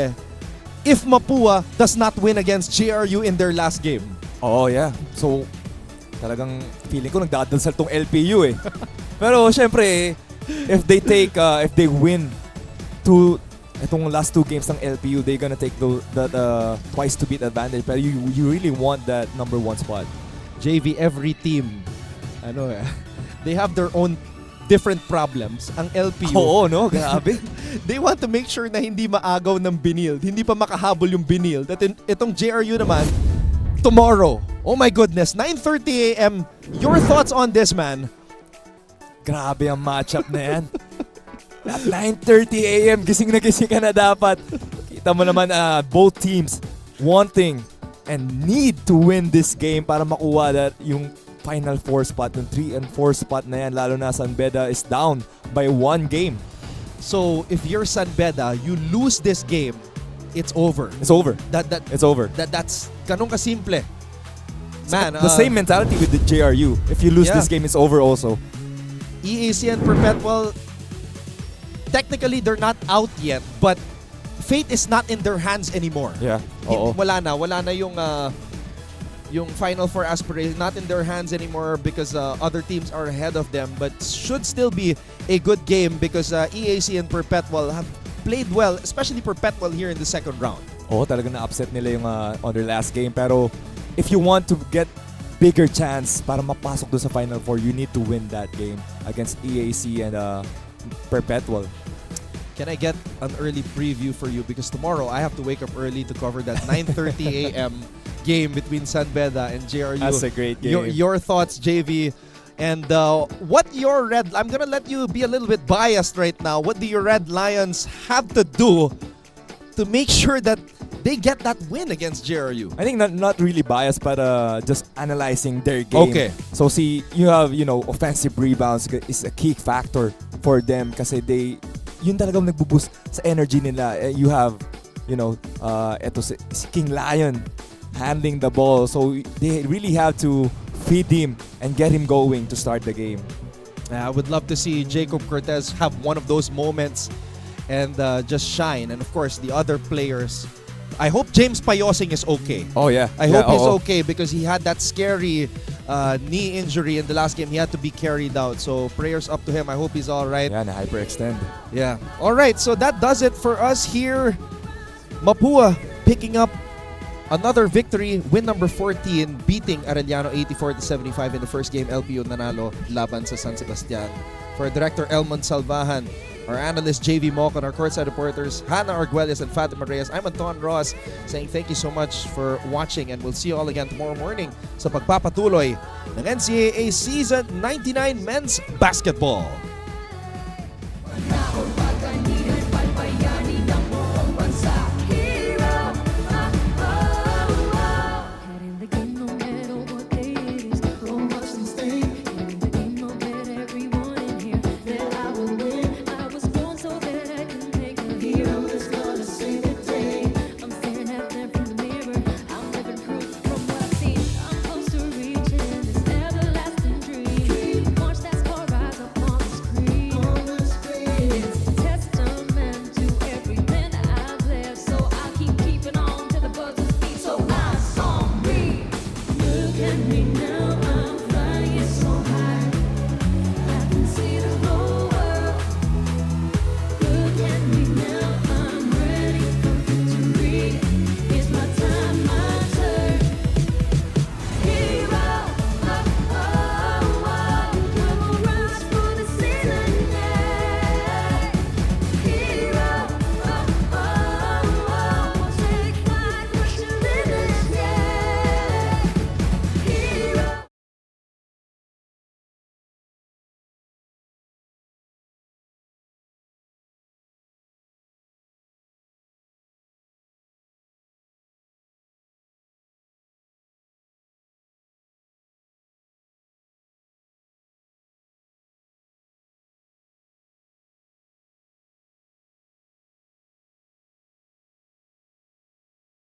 if Mapua does not win against JRU in their last game. Oh yeah. So talagang feeling ko nagdadalsal tong LPU Pero syempre, if they win itong last two games ng LPU, they're gonna take that twice to beat advantage. Pero you really want that number one spot. JV, every team, they have their own different problems ang LPU. Oo, no? Grabe. They want to make sure na hindi maagaw ng Binild. Hindi pa makahabol yung Binild. At itong JRU naman, tomorrow. Oh my goodness, 9:30 a.m. Your thoughts on this, man? Grabe ang matchup na yan. At 9:30 a.m. gising na gising ka na dapat. Kita mo naman both teams wanting and need to win this game para makuha that yung Final 4 spot, yung 3 and 4 spot na yan, lalo na San Beda is down by 1 game. So if you're San Beda, you lose this game, it's over. It's over. It's over. That's ganun kasimple. Man, the same mentality with the JRU. If you lose this game, it's over also. EAC and Perpetual, technically they're not out yet, but fate is not in their hands anymore. Yeah. Wala na yung Final Four aspiration, not in their hands anymore because other teams are ahead of them, but should still be a good game because EAC and Perpetual have played well, especially Perpetual here in the second round. Talaga na-upset nila yung on their last game, pero if you want to get bigger chance para mapasok doon sa Final Four, you need to win that game against EAC and Perpetual. Can I get an early preview for you? Because tomorrow I have to wake up early to cover that 9:30 a.m. game between San Beda and JRU. That's a great game. Your thoughts, JV, and what your red? I'm gonna let you be a little bit biased right now. What do your Red Lions have to do to make sure that they get that win against JRU? I think not really biased, but just analyzing their game. Okay. So you have offensive rebounds is a key factor for them kasi yun talagang nagbuboost sa energy nila. You have eto si King Lion handling the ball, so they really have to feed him and get him going to start the game. I would love to see Jacob Cortez have one of those moments and just shine. And of course, the other players. I hope James Payosing is okay. Oh yeah. I hope he's okay because he had that scary knee injury in the last game. He had to be carried out. So prayers up to him. I hope he's all right. Yeah, hyperextend. Yeah. All right. So that does it for us here. Mapua picking up another victory, win number 14, beating Arellano 84-75 in the first game. LPU nanalo laban sa San Sebastian. For Director Elmon Salvahan, our analyst JV Mock, and our courtside reporters Hannah Arguelles and Fatima Reyes, I'm Anton Ross saying thank you so much for watching, and we'll see you all again tomorrow morning sa pagpapatuloy ng NCAA Season 99 Men's Basketball.